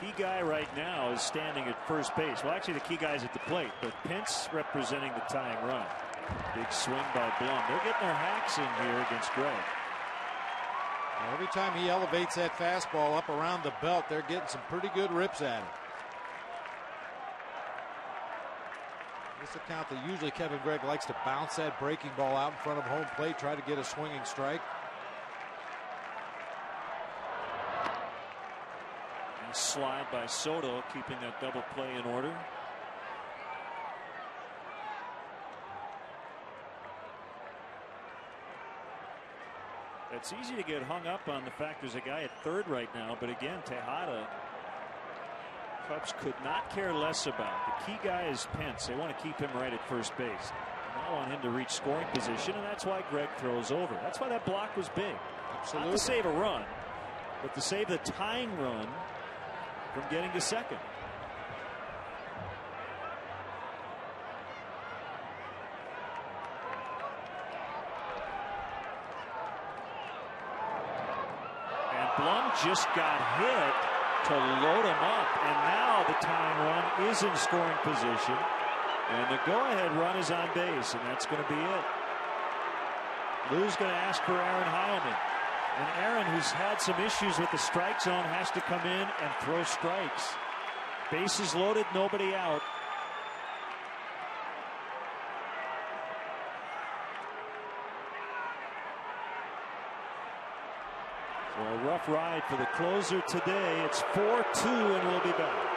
Key guy right now is standing at first base. Well, actually, the key guy's at the plate, but Pence representing the tying run. Big swing by Blum. They're getting their hacks in here against Greg. Every time he elevates that fastball up around the belt, they're getting some pretty good rips at it. This account that usually Kevin Gregg likes to bounce that breaking ball out in front of home plate, try to get a swinging strike. Slide by Soto, keeping that double play in order. It's easy to get hung up on the fact there's a guy at third right now, but again, Tejada, Cubs could not care less about. The key guy is Pence. They want to keep him right at first base. They don't want him to reach scoring position, and that's why Greg throws over. That's why that block was big. Absolutely. Not to save a run, but to save the tying run from getting to second. And Blum just got hit to load him up, and now the tying run is in scoring position, and the go-ahead run is on base, and that's going to be it. Lou's going to ask for Aaron Heilman. And Aaron, who's had some issues with the strike zone, has to come in and throw strikes. Bases loaded, nobody out. So a rough ride for the closer today. It's 4-2, and we'll be back.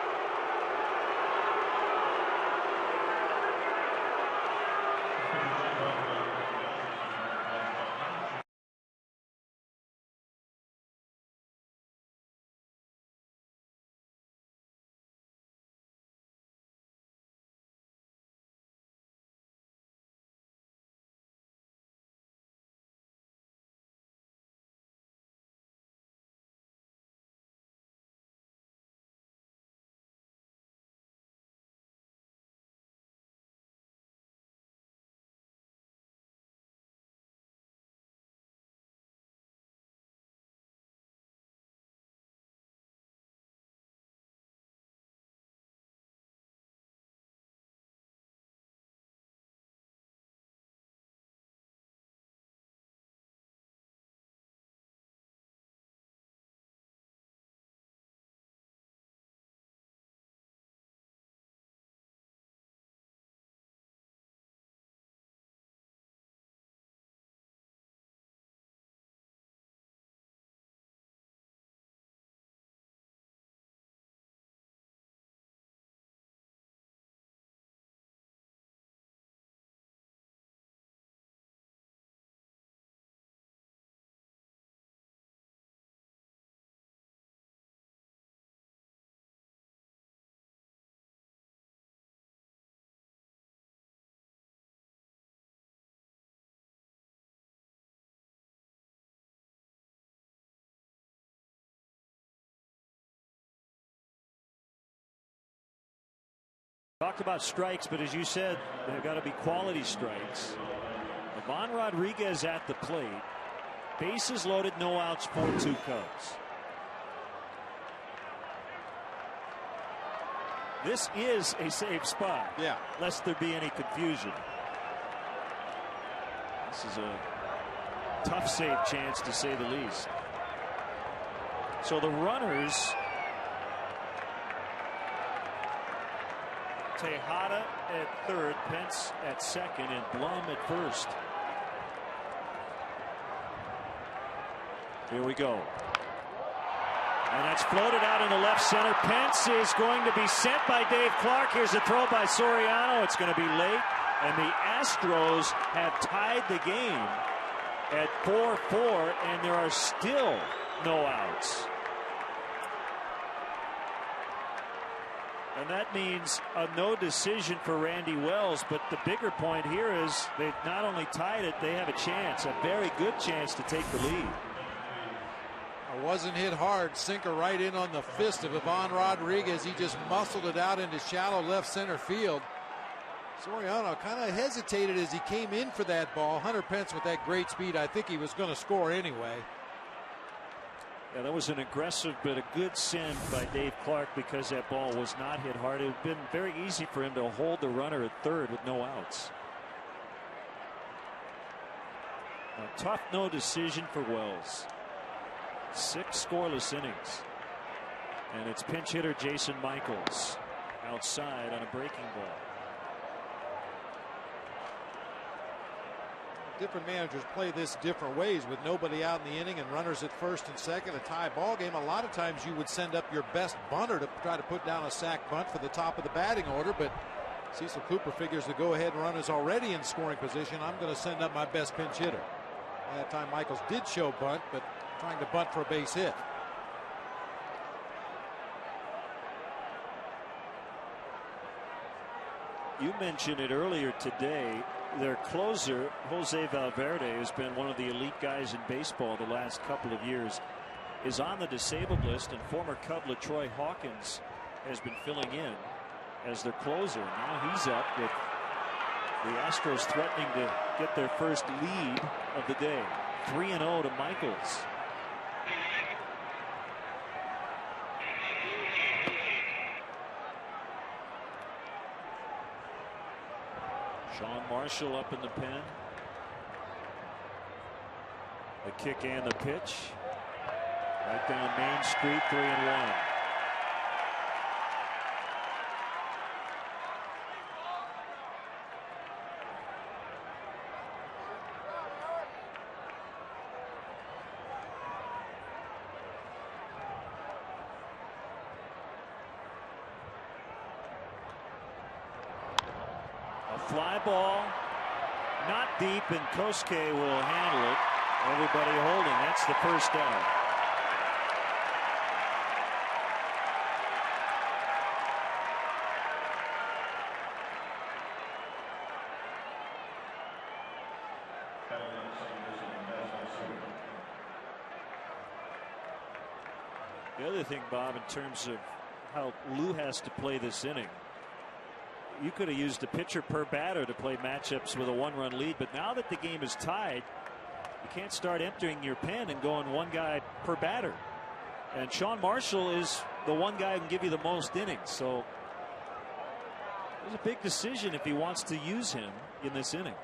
Talked about strikes, but as you said, they've got to be quality strikes. Ivan Rodriguez at the plate. Bases loaded, no outs, 4-2 Cubs. This is a safe spot. Yeah. Lest there be any confusion. This is a tough save chance, to say the least. So the runners, Tejada at third, Pence at second, and Blum at first. Here we go. And that's floated out into left center. Pence is going to be sent by Dave Clark. Here's a throw by Soriano. It's going to be late. And the Astros have tied the game at 4-4, and there are still no outs. And that means a no decision for Randy Wells. But the bigger point here is they've not only tied it, they have a chance, a very good chance to take the lead. Wasn't hit hard. Sinker right in on the fist of Ivan Rodriguez. He just muscled it out into shallow left center field. Soriano kind of hesitated as he came in for that ball. Hunter Pence with that great speed, I think he was going to score anyway. Yeah, that was an aggressive but a good send by Dave Clark, because that ball was not hit hard. It would have been very easy for him to hold the runner at third with no outs. A tough no decision for Wells. 6 scoreless innings. And it's pinch hitter Jason Michaels outside on a breaking ball. Different managers play this different ways, with nobody out in the inning and runners at first and second, a tie ball game. A lot of times you would send up your best bunter to try to put down a sac bunt for the top of the batting order, but Cecil Cooper figures the go-ahead run is already in scoring position. I'm going to send up my best pinch hitter. That time Michaels did show bunt, but trying to bunt for a base hit. You mentioned it earlier today. Their closer, Jose Valverde, has been one of the elite guys in baseball the last couple of years, is on the disabled list, and former Cub LaTroy Hawkins has been filling in as their closer. Now he's up with the Astros threatening to get their first lead of the day. 3-0 to Michaels. Sean Marshall up in the pen. The kick and the pitch. Right down Main Street, 3-1. Fly ball, not deep, and Kosuke will handle it. Everybody holding. That's the first out. The other thing, Bob, in terms of how Lou has to play this inning, you could have used a pitcher per batter to play matchups with a 1-run lead, but now that the game is tied, you can't start emptying your pen and going one guy per batter. And Sean Marshall is the one guy who can give you the most innings. So there's a big decision if he wants to use him in this inning.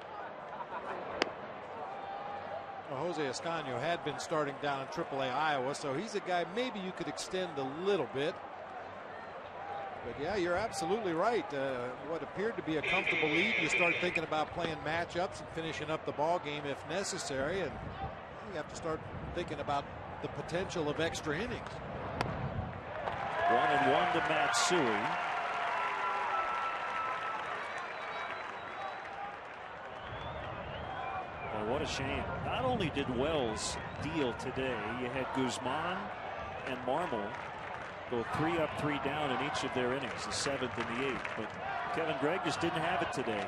Well, Jose Escaño had been starting down in AAA Iowa, so he's a guy maybe you could extend a little bit. But yeah, you're absolutely right. What appeared to be a comfortable lead, you start thinking about playing matchups and finishing up the ball game if necessary, and you have to start thinking about the potential of extra innings. 1-1 to Matsui. Well, what a shame. Not only did Wells deal today, you had Guzman and Marmol go 3 up, 3 down in each of their innings, the 7th and the 8th. But Kevin Gregg just didn't have it today.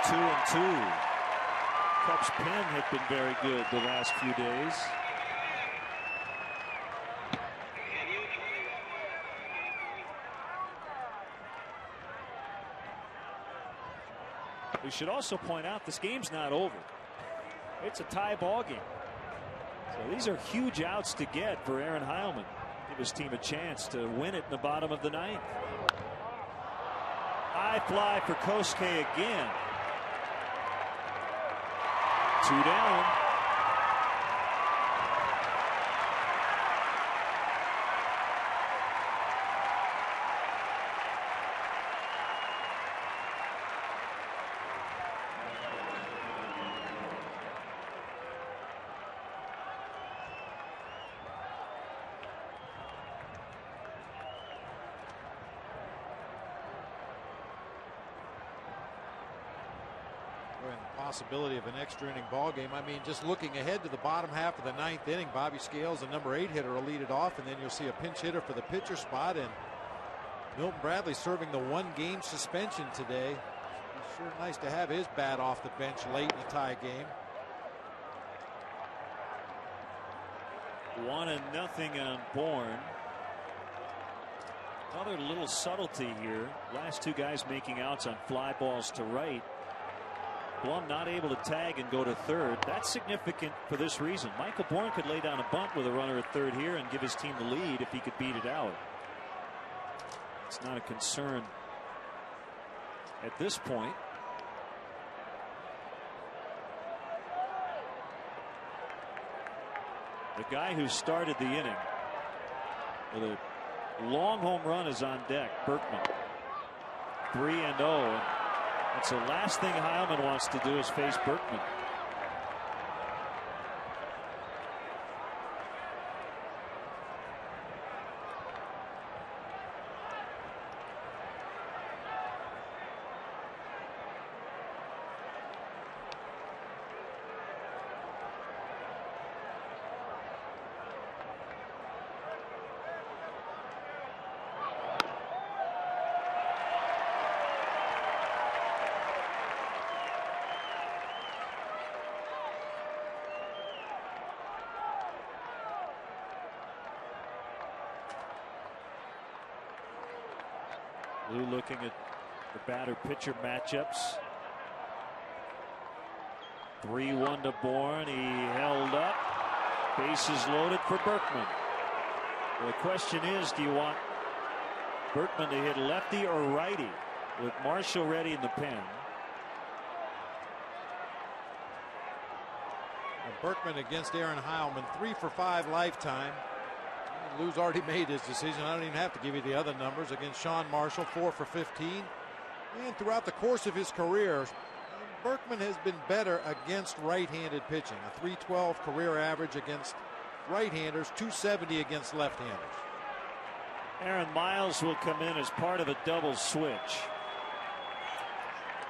2-2. Cubs pen had been very good the last few days. We should also point out this game's not over. It's a tie ball game. So these are huge outs to get for Aaron Heilman. Give his team a chance to win it in the bottom of the ninth. High fly for Kosuke again. 2 down. Possibility of an extra inning ball game. I mean, just looking ahead to the bottom half of the ninth inning, Bobby Scales, the number 8 hitter, will lead it off, and then you'll see a pinch hitter for the pitcher spot, and Milton Bradley serving the 1-game suspension today. It's sure nice to have his bat off the bench late in a tie game. 1-0 on Bourne. Another little subtlety here. Last 2 guys making outs on fly balls to right. Blum not able to tag and go to third. That's significant for this reason. Michael Bourne could lay down a bunt with a runner at third here and give his team the lead if he could beat it out. It's not a concern at this point. The guy who started the inning with a long home run is on deck. Berkman. 3-0. That's the last thing Heilman wants to do is face Berkman. Lou looking at the batter-pitcher matchups. 3-1 to Bourne. He held up. Bases loaded for Berkman. Well, the question is, do you want Berkman to hit lefty or righty with Marshall ready in the pen? Berkman against Aaron Heilman, 3 for 5 lifetime. Lou's already made his decision. I don't even have to give you the other numbers. Against Sean Marshall, 4 for 15. And throughout the course of his career, Berkman has been better against right-handed pitching. A 312 career average against right-handers, 270 against left-handers. Aaron Miles will come in as part of a double switch.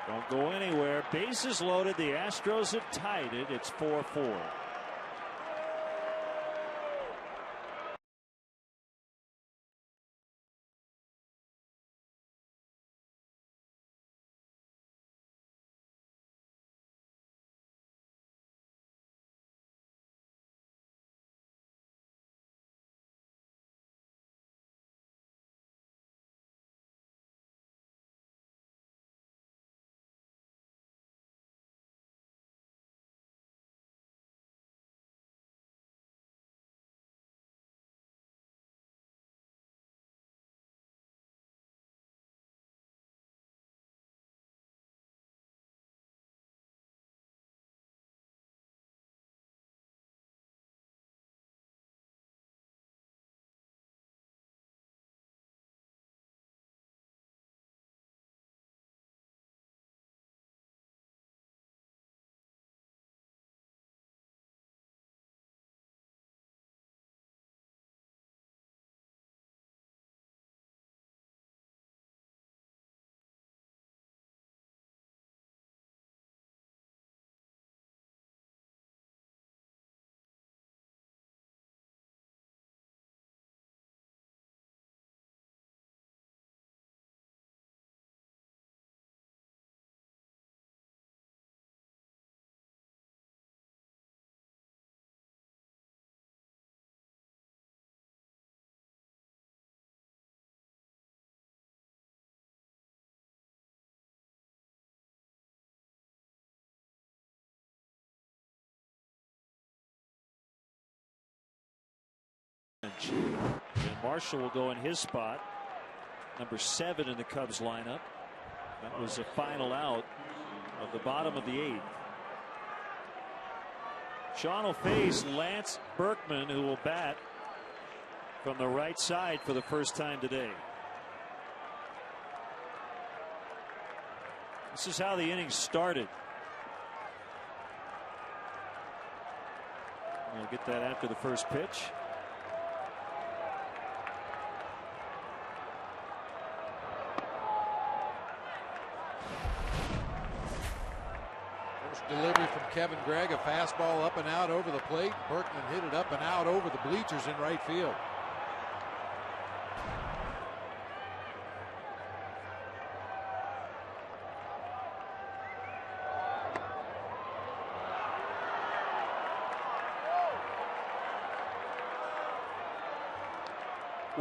Don't go anywhere. Bases loaded. The Astros have tied it. It's 4-4. And Marshall will go in his spot, number 7 in the Cubs lineup. That was the final out of the bottom of the 8th. Sean will face Lance Berkman, who will bat from the right side for the first time today. This is how the inning started. We'll get that after the first pitch. First delivery from Kevin Gregg, a fastball up and out over the plate. Berkman hit it up and out over the bleachers in right field.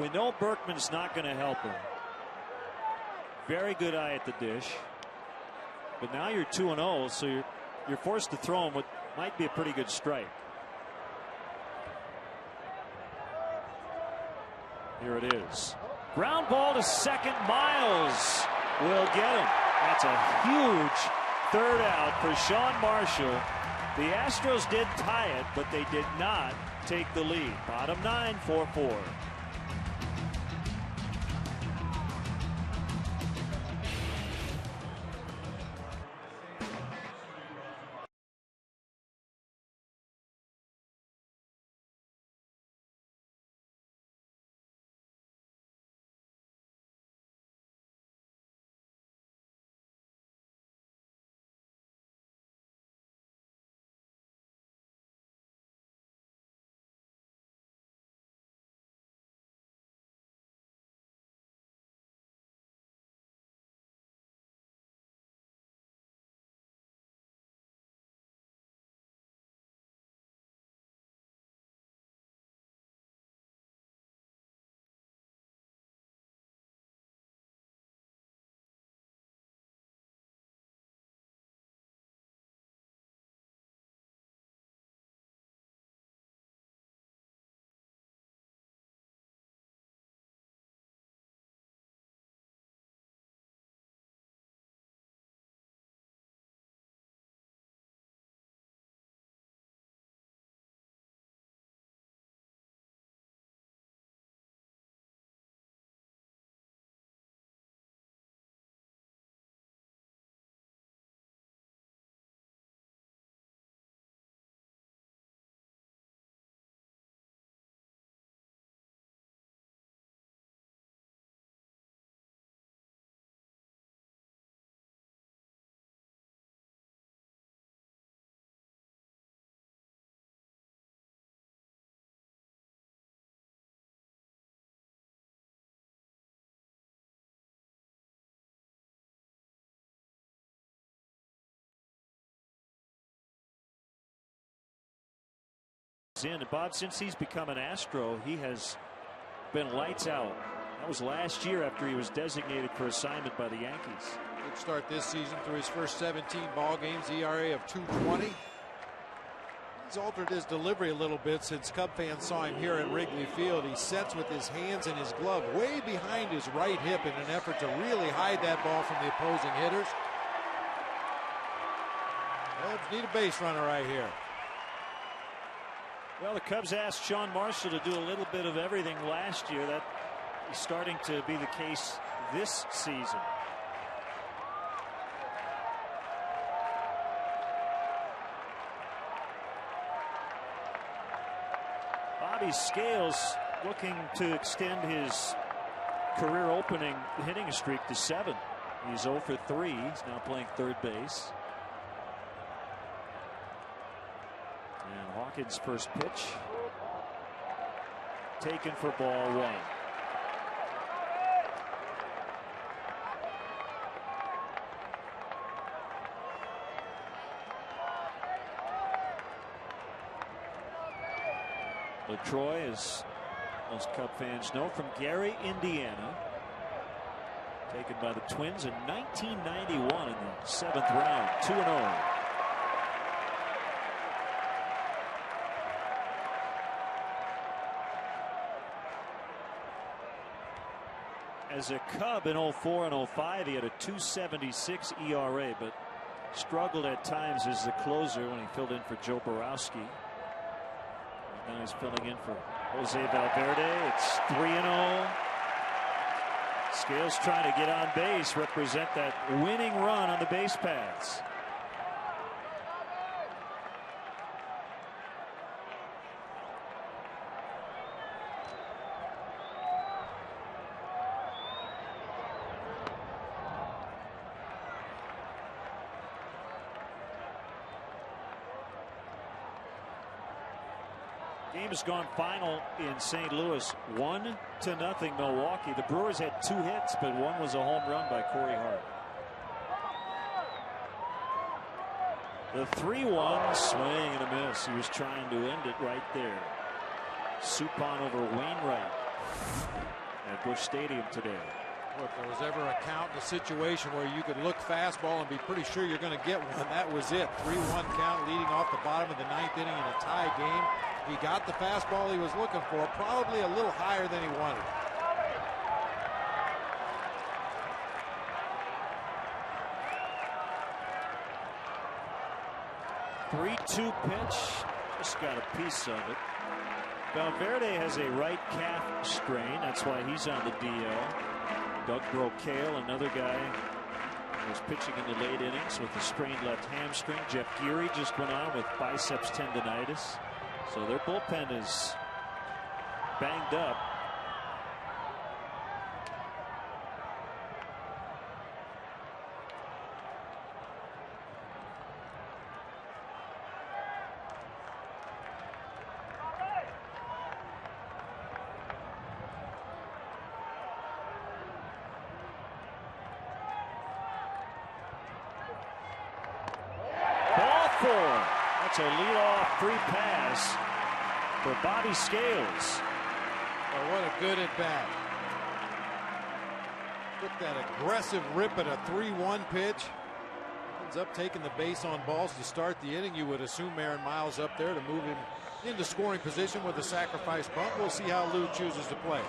We know Berkman's not going to help him. Very good eye at the dish. But now you're 2-0, so you're forced to throw him what might be a pretty good strike. Here it is. Ground ball to second. Miles will get him. That's a huge third out for Sean Marshall. The Astros did tie it, but they did not take the lead. Bottom 9, 4-4. In. Bob, since he's become an Astro, he has been lights out. That was last year after he was designated for assignment by the Yankees. Good start this season through his first 17 ball games, ERA of 2.20. He's altered his delivery a little bit since Cub fans saw him here at Wrigley Field. He sets with his hands and his glove way behind his right hip in an effort to really hide that ball from the opposing hitters. Cubs need a base runner right here. Well, the Cubs asked Sean Marshall to do a little bit of everything last year. That is starting to be the case this season. Bobby Scales looking to extend his career opening hitting streak to 7. He's 0 for 3. He's now playing third base. And Hawkins' first pitch taken for ball 1. LaTroy, as most Cub fans know, from Gary, Indiana. Taken by the Twins in 1991 in the 7th round. 2-0. As a Cub in 04 and 05, he had a 2.76 ERA, but struggled at times as the closer when he filled in for Joe Borowski. Now he's filling in for Jose Valverde. It's 3-0. Scales trying to get on base, represent that winning run on the base paths. Game has gone final in St. Louis, 1-0 Milwaukee. The Brewers had 2 hits, but one was a home run by Corey Hart. The 3-1 swing and a miss. He was trying to end it right there. Suppan over Wainwright at Busch Stadium today. Well, if there was ever a count in a situation where you could look fastball and be pretty sure you're going to get one, that was it. 3-1 count leading off the bottom of the 9th inning in a tie game. He got the fastball he was looking for, probably a little higher than he wanted. Three-two pitch, just got a piece of it. Valverde has a right calf strain, that's why he's on the DL. Doug Brocail, another guy who was pitching in the late innings with a strained left hamstring. Jeff Geary just went on with biceps tendonitis. So their bullpen is banged up. Ball 4. That's a leadoff free pass for Bobby Scales. Oh, what a good at bat. Took that aggressive rip at a 3-1 pitch. Ends up taking the base on balls to start the inning. You would assume Aaron Miles up there to move him into scoring position with a sacrifice bunt. We'll see how Lou chooses to play.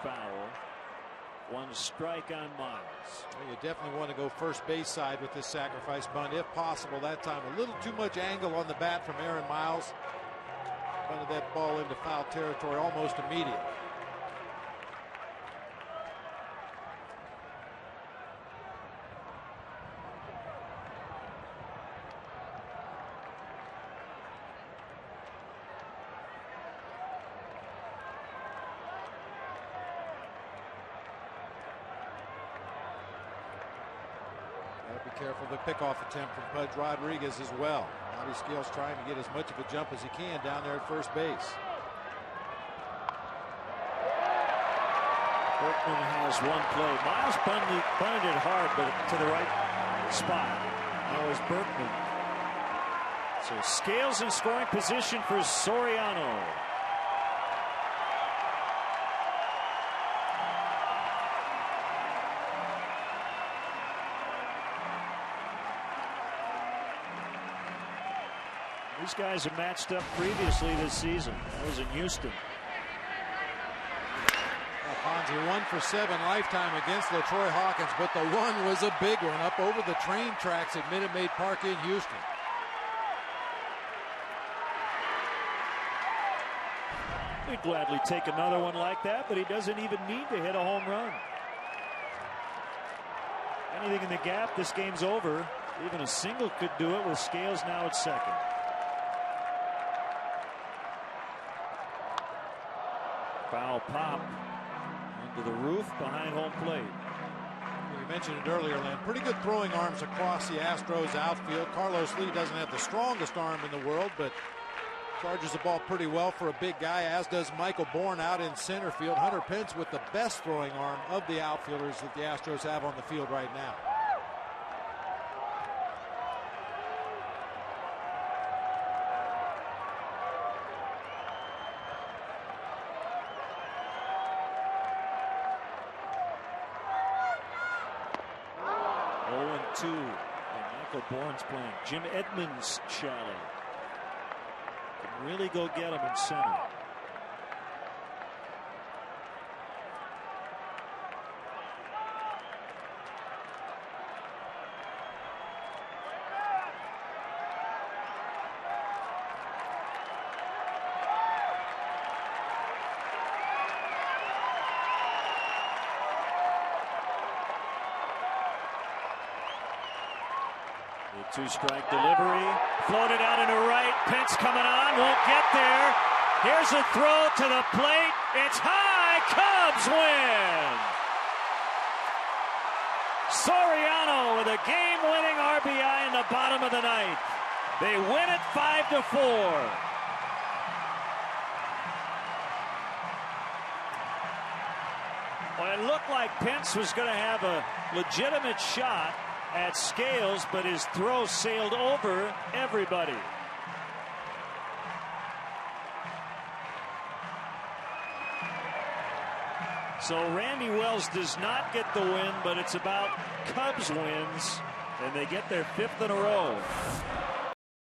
Foul. 1 strike on Miles. Well, you definitely want to go first base side with this sacrifice bunt if possible. That time a little too much angle on the bat from Aaron Miles. Bunted that ball into foul territory almost immediately. Be careful the pickoff attempt from Pudge Rodriguez as well. Bobby Scales trying to get as much of a jump as he can down there at first base. Berkman has one play. Miles bunted it hard, but to the right spot. Now is Berkman. So Scales in scoring position for Soriano. These guys have matched up previously this season. That was in Houston. Fonzie 1 for 7 lifetime against LaTroy Hawkins, but the one was a big one up over the train tracks at Minute Maid Park in Houston. He'd gladly take another one like that, but he doesn't even need to hit a home run. Anything in the gap, this game's over. Even a single could do it with Scales now at second. Foul pop into the roof behind home plate. You mentioned it earlier, Len. Pretty good throwing arms across the Astros outfield. Carlos Lee doesn't have the strongest arm in the world, but charges the ball pretty well for a big guy, as does Michael Bourne out in center field. Hunter Pence with the best throwing arm of the outfielders that the Astros have on the field right now. 2. And Michael Bourne's playing. Jim Edmonds shallow. Can really go get him in center. Two-strike delivery, floated out into right. Pence coming on, won't get there. Here's a throw to the plate. It's high. Cubs win. Soriano with a game-winning RBI in the bottom of the ninth. They win it 5-4. Well, it looked like Pence was going to have a legitimate shot at Scales, but his throw sailed over everybody. So Randy Wells does not get the win, but it's about Cubs wins, and they get their 5th in a row.